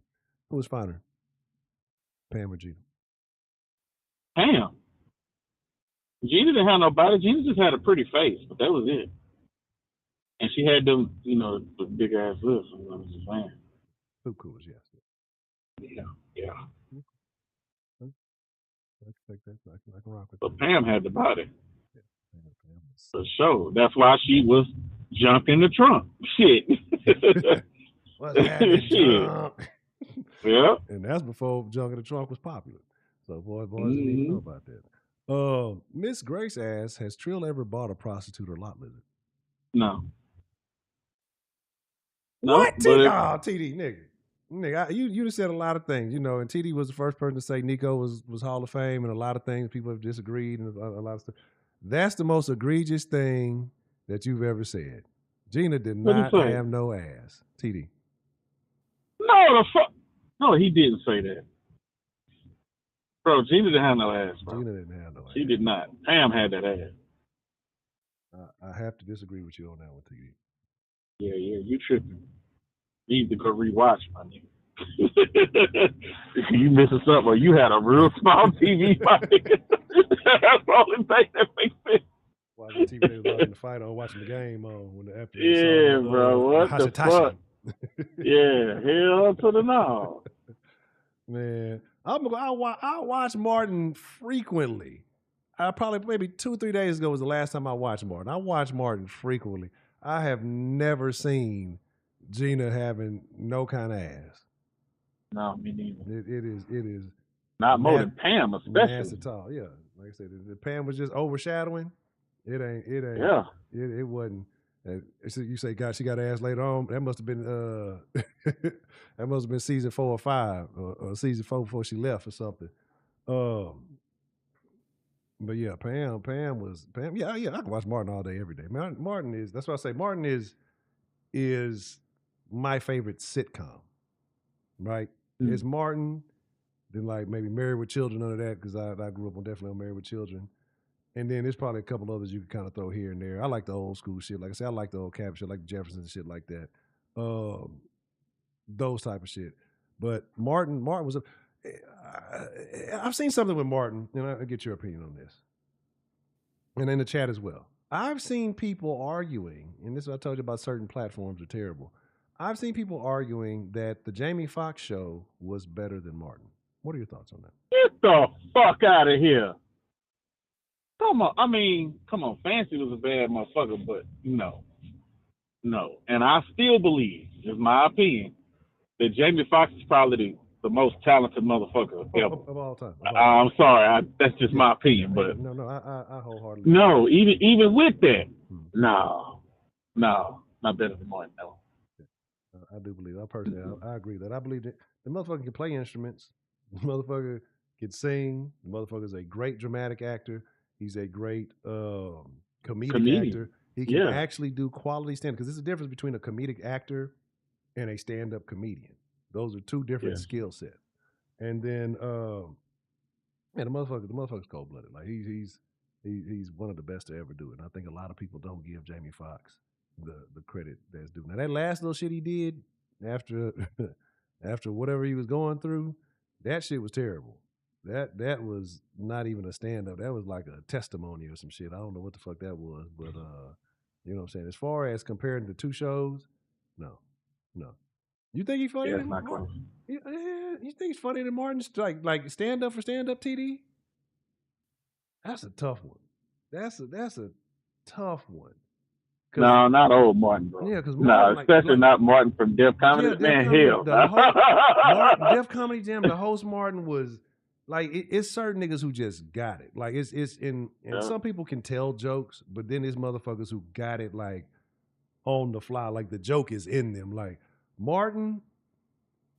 Who was finer, Pam or Gina? Pam. Gina didn't have nobody. Gina just had a pretty face, but that was it. And she had them, the big ass lips. I was just saying. Who cool, yes. Yeah. I can take that. I can rock with but that. Pam had the body. For sure. That's why she was jumping the trunk. Shit. What's happening, Shit. Yeah. And that's before Junk in the Trunk was popular. So boys didn't even know about that. Miss Grace asks, has Trill ever bought a prostitute or lot lizard? No. What? No, but TD, nigga, you just said a lot of things, and TD was the first person to say Nico was Hall of Fame, and a lot of things people have disagreed, and a lot of stuff. That's the most egregious thing that you've ever said. Gina did not have no ass. TD. No, the fuck. No, he didn't say that. Bro, Gina didn't have no ass, bro. Gina didn't have no ass. She did not. Pam had that ass. I have to disagree with you on that one, TD. Yeah, you tripping. You need to go rewatch, my nigga. You missing something, or you had a real small TV, my nigga. That's the only thing that makes sense. Watching TV, they was watching the fight on, watching the game on when the after. Yeah, bro. What the fuck? Yeah, hell to the no. Man, I watch Martin frequently. I probably maybe 2-3 days ago was the last time I watched Martin. I watch Martin frequently. I have never seen Gina having no kind of ass. No, me neither. It is not more than Pam, especially. At all. Yeah, like I said, if Pam was just overshadowing, it ain't. Yeah, it wasn't. You say, God, she got ass later on. That must have been that must have been season 4 or 5, or season 4 before she left or something. But yeah, Pam. Yeah, I can watch Martin all day, every day. Martin is. That's what I say. Martin is my favorite sitcom. Right? Mm. It's Martin. Then like maybe Married with Children under that, because I grew up definitely on Married with Children. And then there's probably a couple others you can kind of throw here and there. I like the old school shit. Like I said, I like the old Cap shit, like the Jeffersons and shit like that. Those type of shit. But Martin was I've seen something with Martin, and I'll get your opinion on this. And in the chat as well. I've seen people arguing, and this is what I told you about certain platforms are terrible. I've seen people arguing that the Jamie Foxx show was better than Martin. What are your thoughts on that? Get the fuck out of here. Come on. Fancy was a bad motherfucker, but no. And I still believe, it's my opinion, that Jamie Foxx is probably the most talented motherfucker ever. Of all time. I'm sorry, that's just my opinion, but no, I wholeheartedly. No, even with that, no, not better than Martin. No. I do believe. I agree that. I believe that the motherfucker can play instruments. The motherfucker can sing. The motherfucker is a great dramatic actor. He's a great comedic actor. He can actually do quality stand-up, because there's a difference between a comedic actor and a stand-up comedian. Those are two different skill sets. And then, the motherfucker's cold-blooded. Like he's one of the best to ever do it. And I think a lot of people don't give Jamie Foxx the credit that's due. Now that last little shit he did after whatever he was going through, that shit was terrible. That was not even a stand-up. That was like a testimony or some shit. I don't know what the fuck that was, but you know what I'm saying? As far as comparing the two shows, no. You think he's funnier than Martin? You think he's funnier than Martin? Like stand-up for stand-up, TD? That's a tough one. That's a tough one. No, not old Martin, bro. Yeah, because especially not Martin from Def Comedy. Man, hell. Def Comedy Jam, the host Martin was like, it's certain niggas who just got it. Like and some people can tell jokes, but then there's motherfuckers who got it like on the fly, like the joke is in them. Like Martin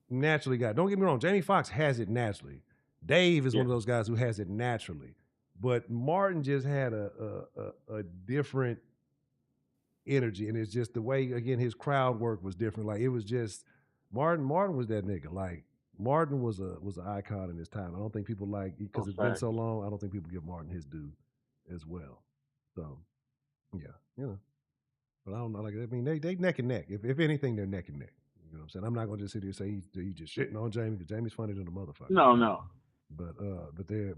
naturally got it. Don't get me wrong, Jamie Foxx has it naturally. Dave is one of those guys who has it naturally. But Martin just had a different energy, and it's just the way, again, his crowd work was different. Like it was just Martin was that nigga. Like Martin was an icon in his time. I don't think people because it's been so long, I don't think people give Martin his due as well. So yeah, but I don't know. Like I mean, they neck and neck. If anything, they're neck and neck. You know what I'm saying? I'm not gonna just sit here and say he's just shitting on Jamie, because Jamie's funnier than a motherfucker. No. But Jamie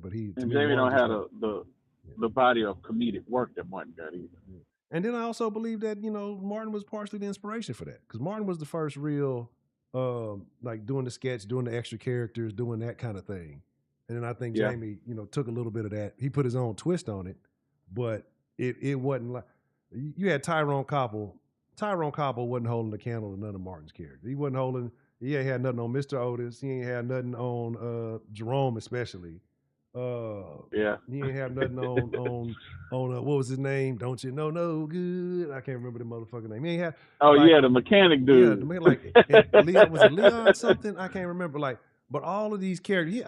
don't have the body of comedic work that Martin got either. Yeah. And then I also believe that, Martin was partially the inspiration for that, because Martin was the first real, like doing the sketch, doing the extra characters, doing that kind of thing. And then I think Jamie, took a little bit of that. He put his own twist on it, but it wasn't like, you had Tyrone Koppel. Tyrone Koppel wasn't holding the candle to none of Martin's characters. He ain't had nothing on Mr. Otis. He ain't had nothing on Jerome especially. Yeah. He ain't have nothing on what was his name? Don't you know no good? I can't remember the motherfucking name. He ain't have. Oh like, yeah, the mechanic dude. Yeah, the man, like Leon, was it Leon something? I can't remember. Like, but all of these characters,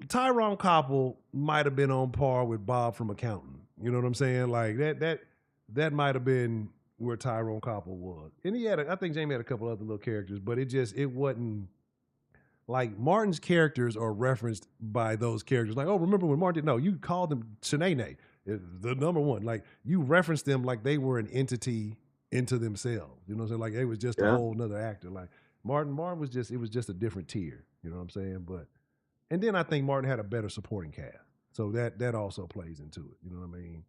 Tyrone Koppel might have been on par with Bob from Accountant. You know what I'm saying? Like that might have been where Tyrone Koppel was. And he had, I think Jamie had a couple other little characters, but it wasn't. Like Martin's characters are referenced by those characters. Like, oh, remember when Martin? No, you called them Shanae, the number one. Like you referenced them like they were an entity into themselves. You know what I'm saying? Like they was just a whole nother actor. Like Martin was just, it was just a different tier. You know what I'm saying? But and then I think Martin had a better supporting cast, so that also plays into it. You know what I mean?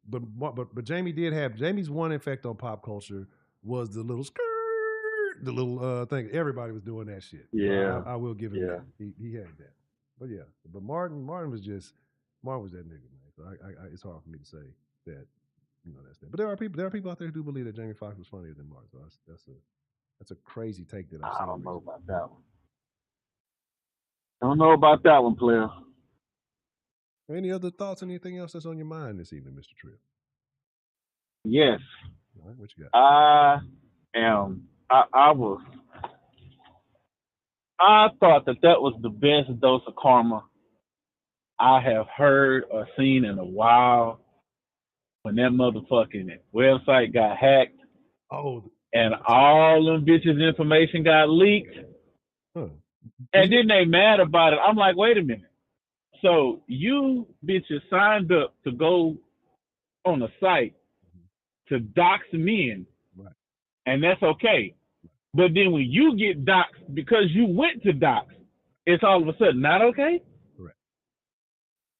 But Jamie's one effect on pop culture was the little skirt. The little thing, everybody was doing that shit. Yeah, so I will give him that. He had that. But yeah, but Martin was that nigga, man. So it's hard for me to say that, that's that. But there are people out there who do believe that Jamie Foxx was funnier than Martin. So that's a crazy take that I've seen. I don't know about that one. I don't know about that one, player. Any other thoughts? Anything else that's on your mind this evening, Mr. Trill? Yes. All right, what you got? I thought that was the best dose of karma I have heard or seen in a while when that motherfucking website got hacked. Oh. And all them bitches' information got leaked. Huh. And then they mad about it. I'm like, wait a minute. So you bitches signed up to go on a site to dox men. Right. And that's okay. But then when you get doxxed because you went to dox, it's all of a sudden not okay? Correct.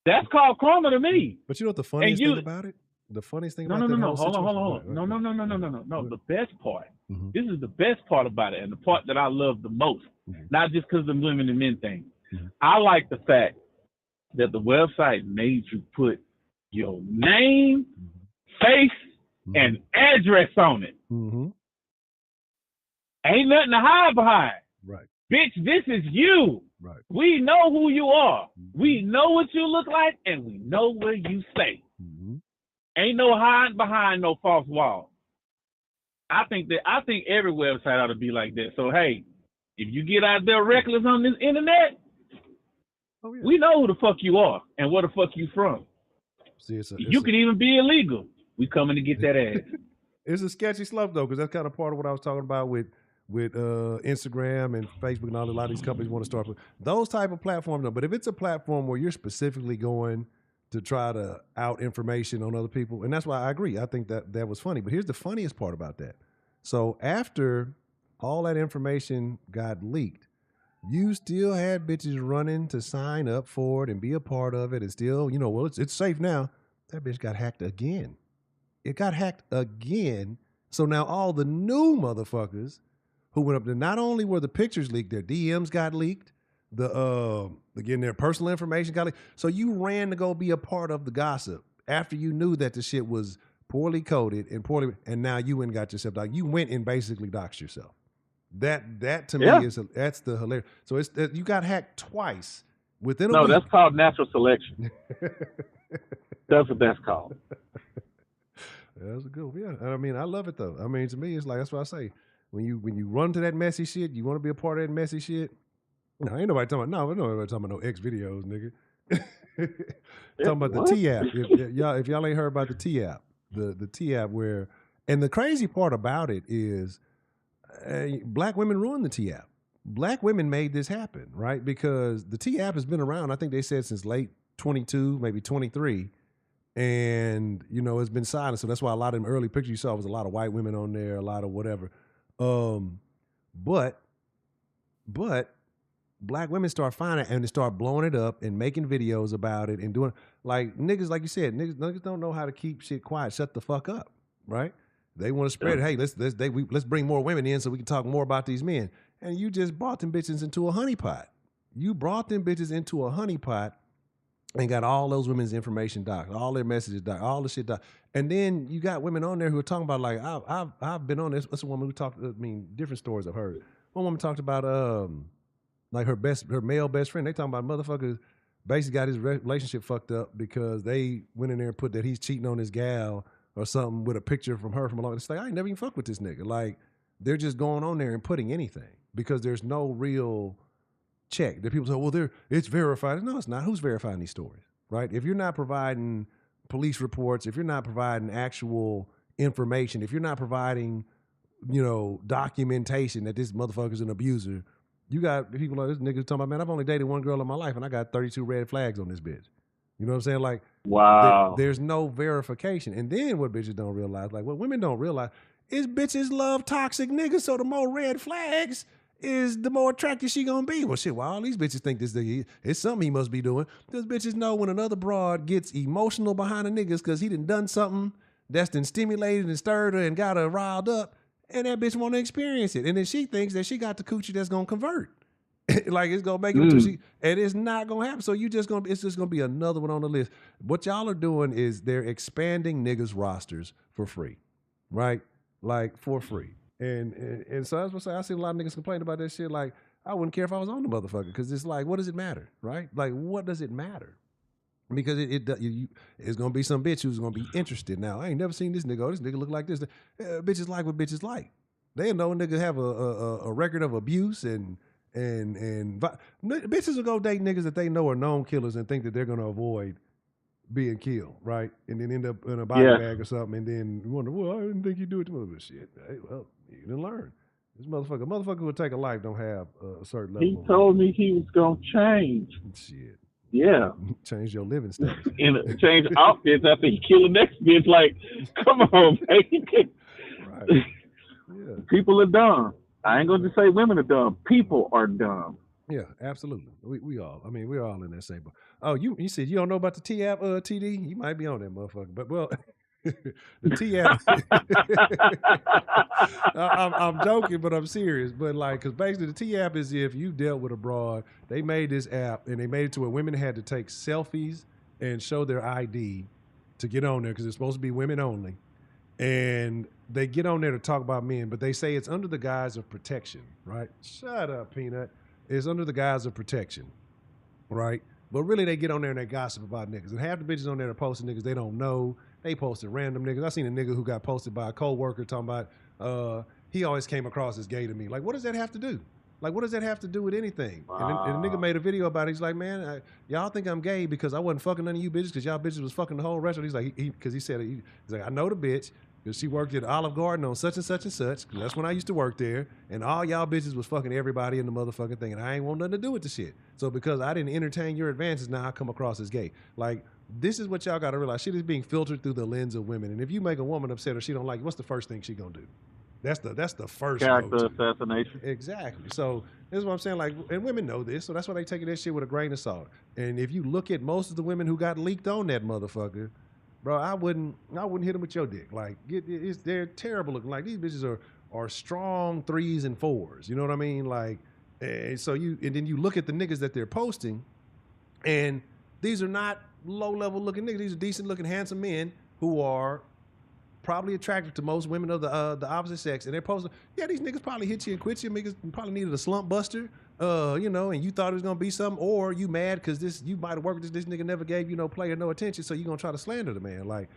That's called karma to me. But you know what the funniest thing about it? The funniest thing about it? No. Hold on. No. The best part. Mm-hmm. This is the best part about it, and the part that I love the most. Mm-hmm. Not just because of the women and men thing. Mm-hmm. I like the fact that the website made you put your name, face, and address on it. Mm-hmm. Ain't nothing to hide behind. Right. Bitch, this is you. Right. We know who you are. Mm-hmm. We know what you look like, and we know where you stay. Mm-hmm. Ain't no hiding behind no false wall. I think every website ought to be like that. So hey, if you get out there reckless on this internet, we know who the fuck you are and where the fuck you from. See, you could even be illegal. We coming to get that ass. It's a sketchy slope though, because that's kind of part of what I was talking about with Instagram and Facebook and a lot of these companies want to start with those type of platforms. No, but if it's a platform where you're specifically going to try to out information on other people, and that's why I agree. I think that was funny. But here's the funniest part about that. So after all that information got leaked, you still had bitches running to sign up for it and be a part of it, and still, well, it's safe now. That bitch got hacked again. It got hacked again. So now all the new motherfuckers who went up there, not only were the pictures leaked, their DMs got leaked, again, their personal information got leaked. So you ran to go be a part of the gossip after you knew that the shit was poorly coded and now you went and got yourself doxxed. You went and basically doxed yourself. That to me that's the hilarious. So it's you got hacked twice within a week. No, that's called natural selection. That's what that's called. That's a good one. Yeah. I mean, I love it though. I mean, to me, it's like, that's what I say. When you run to that messy shit, you want to be a part of that messy shit. No, ain't nobody talking about nobody talking about no X videos, nigga. Talking about the T app. If y'all ain't heard about the T app, the T app where, and the crazy part about it is, black women ruined the T app. Black women made this happen, right? Because the T app has been around, I think they said since late 22, maybe 23. And, it's been silent. So that's why a lot of them early pictures you saw was a lot of white women on there, a lot of whatever. But black women start finding it and they start blowing it up and making videos about it and doing, like niggas, like you said, niggas don't know how to keep shit quiet. Shut the fuck up, right? They want to spread it. Hey, let's bring more women in so we can talk more about these men. And you just brought them bitches into a honeypot. You brought them bitches into a honeypot and got all those women's information docked, all their messages docked, all the shit docked. And then you got women on there who are talking about, like, I've been on this. That's a woman who talked, different stories I've heard. One woman talked about, Like her male best friend, they talking about motherfuckers basically got his relationship fucked up because they went in there and put that he's cheating on his gal or something with a picture from her from a long. It's like, I ain't never even fucked with this nigga. Like, they're just going on there and putting anything because there's no real check. The people say, well, it's verified. No, it's not. Who's verifying these stories, right? If you're not providing police reports, if you're not providing actual information, if you're not providing, documentation that this motherfucker's an abuser, you got people like this nigga talking about, man, I've only dated one girl in my life and I got 32 red flags on this bitch. You know what I'm saying? Like, wow. There's no verification. And then what bitches don't realize, like what women don't realize, is bitches love toxic niggas, so the more red flags is the more attractive she gonna be. Well, shit, all these bitches think this nigga, it's something he must be doing. Because bitches know when another broad gets emotional behind the niggas because he done something that's been stimulated and stirred her and got her riled up, and that bitch want to experience it. And then she thinks that she got the coochie that's gonna convert. Like it's gonna make it until she, and it's not gonna happen. So it's just gonna be another one on the list. What y'all are doing is they're expanding niggas rosters for free, right? Like for free. And so I was gonna say, I see a lot of niggas complain about that shit. Like, I wouldn't care if I was on the motherfucker, because it's like, what does it matter, right? Like, what does it matter? Because it's gonna be some bitch who's gonna be interested. Now, I ain't never seen this nigga. Oh, this nigga look like this. Bitches like what bitches like. They know a nigga have a record of abuse and bitches will go date niggas that they know are known killers and think that they're gonna avoid being killed, right? And then end up in a body bag or something, and then wonder, well, I didn't think you do it. Well, shit, hey, well, you didn't learn. This motherfucker would take a life, don't have a certain level. He told me he was gonna change. Shit. Yeah. Change your living status. And change outfits after he killed the next bitch. Like, come on, baby. Right. Yeah. People are dumb. I ain't gonna just say women are dumb. People are dumb. Yeah, absolutely. We all. I mean, we're all in that same boat. Oh, you said you don't know about the T app, TD? You might be on that motherfucker, but well, the T app. I'm joking, but I'm serious. But like, because basically the T app is if you dealt with a broad, they made this app and they made it to where women had to take selfies and show their ID to get on there because it's supposed to be women only, and they get on there to talk about men, but they say it's under the guise of protection, right? Shut up, Peanut. It's under the guise of protection, right? But really, they get on there and they gossip about niggas. And half the bitches on there are posting niggas they don't know. They posted random niggas. I seen a nigga who got posted by a coworker talking about, he always came across as gay to me. Like, what does that have to do? Like, what does that have to do with anything? Wow. And the nigga made a video about it. He's like, man, y'all think I'm gay because I wasn't fucking none of you bitches because y'all bitches was fucking the whole restaurant. He's like, because he said, he's like, I know the bitch. Because she worked at Olive Garden on such and such and such. Cause that's when I used to work there. And all y'all bitches was fucking everybody in the motherfucking thing. And I ain't want nothing to do with the shit. So because I didn't entertain your advances, now I come across as gay. Like, this is what y'all got to realize. Shit is being filtered through the lens of women. And if you make a woman upset or she don't like you, what's the first thing she gonna do? That's the first character assassination. Exactly. So this is what I'm saying. Like, and women know this. So that's why they taking that shit with a grain of salt. And if you look at most of the women who got leaked on that motherfucker, bro, I wouldn't hit them with your dick. Like, they're terrible looking. Like, these bitches are strong 3s and 4s. You know what I mean? Like, and then you look at the niggas that they're posting, and these are not low level looking niggas. These are decent looking, handsome men who are probably attractive to most women of the opposite sex. And they're posting, yeah, these niggas probably hit you and quit you. Niggas probably needed a slump buster. And you thought it was gonna be something, or you mad because you might have worked with this nigga never gave you no play or no attention, so you gonna try to slander the man. Like,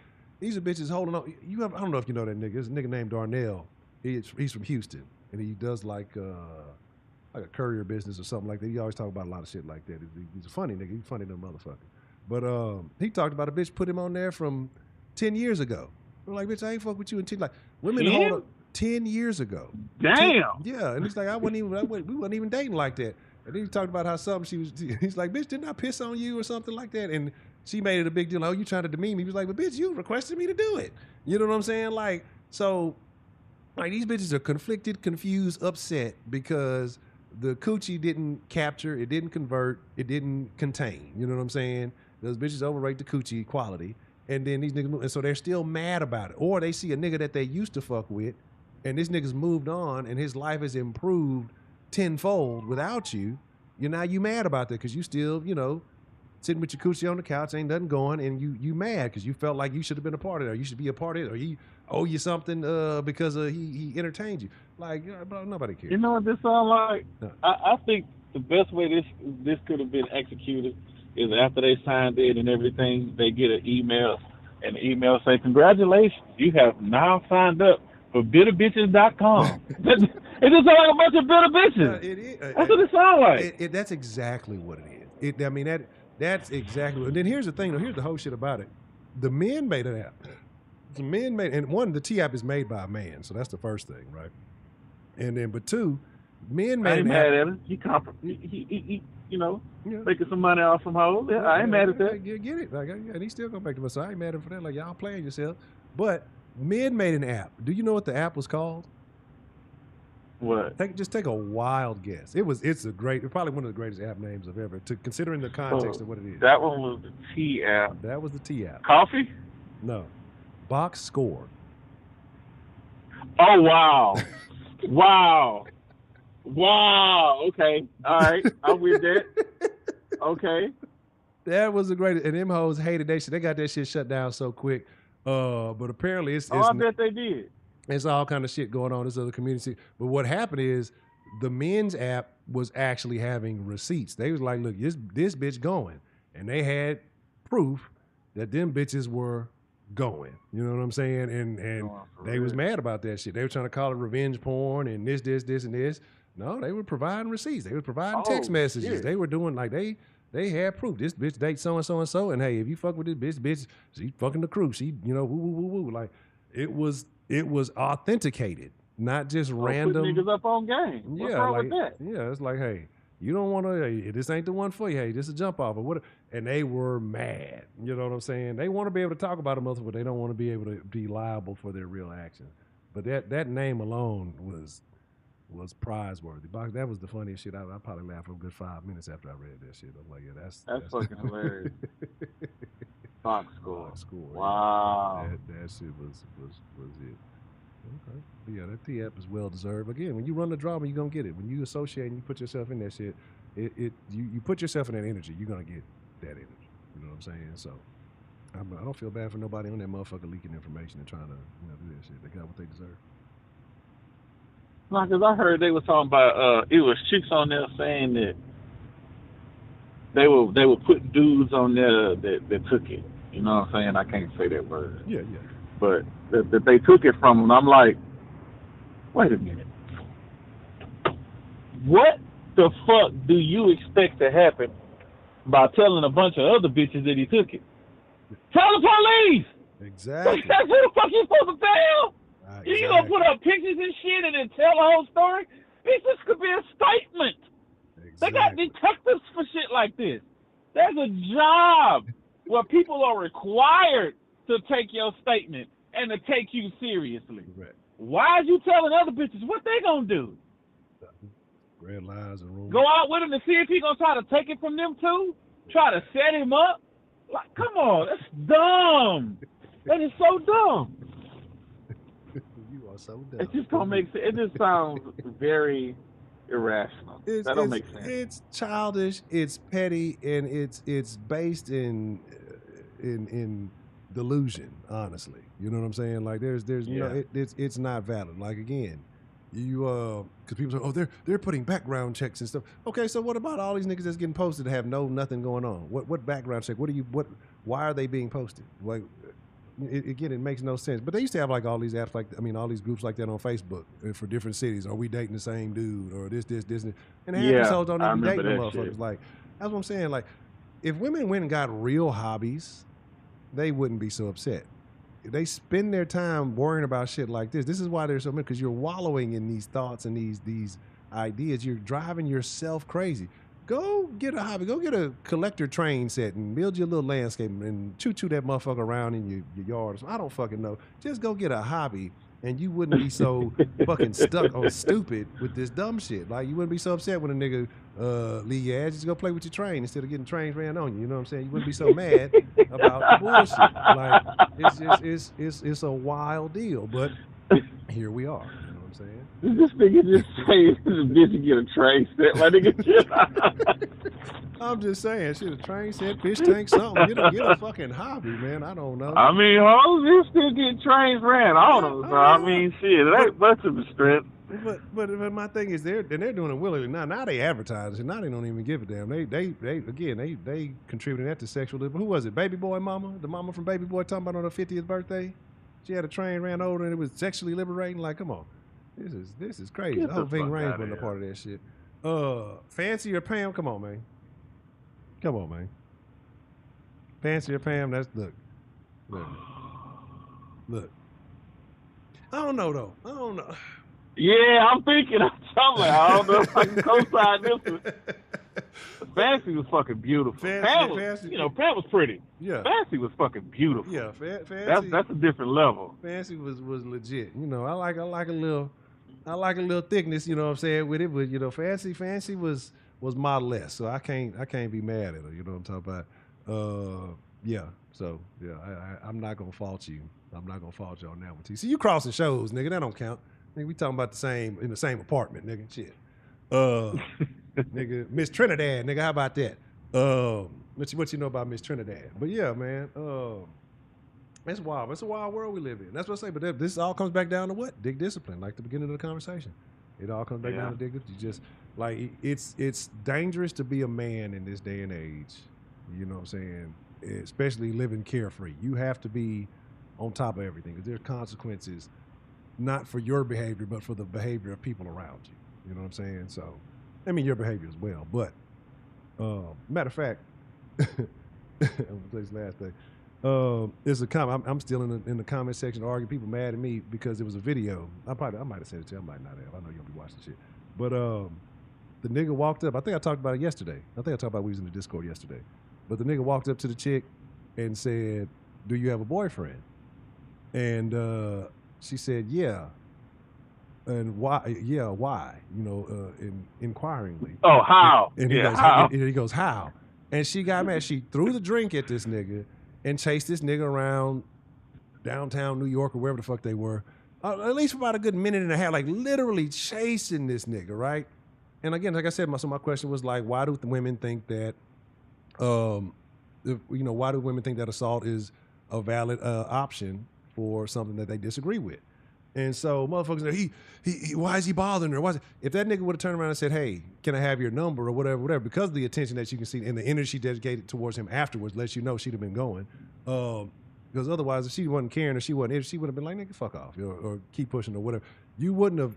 these are bitches holding on. I don't know if you know that nigga. There's a nigga named Darnell. He's from Houston, and he does like a courier business or something like that. He always talk about a lot of shit like that. He's a funny nigga. He's funny little motherfucker. But he talked about a bitch put him on there from 10 years ago. We're like, bitch, I ain't fuck with you until like women hold up 10 years ago. Damn. Yeah, and he's like, we wasn't even dating like that. And then he talked about how he's like, bitch, didn't I piss on you or something like that? And she made it a big deal. Oh, you trying to demean me? He was like, but bitch, you requested me to do it. You know what I'm saying? Like, so, like, these bitches are conflicted, confused, upset because the coochie didn't capture, it didn't convert, it didn't contain. You know what I'm saying? Those bitches overrate the coochie quality. And then these niggas, and so they're still mad about it. Or they see a nigga that they used to fuck with, and this nigga's moved on, and his life has improved tenfold without you. Now you mad about that because you still, sitting with your coochie on the couch, ain't nothing going, and you mad because you felt like you should have been a part of it, or you should be a part of it, or he owe you something because he entertained you. Like, bro, nobody cares. You know what this sound like? No. I think the best way this could have been executed is after they signed it and everything, they get an email, and the email say, "Congratulations, you have now signed up for bitterbitches.com." It just sounds like a bunch of bitter bitches. It is. That's what it sounds like. That's exactly what it is. I mean, that's exactly. And then here's the thing. Here's the whole shit about it. The men made an app. The men made, and one, the T app is made by a man, so that's the first thing, right? And then, but two, men made an app. I ain't mad at it. He you know, making some money off some hoes. Yeah, I ain't mad at that. I get it. Like, and he still go back to us. So I ain't mad at him for that. Like, y'all playing yourself. But men made an app. Do you know what the app was called? What? Just take a wild guess. It's probably one of the greatest app names I've ever, considering the context of what it is. That one was the T app. That was the T app. Coffee? No. Box Score. Oh, wow. Wow. Okay. All right. I'm with that. Okay. That was the greatest. And them hoes hated that shit. They got that shit shut down so quick. But apparently it's I bet they did. It's all kind of shit going on in this other community. But what happened is the men's app was actually having receipts. They was like, look, this bitch going. And they had proof that them bitches were going. You know what I'm saying? And they was mad about that shit. They were trying to call it revenge porn and this, and this. No, they were providing receipts. They were providing text messages. Shit. They were doing like they had proof. This bitch dates so and so and so, and hey, if you fuck with this bitch, she fucking the crew. She, woo woo woo woo. Like it was authenticated, not just random. Put niggas up on game. What's wrong with that? Yeah, it's like, hey, you don't want to. Hey, this ain't the one for you. Hey, this is a jump off or what? And they were mad. You know what I'm saying? They want to be able to talk about them, but they don't want to be able to be liable for their real actions. But that name alone was prize-worthy. That was the funniest shit. I probably laughed for a good 5 minutes after I read that shit. I'm like, yeah, that's fucking hilarious. Box Score. Score. Wow. That shit was it. Okay. But yeah, that T-app is well-deserved. Again, when you run the drama, you're going to get it. When you associate and you put yourself in that shit, you put yourself in that energy, you're going to get that energy. You know what I'm saying? So I don't feel bad for nobody on that motherfucker leaking information and trying to do that shit. They got what they deserve. No, because I heard they were talking about it was chicks on there saying that they were putting dudes on there that took it. You know what I'm saying? I can't say that word. Yeah. But that they took it from them. I'm like, wait a minute. What the fuck do you expect to happen by telling a bunch of other bitches that he took it? Tell the police! Exactly. That's who the fuck you supposed to tell? Exactly. You gonna put up pictures and shit and then tell the whole story? This could be a statement. Exactly. They got detectives for shit like this. There's a job where people are required to take your statement and to take you seriously. Right. Why are you telling other bitches what they gonna do? Red lines and rumors. Go out with him and see if he gonna try to take it from them too? Try to set him up? Like, come on, that's dumb. That is so dumb. You are so dumb. It just don't make sense. It just sounds very irrational. That don't make sense. It's childish. It's petty, and it's based in delusion. Honestly, you know what I'm saying? Like there's it's not valid. Like again, you because people say, oh, they're putting background checks and stuff. Okay, so what about all these niggas that's getting posted that have nothing going on? What background check? Why are they being posted? Like. Again, it makes no sense. But they used to have like all these apps, all these groups like that on Facebook for different cities. Are we dating the same dude? Or this, and half these hoes don't even date the motherfuckers. Shit. Like that's what I'm saying. Like if women went and got real hobbies, they wouldn't be so upset. They spend their time worrying about shit like this. This is why they're so mad, because you're wallowing in these thoughts and these ideas. You're driving yourself crazy. Go get a hobby. Go get a collector train set and build your little landscape and choo that motherfucker around in your yard. I don't fucking know. Just go get a hobby, and you wouldn't be so fucking stuck on stupid with this dumb shit. Like you wouldn't be so upset when a nigga leave your ass. Just go play with your train instead of getting trains ran on you. You know what I'm saying? You wouldn't be so mad about the bullshit. Like it's a wild deal, but here we are. Saying. This nigga just say this bitch get a train set. My nigga. I'm just saying, shit, a train set, fish tank, something. Get a fucking hobby, man. I don't know. I mean, hoes, you still get trains ran on them. So I mean, shit, that's much of a strength. But my thing is they're doing it willingly. Now they advertise it. Now they don't even give a damn. They contributing that to sexual. Who was it? Baby Boy mama? The mama from Baby Boy talking about on her 50th birthday? She had a train ran over and it was sexually liberating. Like, come on. This is crazy. Get I hope the Ving fuck Rhames outta wasn't a here. part of that shit. Fancy or Pam? Come on, man. Come on, man. Fancy or Pam? Look. I don't know though. I don't know. Yeah, I'm thinking. I don't know if I can co-sign this one. Fancy was fucking beautiful. Pam was pretty. Yeah. Fancy was fucking beautiful. Yeah, Fancy. That's a different level. Fancy was legit. You know, I like a little thickness. You know what I'm saying with it, but you know, Fancy was Model-esque, so I can't be mad at her. You know what I'm talking about? Yeah. So yeah, I'm not gonna fault you. I'm not gonna fault you on that one. T. See, you crossing shows, nigga. That don't count. Nigga, we talking about in the same apartment, nigga. Shit. Nigga, Miss Trinidad, nigga. How about that? What you know about Miss Trinidad? But yeah, man. It's wild. It's a wild world we live in. That's what I say. But this all comes back down to what? Dick discipline, like the beginning of the conversation. It all comes back down to dick discipline. You just like it's dangerous to be a man in this day and age. You know what I'm saying? Especially living carefree. You have to be on top of everything because there's consequences, not for your behavior, but for the behavior of people around you. You know what I'm saying? So, I mean, your behavior as well. But, matter of fact, I'm gonna say this last thing. There's a comment. I'm still in the comment section arguing. People mad at me because it was a video. I might have said it to you. I might not have. I know you'll be watching shit. But the nigga walked up. I think I talked about it yesterday. I think I talked about we was in the Discord yesterday. But the nigga walked up to the chick and said, "Do you have a boyfriend?" And she said, "Yeah." And why? Yeah, why? You know, inquiringly. Oh, how? And he goes, how? And he goes, how? And she got mad. She threw the drink at this nigga and chased this nigga around downtown New York or wherever the fuck they were, at least for about a good minute and a half, like literally chasing this nigga, right? And again, like I said, my question was like, why do women think that, why do women think that assault is a valid option for something that they disagree with? And so motherfuckers, he why is he bothering her? If that nigga would have turned around and said, "Hey, can I have your number?" or whatever, because of the attention that you can see and the energy dedicated towards him afterwards lets you know she'd have been going. Because otherwise, if she wasn't caring or she would have been like, "Nigga, fuck off," or keep pushing or whatever. You wouldn't have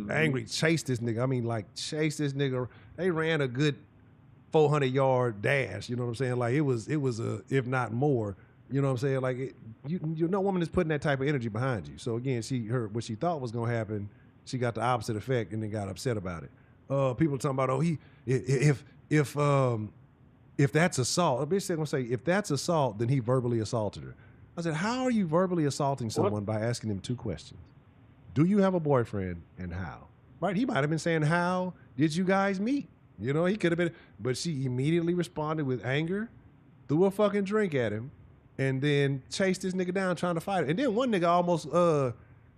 angry chased this nigga. I mean, like chased this nigga. They ran a good 400-yard dash. You know what I'm saying? Like it was if not more. You know what I'm saying? Like, no woman is putting that type of energy behind you. So again, what she thought was gonna happen, she got the opposite effect and then got upset about it. People talking about, if that's assault, a bitch said gonna say, if that's assault, then he verbally assaulted her. I said, how are you verbally assaulting someone by asking them two questions? Do you have a boyfriend and how? Right? He might have been saying, how did you guys meet? You know, he could have been, but she immediately responded with anger, threw a fucking drink at him, and then chased this nigga down trying to fight it. And then one nigga almost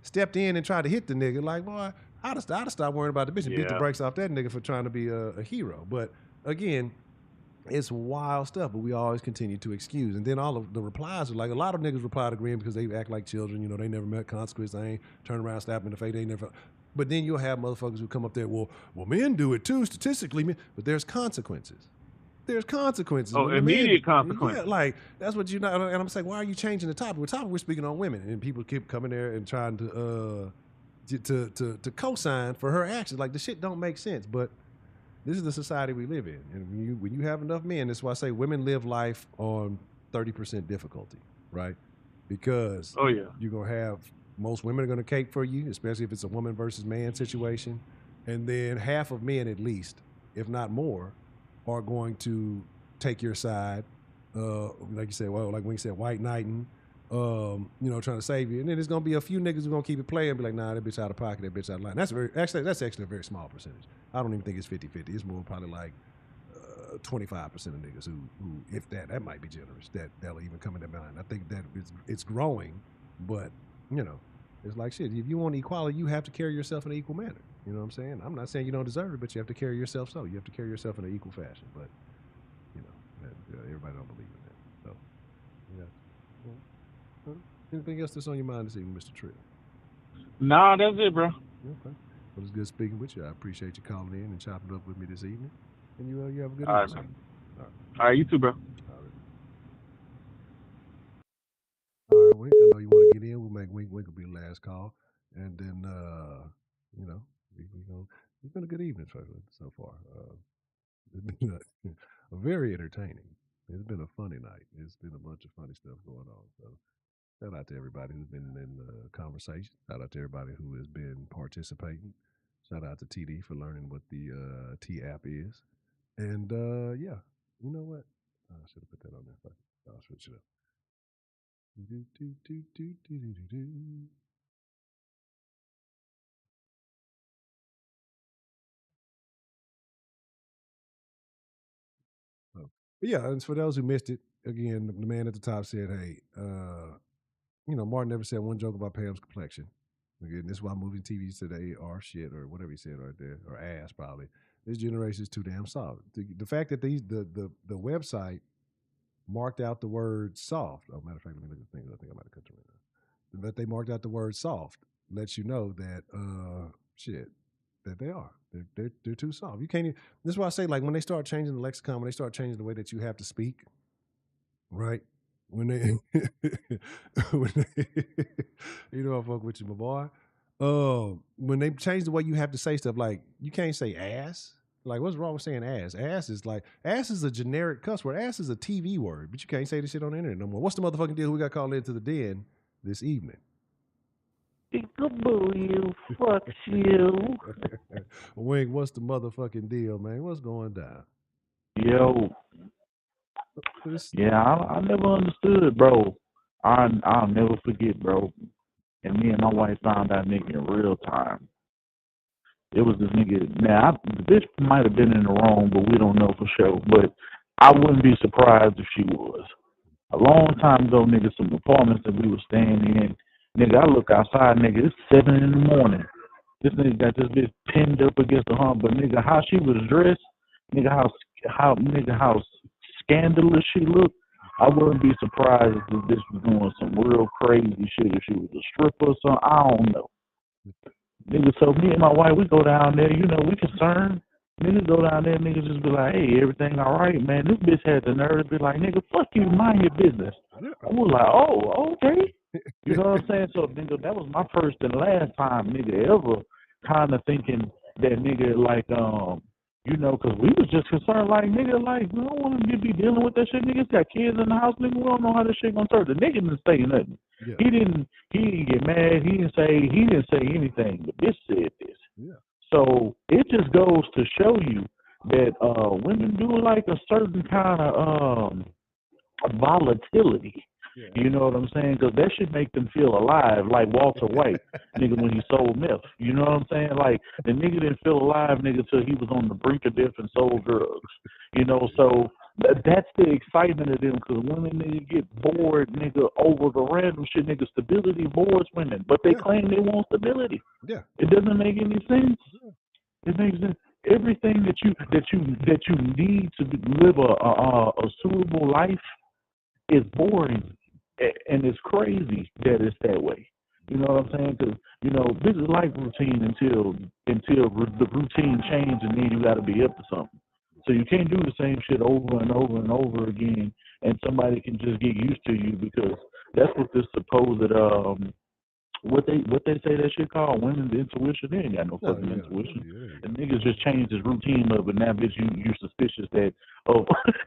stepped in and tried to hit the nigga. Like, boy, I'd have stopped worrying about the bitch and beat the brakes off that nigga for trying to be a hero. But again, it's wild stuff, but we always continue to excuse. And then all of the replies are like, a lot of niggas replied agreeing because they act like children. You know, they never met consequences. They ain't turn around, slap them in the face. They ain't never. But then you'll have motherfuckers who come up there, well, men do it too, statistically. But there's consequences. There's consequences. Oh, immediate consequences. Yeah, like that's what you know. And I'm saying, why are you changing the topic? We're speaking on women, and people keep coming there and trying to co-sign for her actions. Like the shit don't make sense. But this is the society we live in, and when you have enough men, that's why I say women live life on 30% difficulty, right? Because you're gonna have most women are gonna cape for you, especially if it's a woman versus man situation, and then half of men at least, if not more, are going to take your side, like you said, well, like when you said white knighting, trying to save you. And then there's gonna be a few niggas who's gonna keep it playing and be like, nah, that bitch out of pocket, that bitch out of line. That's actually a very small percentage. I don't even think it's 50-50. It's more probably like 25% of niggas who if that might be generous, that'll even come into mind. I think that it's growing, but it's like shit. If you want equality, you have to carry yourself in an equal manner. You know what I'm saying? I'm not saying you don't deserve it, but you have to carry yourself so. You have to carry yourself in an equal fashion. But, everybody don't believe in that. So, yeah. Anything else that's on your mind this evening, Mr. Trill? Nah, that's it, bro. Okay. But it's good speaking with you. I appreciate you calling in and chopping up with me this evening. And you have a good All right, evening, sir. man. All right. All right, you too, bro. All right. All right, Wink. I know you want to get in. We'll make Wink. Wink will be the last call, and then you know, we gonna. It's been a good evening so far. It's been very entertaining. It's been a funny night. It's been a bunch of funny stuff going on. So shout out to everybody who's been in the conversation. Shout out to everybody who has been participating. Shout out to TD for learning what the T app is. And yeah, you know what? I should have put that on there. Fuck it. I'll switch it up. Do, do, do, do, do, do, do, do. Oh. But yeah, and for those who missed it, again, the man at the top said, "Hey, you know, Martin never said one joke about Pam's complexion. Again, this is why movies and TVs today are shit or whatever he said right there, or ass probably. This generation is too damn soft. The fact that the website marked out the word soft. Oh, matter of fact, let me look at the things. I think I might have cut them right now. That they marked out the word soft lets you know that shit that they are. They're too soft. You can't. Even, this is why I say like when they start changing the lexicon, when they start changing the way that you have to speak, right? When they, when they you know I fuck with you, my boy. When they change the way you have to say stuff, like you can't say ass. Like, what's wrong with saying ass? Ass is a generic cuss word. Ass is a TV word, but you can't say this shit on the internet no more. What's the motherfucking deal? We got called into the den this evening. Peekaboo, you. Fuck you. Wink, what's the motherfucking deal, man? What's going down? Yo. Yeah, I never understood, bro. I'll never forget, bro. And me and my wife found that nigga in real time. It was this nigga. Now, the bitch might have been in the wrong, but we don't know for sure. But I wouldn't be surprised if she was. A long time ago, nigga, some apartments that we were staying in, nigga, I look outside, nigga, it's 7 in the morning. This nigga got this bitch pinned up against the hump, but nigga, how she was dressed, nigga, how scandalous she looked. I wouldn't be surprised if this bitch was doing some real crazy shit. If she was a stripper or something, I don't know. Nigga, so me and my wife, we go down there, you know, we concerned. Niggas go down there, niggas just be like, hey, everything all right, man. This bitch had the nerve to be like, nigga, fuck you, mind your business. I was like, oh, okay. You know what I'm saying? So, nigga, that was my first and last time, nigga, ever kind of thinking that nigga, like, you know, because we was just concerned, like, nigga, like, we don't want to be dealing with that shit. Niggas got kids in the house, nigga. We don't know how this shit gonna turn. The nigga didn't say nothing. Yeah. He didn't get mad. He didn't say anything. But this said this. Yeah. So it just goes to show you that women do like a certain kind of volatility. Yeah. You know what I'm saying? Because that should make them feel alive, like Walter White, nigga, when he sold meth. You know what I'm saying? Like, the nigga didn't feel alive, nigga, till he was on the brink of death and sold drugs. You know, so that's the excitement of them, because women, nigga, get bored, nigga, over the random shit, nigga. Stability bores women, but they claim they want stability. Yeah. It doesn't make any sense. Yeah. It makes sense. Everything that you need to live a suitable life is boring. And it's crazy that it's that way. You know what I'm saying? Because, you know, this is like routine until the routine changes, and then you got to be up to something. So you can't do the same shit over and over and over again, and somebody can just get used to you, because that's what this supposed what they say that shit called women's intuition. They ain't got no fucking intuition. Yeah. And niggas just changed his routine up, and now bitch you're suspicious that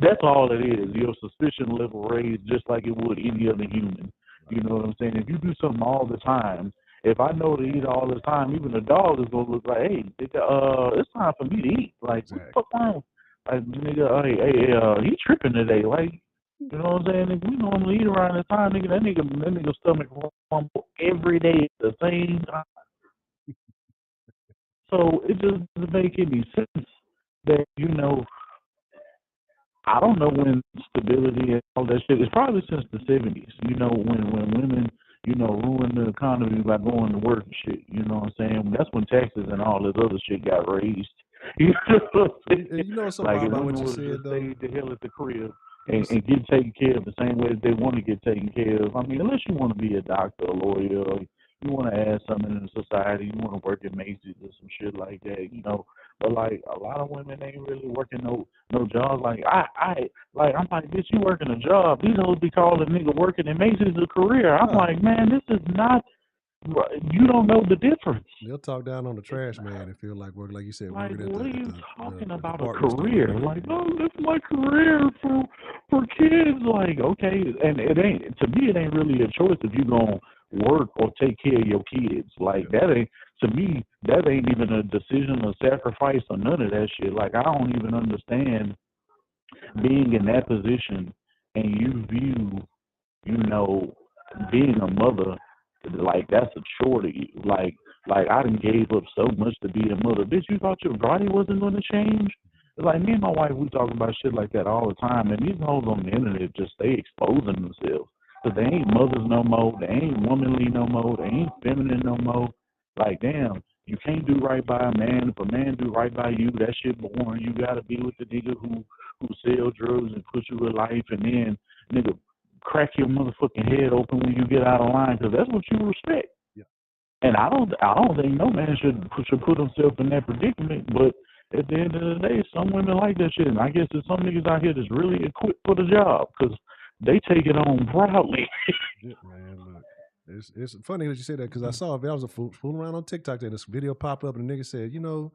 that's all it is. Your suspicion level raised just like it would any other human. You know what I'm saying? If you do something all the time, if I know to eat all the time, even a dog is gonna look like, hey, it's time for me to eat. Like, what the fuck wrong? Like, nigga, he tripping today. Like, you know what I'm saying? Nigga, we normally eat around the time, nigga. That nigga stomach rumble every day at the same time. So it just doesn't make any sense that, you know, I don't know when stability and all that shit. It's probably since the 70s, you know, when women, you know, ruined the economy by going to work and shit. You know what I'm saying? That's when taxes and all this other shit got raised. You know what I'm saying? You know something like about what you said, though? Stayed the hell at the crib and get taken care of the same way that they want to get taken care of. I mean, unless you want to be a doctor, a lawyer, you want to add something in society, you want to work at Macy's or some shit like that, you know. But like a lot of women ain't really working no jobs. Like I'm like, bitch, you working a job. These hoes be calling nigga working at Macy's a career. I'm like, man, this is not. You don't know the difference. They'll talk down on the trash man and feel like work, like you said, Like, working at what are the you talking about a department store. career? Like, oh, this is my career for kids. Like, okay, and it ain't, to me, it ain't really a choice if you gonna work or take care of your kids. Like, that ain't, to me, that ain't even a decision or sacrifice or none of that shit. Like, I don't even understand being in that position and you view, you know, being a mother, like that's a chore to you. Like I done gave up so much to be a mother. Bitch, you thought your body wasn't going to change? Like me and my wife, we talk about shit like that all the time. And these hoes on the internet just stay exposing themselves. Because they ain't mothers no more. They ain't womanly no more. They ain't feminine no more. Like, damn, you can't do right by a man. If a man do right by you, that shit boring. You got to be with the nigga who sell drugs and put you in life. And then, nigga, crack your motherfucking head open when you get out of line, because that's what you respect. Yeah. And I don't think no man should put himself in that predicament. But at the end of the day, some women like that shit, and I guess there's some niggas out here that's really equipped for the job because they take it on proudly. Yeah, man, look, it's funny that you say that because I saw I was fooling around on TikTok and this video popped up and the nigga said, you know,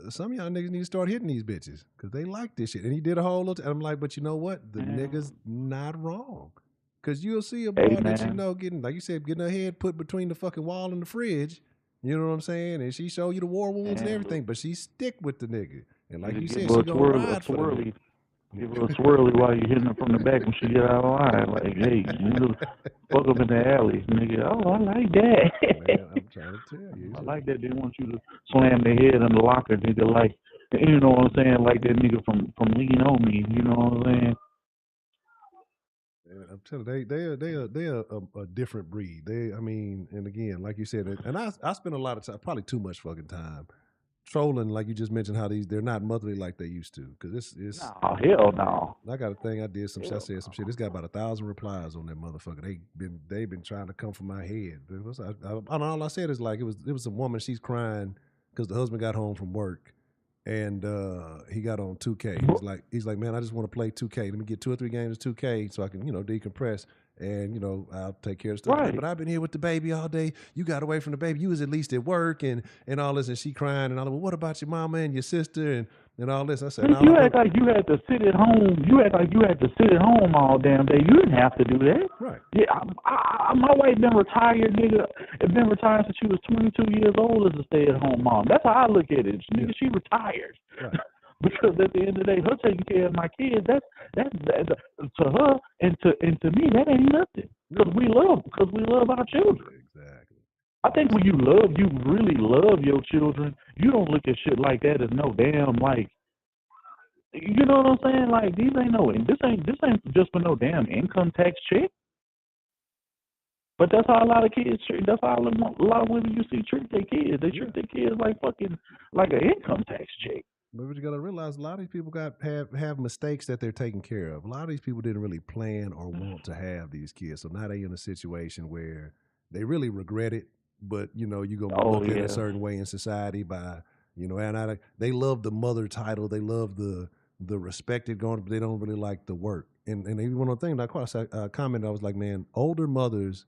some of y'all niggas need to start hitting these bitches because they like this shit. And he did a whole little. I'm like, but you know what? The nigga's not wrong. Because you'll see a boy that you know getting, like you said, getting her head put between the fucking wall and the fridge. You know what I'm saying? And she show you the war wounds and everything, but she stick with the nigga. And like you said, she gonna ride for the nigga. Give her a swirly while you hitting her from the back when she get out of line. Like, hey, you fuck up in the alley, nigga. Oh, I like that. Man, I'm trying to tell you. I like that. They want you to slam their head in the locker, nigga. Like, you know what I'm saying? Like that nigga from Lean On Me. You know what I'm saying? Man, I'm telling you, they're a different breed. I mean, and again, like you said, and I spend a lot of time, probably too much fucking time, trolling, like you just mentioned, how they're not motherly like they used to. Because it's oh hell no. I got a thing I did some shit. I said some shit. This got about 1,000 replies on that motherfucker. They've been trying to come for my head. All I said is like it was a woman. She's crying because the husband got home from work and he got on 2K. He's like, man, I just want to play 2K. Let me get 2 or 3 games of 2K so I can decompress. And, I'll take care of stuff. Right. But I've been here with the baby all day. You got away from the baby. You was at least at work and all this. And she crying and all that. Well, what about your mama and your sister and all this? I said, you act like you had to sit at home. You act like you had to sit at home all damn day. You didn't have to do that. Right. Yeah, my wife been retired, nigga. Been retired since she was 22 years old as a stay-at-home mom. That's how I look at it. Nigga, she retired. Right. Because at the end of the day, her taking care of my kids, that's to her and to me, that ain't nothing. Because we love our children. Exactly. I think when you really love your children, you don't look at shit like that as no damn, like, you know what I'm saying? Like, this ain't just for no damn income tax check. But that's how a lot of kids treat. That's how a lot of women you see treat their kids. They treat their kids like fucking like an income tax check. But you got to realize a lot of these people have mistakes that they're taking care of. A lot of these people didn't really plan or want to have these kids. So now they're in a situation where they really regret it, but, you're going to be looked at a certain way in society by, and they love the mother title. They love the respected going, but they don't really like the work. And even one of the things I commented, I was like, man, older mothers,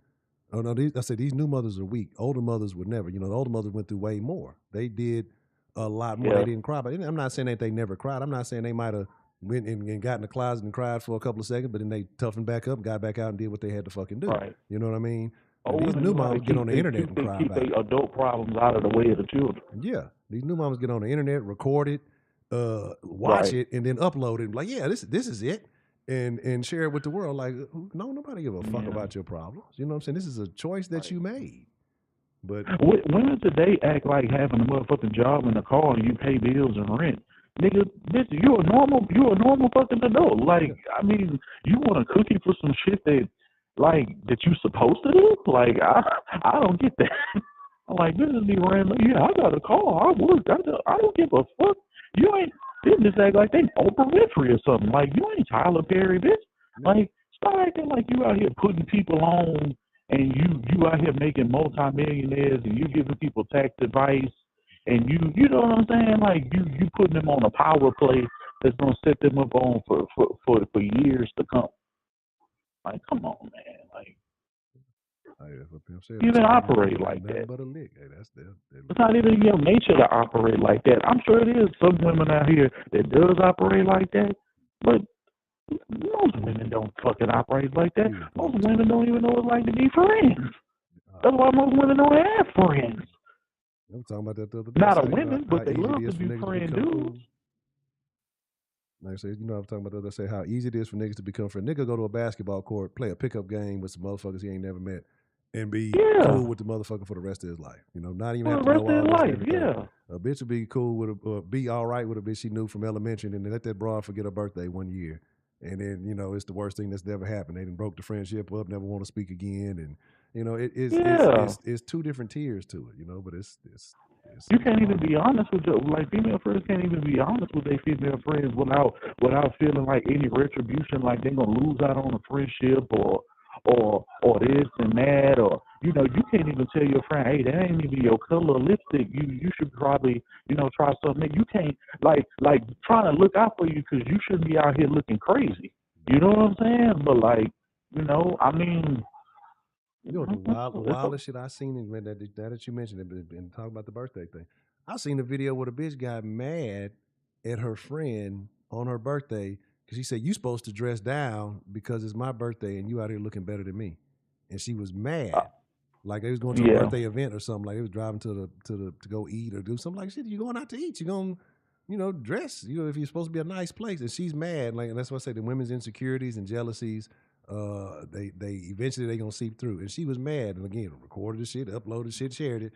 these new mothers are weak. Older mothers would never. The older mothers went through way more. They did a lot more. They didn't cry. But I'm not saying that they never cried. I'm not saying they might have went and got in the closet and cried for a couple of seconds, but then they toughened back up, got back out and did what they had to fucking do. Right. You know what I mean? These new moms get on the internet and cry about it. Keep their adult problems out of the way of the children. Yeah. These new moms get on the internet, record it, watch it, and then upload it. Like, yeah, this is it. And share it with the world. Like, no, nobody give a fuck about your problems. You know what I'm saying? This is a choice that you made. But women today act like having a motherfucking job in a car and you pay bills and rent. Nigga, you're a normal fucking adult. Like, I mean, you want a cookie for some shit that you supposed to do? Like, I don't get that. I'm like, this is me random. Yeah, I got a car. I work. I don't give a fuck. You ain't. They just act like they Oprah Winfrey or something. Like, you ain't Tyler Perry, bitch. Like, stop acting like you out here putting people on and you out here making multimillionaires, and you giving people tax advice, and you know what I'm saying? Like you putting them on a power play that's gonna set them up on for years to come. Like, come on, man. Like, you didn't operate like that. But a lick. Hey, that's it's not even in your nature to operate like that. I'm sure it is some women out here that does operate like that, but most women don't fucking operate like that. Most women don't even know what it's like to be friends. That's why most women don't have friends. I was talking about that the other day. Not a women, but they love to be friend dudes. Like I said, I was talking about the other day, say how easy it is for niggas to become friends. Nigga go to a basketball court, play a pickup game with some motherfuckers he ain't never met, and be cool with the motherfucker for the rest of his life. Not even have to know all this and everything. A bitch would be cool with be all right with a bitch she knew from elementary, and then let that broad forget her birthday one year. And then, it's the worst thing that's never happened. They done broke the friendship up, never want to speak again. And, it's two different tiers to it, but it's you can't even be honest with female friends can't even be honest with their female friends without feeling like any retribution, like they're gonna lose out on a friendship or this and that, or you can't even tell your friend, hey, that ain't even your color of lipstick. You should probably try something. You can't like trying to look out for you because you shouldn't be out here looking crazy. You know what I'm saying? But I mean. The wildest shit I seen is that you mentioned it and talk about the birthday thing. I seen a video where the bitch got mad at her friend on her birthday because she said, you supposed to dress down because it's my birthday and you out here looking better than me. And she was mad. Like they was going to a birthday event or something. Like they was driving to go eat or do something like shit. You going out to eat. You going dress, if you're supposed to be a nice place. And she's mad. Like, and that's why I say the women's insecurities and jealousies, they eventually they gonna seep through. And she was mad, and again, recorded the shit, uploaded shit, shared it.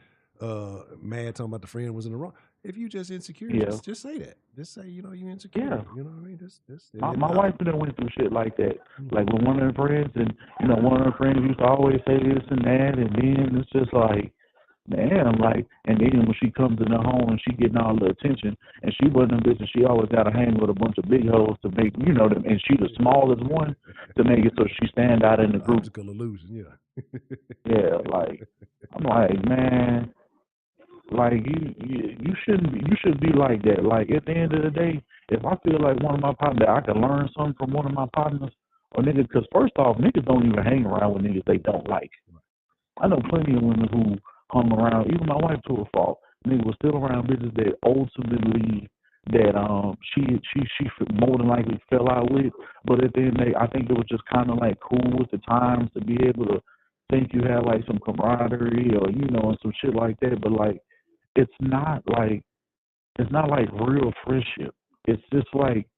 Mad talking about the friend was in the wrong. If you just insecure, just say that. Just say you insecure. Yeah. You know what I mean? My wife done went through shit like that. Like with one of her friends, and one of her friends used to always say this and that, and then it's just like, man, and then when she comes in the home and she getting all the attention, and she wasn't a bitch, and she always got to hang with a bunch of big hoes to make, and she the smallest one to make it so she stand out in the group. Optical illusion, yeah. Yeah, I'm like, man, you should be like that. Like at the end of the day, if I feel like one of my partners, I can learn something from one of my partners, or niggas, because first off, niggas don't even hang around with niggas they don't like. I know plenty of women who hung around, even my wife to a fault, nigga was still around bitches that ultimately that she more than likely fell out with, but at the end of the day, I think it was just kind of like cool with the times to be able to think you had like some camaraderie or and some shit like that, but it's not like real friendship. It's just like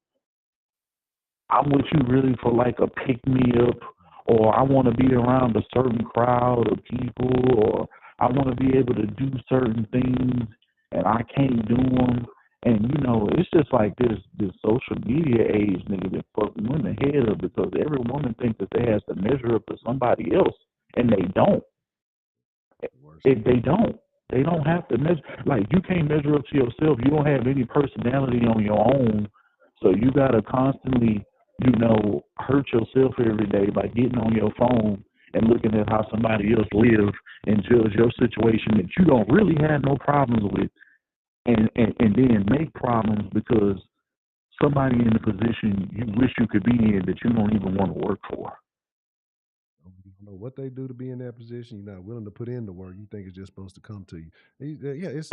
I'm with you really for like a pick me up, or I want to be around a certain crowd of people, or I want to be able to do certain things and I can't do them. And, it's just like this social media age, nigga, that fucking women head up because every woman thinks that they has to measure up to somebody else, and they don't. If they don't. They don't have to measure. Like, you can't measure up to yourself. You don't have any personality on your own, so you got to constantly, hurt yourself every day by getting on your phone and looking at how somebody else lives and judge your situation that you don't really have no problems with, and then make problems because somebody in the position you wish you could be in that you don't even want to work for. You don't know what they do to be in that position. You're not willing to put in the work. You think it's just supposed to come to you. Yeah, it's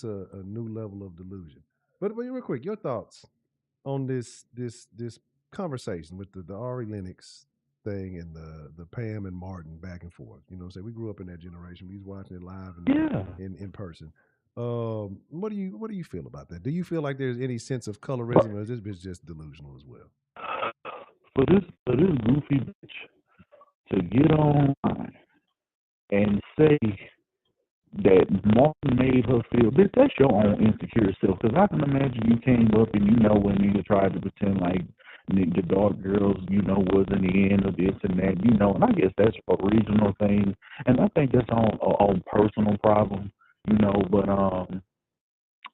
a new level of delusion. But real quick, your thoughts on this conversation with the Ari Lennox thing and the Pam and Martin back and forth. We grew up in that generation. We was watching it live and in person. What do you feel about that? Do you feel like there's any sense of colorism, or is this bitch just delusional as well? For this goofy bitch to get online and say that Martin made her feel, bitch, that's your own insecure self. Because I can imagine you came up and when nigga tried to pretend like the dark girls, wasn't the end of this and that, and I guess that's a regional thing, and I think that's on personal problem, but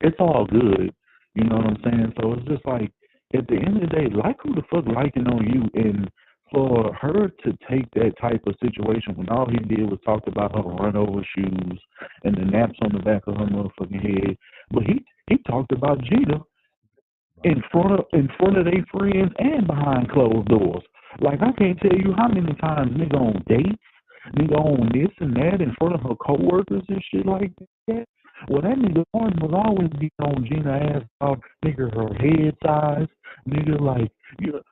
it's all good, you know what I'm saying? So it's just like, at the end of the day, like who the fuck liking on you, and for her to take that type of situation when all he did was talk about her run over shoes and the naps on the back of her motherfucking head, but he talked about Gina in front of their friends and behind closed doors. Like I can't tell you how many times nigga on dates, nigga on this and that in front of her coworkers and shit like that. Well, that nigga Martin was always being on Gina ass about nigga her head size, nigga like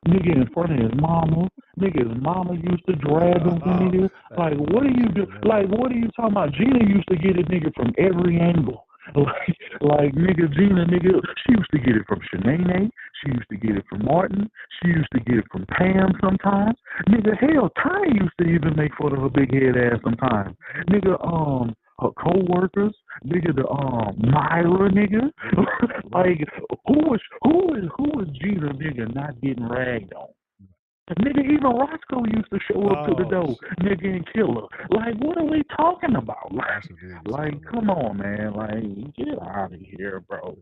nigga in front of his mama. Nigga, his mama used to drag him, nigga. Like, what are you do? Like, what are you talking about? Gina used to get it, nigga, from every angle. Like nigga, Gina, nigga, she used to get it from Shanae. She used to get it from Martin. She used to get it from Pam sometimes. Nigga, hell, Ty used to even make fun of her big head ass sometimes. Nigga, her co-workers, nigga, the Myra, nigga. Like, who was Gina, nigga, not getting ragged on? Nigga, even Roscoe used to show up to the door, nigga, and kill her. Like, what are we talking about? Like, come on, man. Like, get out of here, bro.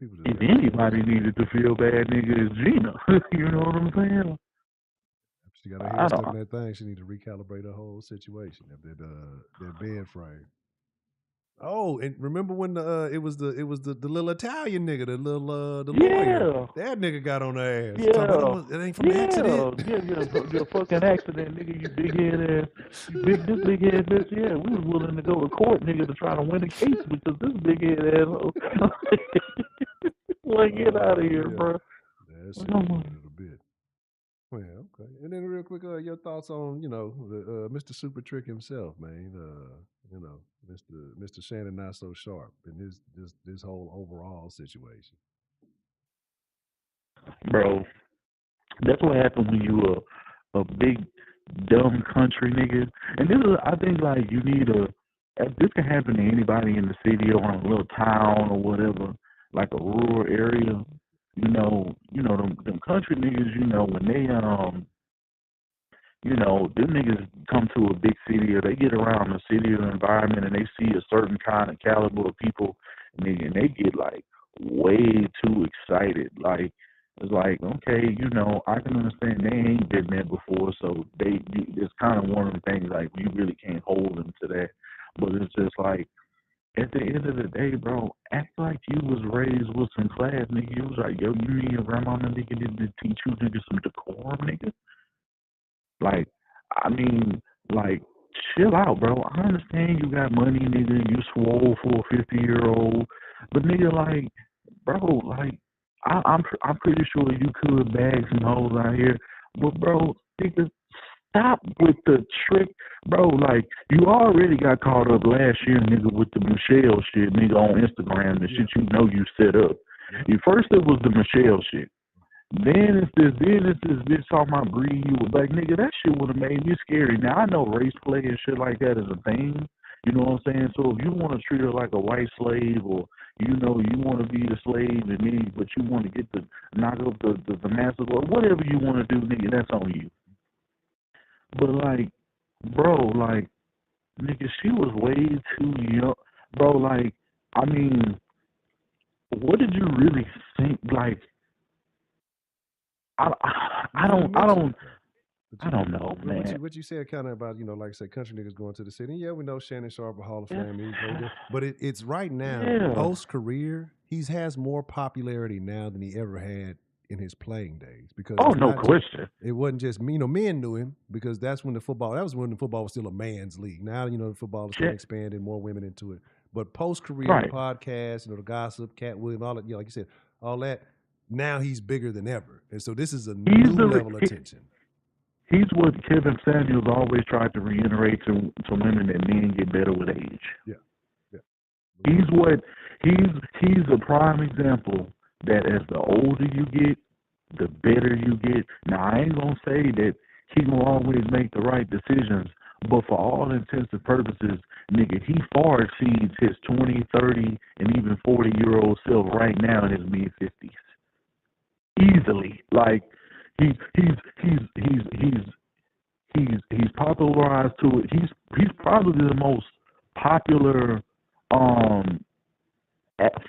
If anybody needed to feel bad, nigga, it's Gina. You know what I'm saying? She got her head stuck in that thing. She need to recalibrate her whole situation. That bed frame. Oh, and remember when it was the little Italian nigga, the lawyer. That nigga got on her ass. Yeah. It ain't from the accident. Yeah, fucking accident, nigga. You big head ass. This big head bitch. Yeah, we was willing to go to court, nigga, to try to win a case because this big head asshole. Like, get out of here, bro. That shit a little bit. Well, okay. And then real quick, your thoughts on the Mr. Super Trick himself, man. Mr. Shannon Not So Sharp and this whole overall situation. Bro, that's what happens when you a big dumb country nigga. And this is, I think, like you need this can happen to anybody in the city or in a little town or whatever, like a rural area. Them country niggas, when they them niggas come to a big city or they get around the city or the environment and they see a certain kind of caliber of people and they get like way too excited. Like, it's like, okay, I can understand they ain't been there before, so it's kind of one of the things like you really can't hold them to that. But it's just like, at the end of the day, bro, act like you was raised with some class, nigga. You was like, yo, you mean your grandmama, nigga, did teach you, nigga, some decorum, nigga? Like, I mean, like, chill out, bro. I understand you got money, nigga. You swole for a 50-year-old, but nigga, like, bro, like, I'm pretty sure you could bag some hoes out here, but bro, nigga, stop with the trick, bro. Like, you already got caught up last year, nigga, with the Michelle shit, nigga, on Instagram, the shit you set up. First it was the Michelle shit. Then it's this bitch talking about breed you with black, nigga. That shit would have made me scary. Now I know race play and shit like that is a thing. You know what I'm saying? So if you want to treat her like a white slave, or you want to be the slave and me, but you want to get the knock up the master, or whatever you want to do, nigga, that's on you. But like, bro, like, nigga, she was way too young, bro. Like, I mean, what did you really think? Like, I don't know, man. What you said kind of about, like I said, country niggas going to the city. Yeah, we know Shannon Sharp, a Hall of Fame, but it's right now, post-career, he has more popularity now than he ever had in his playing days. Because no question. It wasn't just me. Men knew him because that was when the football was still a man's league. Now, the football is kind of expanding, more women into it. But post-career podcasts, the gossip, Cat Williams, all that, like you said, all that, now he's bigger than ever. And so this is a new level of attention. He's what Kevin Samuels always tried to reiterate to women, that men get better with age. Yeah. He's a prime example that as the older you get, the better you get. Now, I ain't going to say that he will always make the right decisions, but for all intents and purposes, nigga, he far exceeds his 20, 30, and even 40-year-old self right now in his mid-50s. Easily. Like, he's popularized to it. He's probably the most popular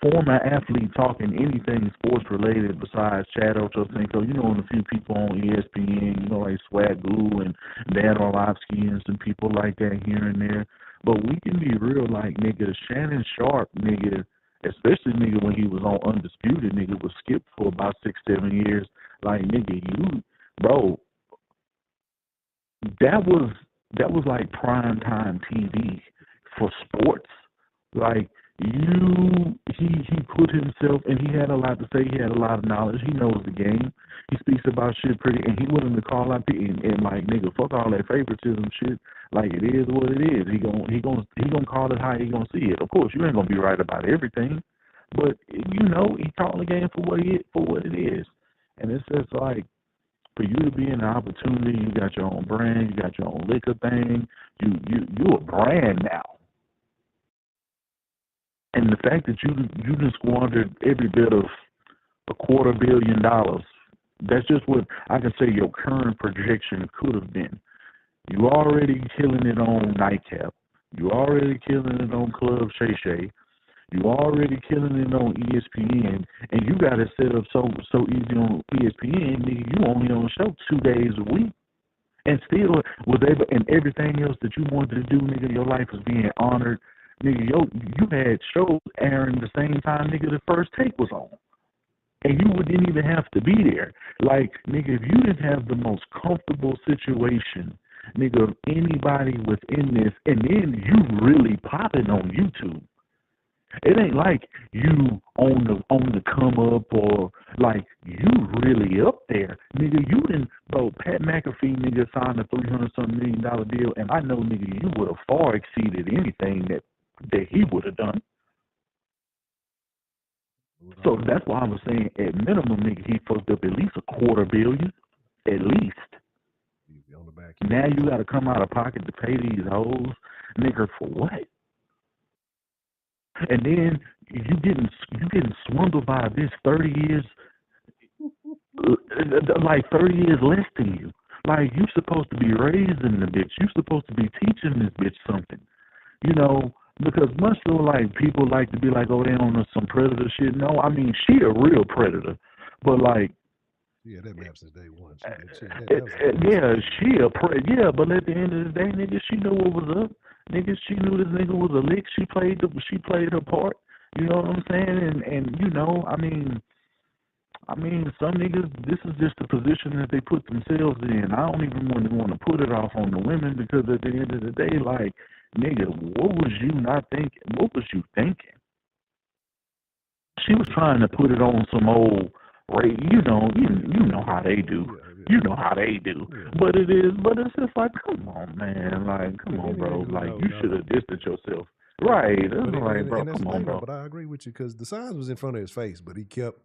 former athlete talking anything sports related besides Chad Ochocinco, and a few people on ESPN, like Swagoo and Dan Orlovsky and some people like that here and there. But we can be real, like, nigga, Shannon Sharp, nigga, especially, nigga, when he was on Undisputed, nigga, was skipped for about 6-7 years. Like, nigga, bro, that was like prime time TV for sports. Like, he put himself, and he had a lot to say. He had a lot of knowledge. He knows the game. He speaks about shit pretty, and he willing to call out and like, nigga, fuck all that favoritism shit. Like, it is what it is. He gonna call it how he gonna see it. Of course, you ain't gonna be right about everything, but he called the game for what it is. And it's just like, for you to be in an opportunity, you got your own brand, you got your own liquor thing, you a brand now. And the fact that you just squandered every bit of $250 million, that's just what I can say your current projection could have been. You already killing it on Nightcap. You already killing it on Club Shay Shay. You already killing it on ESPN, and you got it set up so easy on ESPN, nigga. You only on the show 2 days a week, and still was able, and everything else that you wanted to do, nigga, your life was being honored. Nigga, you had shows airing the same time, nigga, the First Take was on. And you wouldn't even have to be there. Like, nigga, if you didn't have the most comfortable situation, nigga, of anybody within this, and then you really popping on YouTube. It ain't like you on the come up, or like you really up there. Nigga, you didn't, bro, Pat McAfee, nigga, signed a $300-something million deal, and I know, nigga, you would have far exceeded anything that he would have done. So that's why I was saying, at minimum, nigga, he fucked up at least $250 million. At least. On the back. Now you got to come out of pocket to pay these hoes, nigga, for what? And then you getting swindled by a bitch 30 years, like 30 years less than you. Like, you supposed to be raising the bitch. You supposed to be teaching this bitch something. Because much though, like, people like to be like, oh, they on some predator shit. No, I mean, she a real predator. But, like, yeah, that map since day one. But at the end of the day, nigga, she knew what was up. Nigga, she knew this nigga was a lick. She played her part. You know what I'm saying? And I mean, some niggas, this is just the position that they put themselves in. I don't even want to put it off on the women, because at the end of the day, like, nigga, what was you not thinking? What was you thinking? She was trying to put it on some old, you know how they do. You know how they do. But it's just like, come on, man. Like, come on, bro. Like, you should have distanced yourself. Right. That's right, bro. Come on, bro. But I agree with you, because the signs was in front of his face, but he kept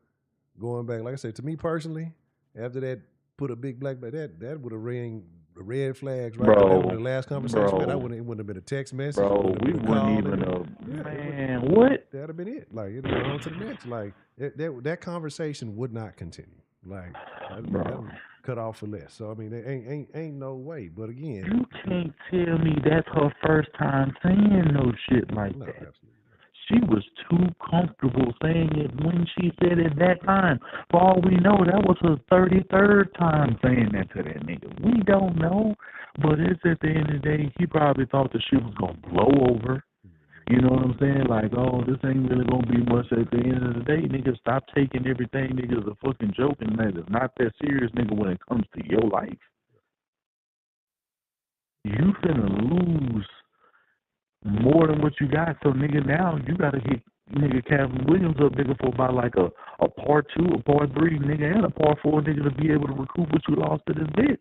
going back. Like I said, to me personally, after that, put a big black, that would have rang red flags right there. That would have the last conversation. Man, it wouldn't have been a text message. Bro, we wouldn't even have. Man, what? That'd have been it. Like, it'd have gone on to the next. Like, that conversation would not continue. Like, that would cut off for less. So, I mean, there ain't no way. But again, you can't tell me that's her first time saying no shit like that. Absolutely. She was too comfortable saying it when she said it that time. For all we know, that was her 33rd time saying that to that nigga. We don't know. But it's at the end of the day, he probably thought the shit was going to blow over. You know what I'm saying? Like, oh, this ain't really going to be much at the end of the day. Nigga, stop taking everything, nigga, as a fucking joke, and that is not that serious, nigga, when it comes to your life. You finna lose more than what you got. So, nigga, now you got to hit nigga Calvin Williams up, nigga, for about like a part 2, a part 3, nigga, and a part 4, nigga, to be able to recoup what you lost to this bitch.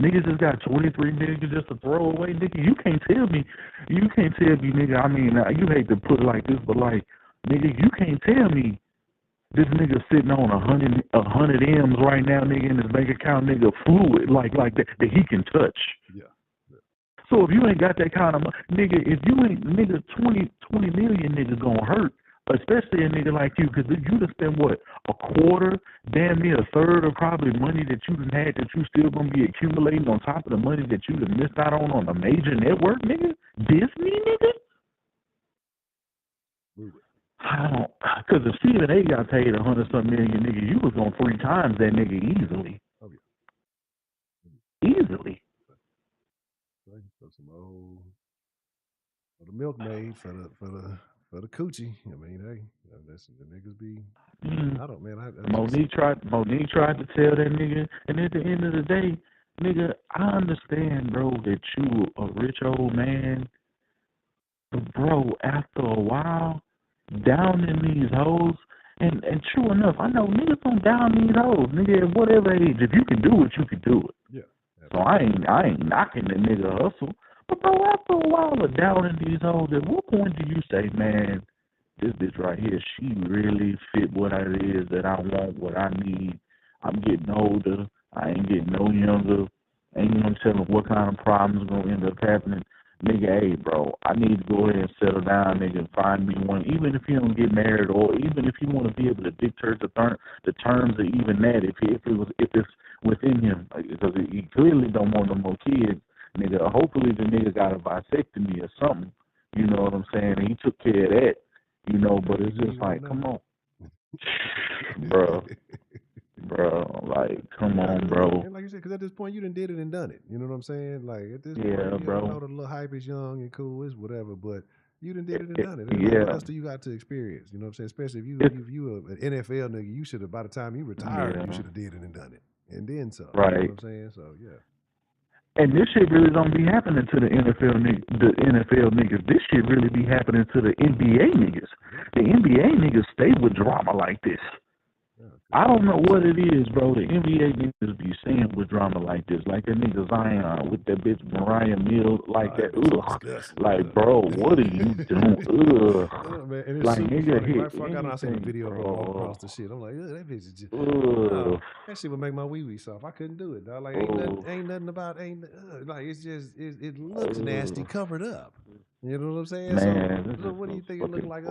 Niggas just got 23 million just to throw away, nigga. You can't tell me, nigga. I mean, you hate to put it like this, but like, nigga, you can't tell me this nigga sitting on 100 M's right now, nigga, in his bank account, nigga, fluid like that he can touch. Yeah. So if you ain't got that kind of money, nigga, if you ain't, nigga, 20 million niggas gonna hurt, especially a nigga like you, because you done spent, what, a quarter, damn near a third of probably money that you done had that you still gonna be accumulating on top of the money that you done missed out on a major network, nigga? Disney, nigga? I don't, because if Stephen A. got paid 100-something million, nigga, you was gonna 3 times that nigga easily. Oh, yeah. Easily. So some old for the milkmaid for the coochie. I mean, hey, that's the niggas be. I don't, man. Monique tried to tell that nigga, and at the end of the day, nigga, I understand, bro, that you a rich old man, but bro, after a while, downing these hoes, and true enough, I know niggas don't down these hoes, nigga, at whatever age. If you can do it, you can do it. Yeah. So I ain't knocking the nigga hustle, but bro, after a while of downing these hoes, at what point do you say, man, this bitch right here, she really fit what it is that I want, what I need. I'm getting older. I ain't getting no younger. Ain't no telling what kind of problems gonna end up happening. Nigga, hey, bro, I need to go ahead and settle down, nigga, and find me one. Even if you don't get married, or even if you want to be able to dictate the terms of even that, if it's within him, because he clearly don't want no more kids, nigga. Hopefully the nigga got a vasectomy or something. You know what I'm saying? And he took care of that. You know, but it's just like, come on, bro, like, come on, bro. And like you said, because at this point you done did it and done it. You know what I'm saying? Like at this point, bro. I know the little hype is young and cool, it's whatever, but you done did it and done it. Yeah. What else do you got to experience? You know what I'm saying? Especially if you an NFL nigga, you should have, by the time you retired, you should have did it and done it, and then some. Right. You know what I'm saying? So yeah. And this shit really don't be happening to the NFL niggas. This shit really be happening to the NBA niggas. The NBA niggas stay with drama like this. I don't know what it is, bro. The NBA niggas be saying with drama like this. Like that nigga Zion with that bitch Mariah Mills, like that. Ugh. Like, bro, what are you doing? Ugh. Man, and it's like, nigga, funny. Right before I got on, I seen the video of her walk across the shit. I'm like, that bitch is just. That shit would make my wee soft. I couldn't do it, dog. Like, ain't nothing about, like, it's just, it looks nasty covered up. You know what I'm saying? Man, so what do you think it look like?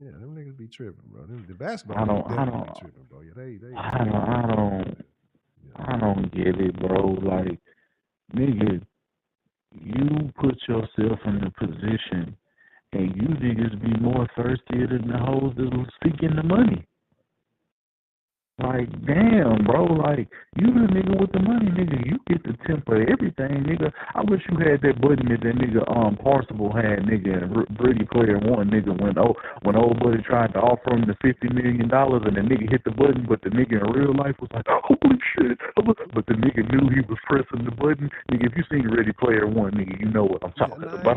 Yeah, them niggas be tripping, bro. The basketball I don't be tripping, bro. Yeah, they I don't get it, bro. Like, nigga, you put yourself in a position and you niggas be more thirstier than the hoes that was seeking the money. Like, damn, bro, like, you the nigga with the money, nigga. You get to temper everything, nigga. I wish you had that button that nigga Parsible had, nigga, and Ready Player One, nigga, when old buddy tried to offer him the $50 million and the nigga hit the button, but the nigga in real life was like, holy shit. But the nigga knew he was pressing the button. Nigga, if you seen Ready Player One, nigga, you know what I'm talking about.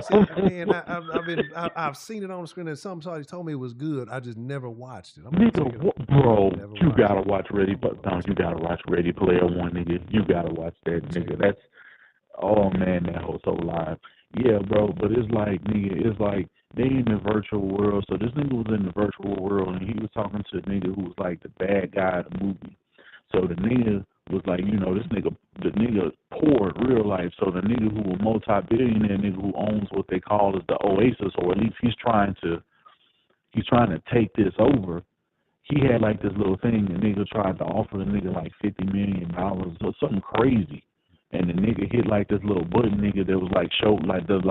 I've seen it on the screen, and somebody told me it was good. I just never watched it. Nigga, bro, you gotta watch Ready, but no, you gotta watch Ready Player One, nigga. You gotta watch that, nigga. That's, oh man, that whole so live. Yeah, bro, but it's like, nigga, it's like they in the virtual world. So this nigga was in the virtual world, and he was talking to a nigga who was like the bad guy of the movie. So the nigga was like, you know, the nigga poor in real life. So the nigga who a multi-billionaire nigga who owns what they call as the Oasis, or at least he's trying to take this over. He had like this little thing. The nigga tried to offer the nigga like $50 million or something crazy, and the nigga hit like this little button, nigga, that was like showed like the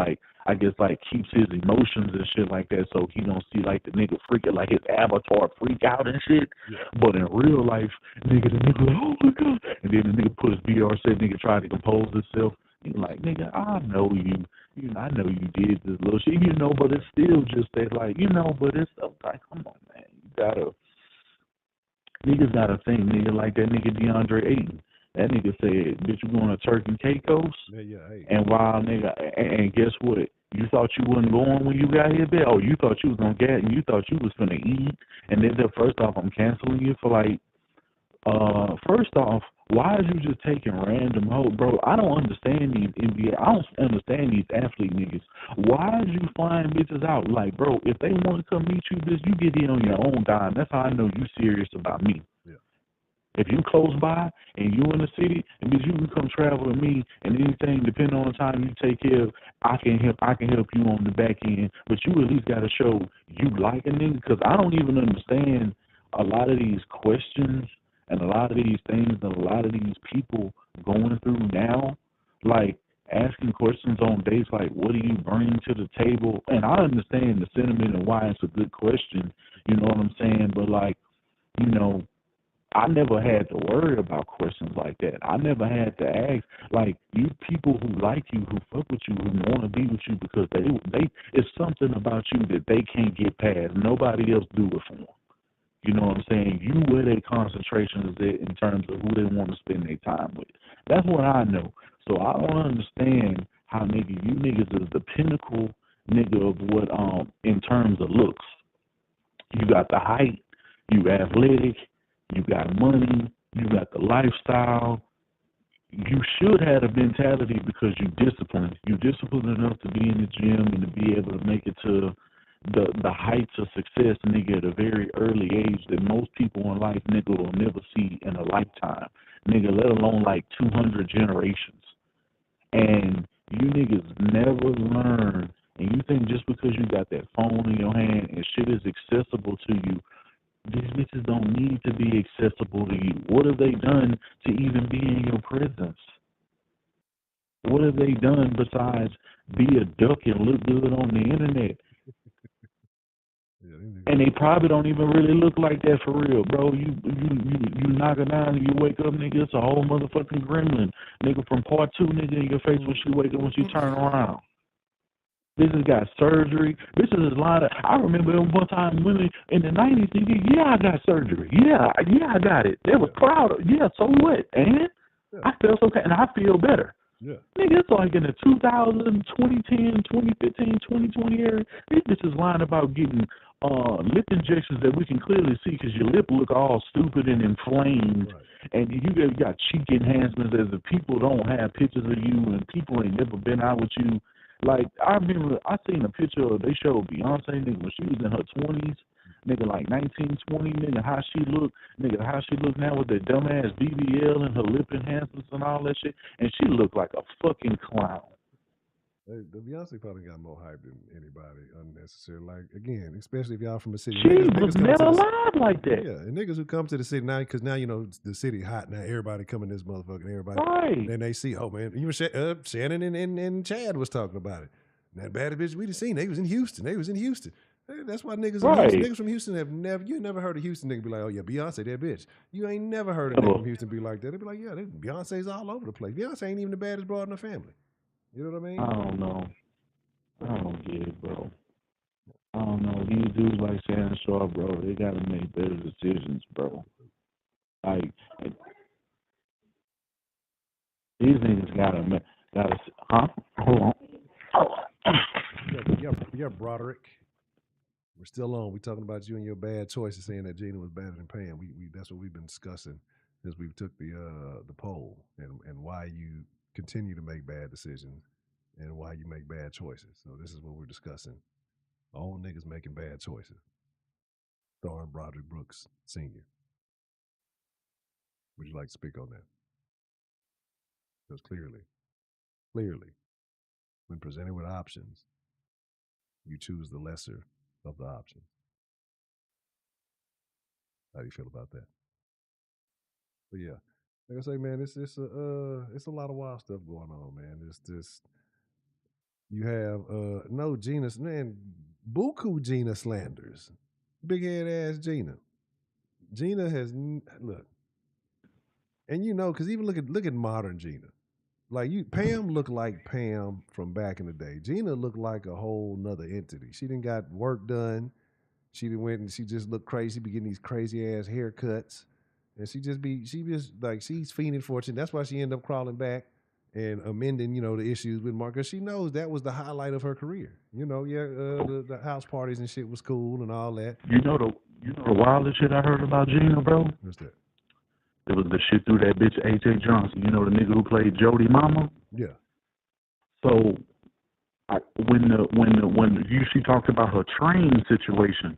I guess like keeps his emotions and shit like that, so he don't see like the nigga freaking like his avatar freak out and shit. Yeah. But in real life, nigga, the nigga like, oh my god, and then the nigga put his VR set, nigga tried to compose himself. He's like, nigga, I know you. I know you did this little shit, you know, but it's still just that, like, you know, but it's like, come on, man, niggas gotta think, nigga, like that nigga DeAndre Ayton. That nigga said, bitch, you going to Turk and Caicos? Yeah, hey. And while, nigga, and guess what? You thought you wasn't going when you got here, bitch? Oh, you thought you was going to get it, and you thought you was going to eat. And then, first off, I'm canceling you for, like, first off, why is you just taking random hoes? Bro, I don't understand these NBA. I don't understand these athlete niggas. Why is you flying bitches out? Like, bro, if they want to come meet you, bitch, you get in on your own dime. That's how I know you serious about me. Yeah. If you close by and you in the city, and bitch, you can come travel with me, and anything, depending on the time you take care of, I can help you on the back end. But you at least got to show you like a nigga, because I don't even understand a lot of these questions and a lot of these things that a lot of these people going through now. Like, asking questions on dates like, what do you bring to the table? And I understand the sentiment and why it's a good question, you know what I'm saying? But, like, you know, I never had to worry about questions like that. I never had to ask, like, you people who like you, who fuck with you, who want to be with you because they it's something about you that they can't get past. Nobody else do it for them. You know what I'm saying? You where their concentration is at in terms of who they want to spend their time with. That's what I know. So I don't understand how, nigga, you niggas is the pinnacle, nigga, of what, in terms of looks. You got the height, you athletic, you got money, you got the lifestyle. You should have a mentality because you're disciplined. You're disciplined enough to be in the gym and to be able to make it to the heights of success, nigga, at a very early age that most people in life, nigga, will never see in a lifetime. Nigga, let alone like 200 generations. And you niggas never learn. And you think just because you got that phone in your hand and shit is accessible to you, these bitches don't need to be accessible to you. What have they done to even be in your presence? What have they done besides be a duck and look good on the internet? And they probably don't even really look like that for real, bro. You knock her down and you wake up, nigga, it's a whole motherfucking gremlin. Nigga from part 2, nigga, in your face when she wake up, when she turn around. Bitches got surgery. Bitches is lying. I remember one time women in the 90s, nigga, yeah, I got surgery. Yeah, I got it. They were proud of yeah, so what? And I felt okay, and I feel better. Yeah. Nigga, it's like in the 2000, 2010, 2015, 2020 area, these bitches lying about getting lip injections that we can clearly see because your lip look all stupid and inflamed. Right. And you got cheek enhancements as if people don't have pictures of you and people ain't never been out with you. Like, I remember I seen a picture of, they showed Beyonce, nigga, when she was in her 20s, nigga, like 19, 20, nigga, how she look now with that dumbass BBL and her lip enhancements and all that shit, and she looked like a fucking clown. The Beyonce probably got more hype than anybody unnecessary. Like, again, especially if y'all from the city. She was never alive like that. Yeah, and niggas who come to the city now, because now, you know, the city hot now. Everybody coming this motherfucker, everybody. Right. Then they see, oh, man, even Shannon and Chad was talking about it. And that baddest bitch we done seen, they was in Houston. That's why niggas in Houston, niggas from Houston you never heard a Houston nigga be like, oh, yeah, Beyonce, that bitch. You ain't never heard a nigga from Houston be like that. They be like, yeah, Beyonce's all over the place. Beyonce ain't even the baddest broad in the family. You know what I mean? I don't know. I don't get it, bro. I don't know. These dudes like Shannon Sharp, bro, they got to make better decisions, bro. Like, these niggas got to, huh? Hold on. Yeah, Broderick. We're still on. We're talking about you and your bad choices, saying that Gina was better than Pam. We that's what we've been discussing as we took the poll and why you continue to make bad decisions and why you make bad choices. So this is what we're discussing. All niggas making bad choices. Starring Broderick Brooks Sr. Would you like to speak on that? Because clearly, when presented with options, you choose the lesser of the options. How do you feel about that? But yeah, like I say, man, it's a lot of wild stuff going on, man. It's just you have no Gina, man, buku Gina slanders, big head ass Gina. Gina has look, and you know, because even look at modern Gina. Like Pam looked like Pam from back in the day. Gina looked like a whole nother entity. She didn't got work done. She went and she just looked crazy, be getting these crazy ass haircuts. And she just like, she's fiending for it. That's why she ended up crawling back and amending, you know, the issues with Mark. Because she knows that was the highlight of her career. You know, the house parties and shit was cool and all that. You know the wildest shit I heard about Gina, bro? What's that? It was the shit through that bitch A.J. Johnson. You know the nigga who played Jody Mama? Yeah. So when she talked about her train situation,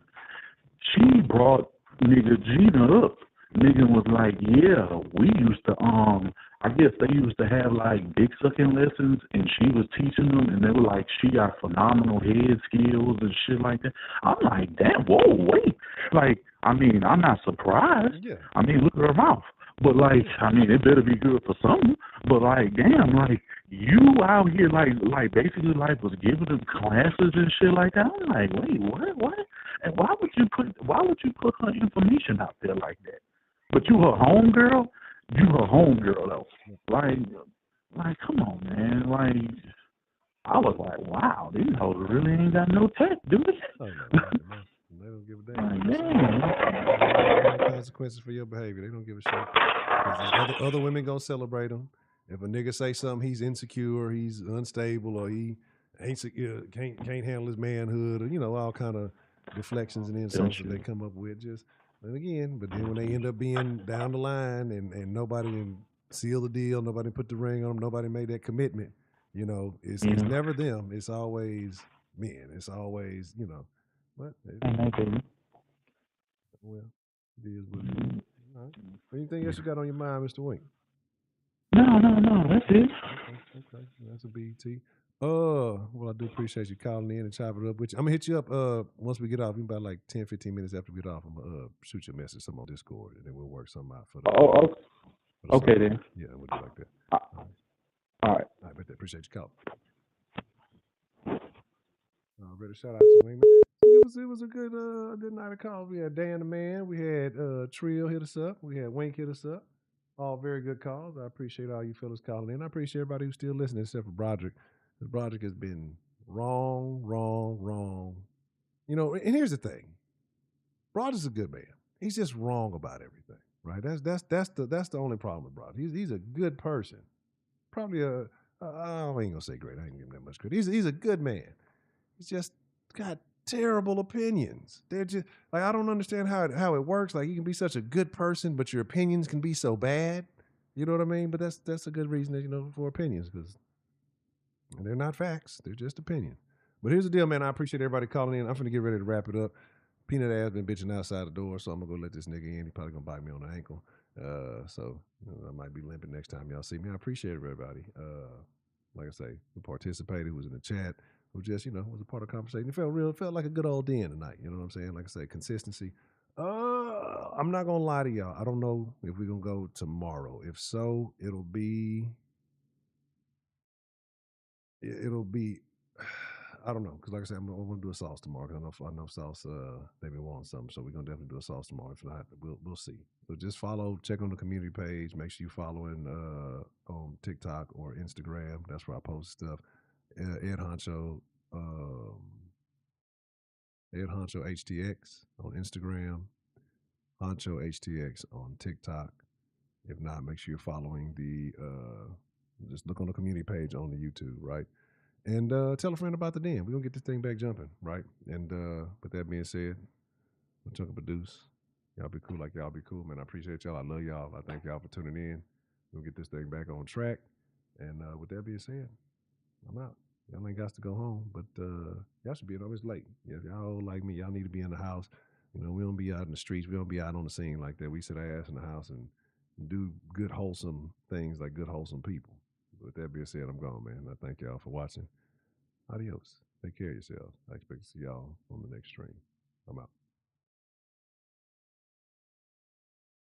she brought nigga Gina up. Nigga was like, yeah, we used to I guess they used to have like dick sucking lessons, and she was teaching them, and they were like, she got phenomenal head skills and shit like that. I'm like, damn, whoa, wait. Like, I mean, I'm not surprised. Yeah. I mean, look at her mouth. But like, I mean, it better be good for something. But like, damn, like, you out here like basically like was giving them classes and shit like that. I'm like, wait, what? And why would you put her information out there like that? But you her homegirl? You her homegirl though. Like, come on, man. Like, I was like, wow, these hoes really ain't got no tech, do they? Oh, no. They don't give a damn. Man. Consequences for your behavior. They don't give a shit. Because other women gonna celebrate them. If a nigga say something, he's insecure, he's unstable, or he ain't secure, can't handle his manhood, or all kind of deflections and insults that they come up with. But then when they end up being down the line and nobody didn't seal the deal, nobody put the ring on them, nobody made that commitment. It's never them. It's always men. It's always But well, it is what it is. All right. Anything else you got on your mind, Mr. Wink? No, that's it. Okay. That's a BT. Well, I do appreciate you calling in and chopping it up with you. I'm gonna hit you up once we get off. About like 10, 15 minutes after we get off. I'm gonna shoot you a message, something on Discord, and then we'll work something out for the okay then. Yeah, we'll do like that. All right. I bet that. Appreciate you calling. Ready? Shout out to Wingman. It was a good night of calls. We had Dan the Man. We had Trill hit us up. We had Wink hit us up. All very good calls. I appreciate all you fellas calling in. I appreciate everybody who's still listening, except for Broderick. Because Broderick has been wrong. And here's the thing. Broderick's a good man. He's just wrong about everything, right? That's the only problem with Broderick. He's a good person. Probably I ain't gonna say great. I ain't gonna give him that much credit. He's a good man. He's just got terrible opinions. They're just like, I don't understand how it works. Like, you can be such a good person, but your opinions can be so bad. You know what I mean? But that's a good reason that, for opinions, because they're not facts. They're just opinions. But here's the deal, man. I appreciate everybody calling in. I'm finna get ready to wrap it up. Peanut ass been bitching outside the door, so I'm gonna go let this nigga in. He probably gonna bite me on the ankle. So I might be limping next time y'all see me. I appreciate everybody. Like I say, who participated, who was in the chat, who just, was a part of the conversation. It felt real. It felt like a good old den tonight. You know what I'm saying? Like I say, consistency. I'm not gonna lie to y'all. I don't know if we're gonna go tomorrow. If so, it'll be. I don't know, because like I said, I'm gonna do a sauce tomorrow. Cause I know sauce. They've been wanting something, so we're gonna definitely do a sauce tomorrow. If not, we'll see. So just check on the community page. Make sure you following on TikTok or Instagram. That's where I post stuff. Ed Honcho HTX on Instagram, Honcho HTX on TikTok. If not, make sure you're following just look on the community page on the YouTube, right? And tell a friend about the den. We're going to get this thing back jumping, right? And with that being said, I'm Chunk of Deuce. Y'all be cool like y'all be cool, man. I appreciate y'all. I love y'all. I thank y'all for tuning in. We'll get this thing back on track. And with that being said, I'm out. Y'all ain't got to go home, but y'all should be always late. Yeah, if y'all like me, y'all need to be in the house. We don't be out in the streets. We don't be out on the scene like that. We sit our ass in the house and do good, wholesome things like good, wholesome people. With that being said, I'm gone, man. I thank y'all for watching. Adios. Take care of yourselves. I expect to see y'all on the next stream. I'm out.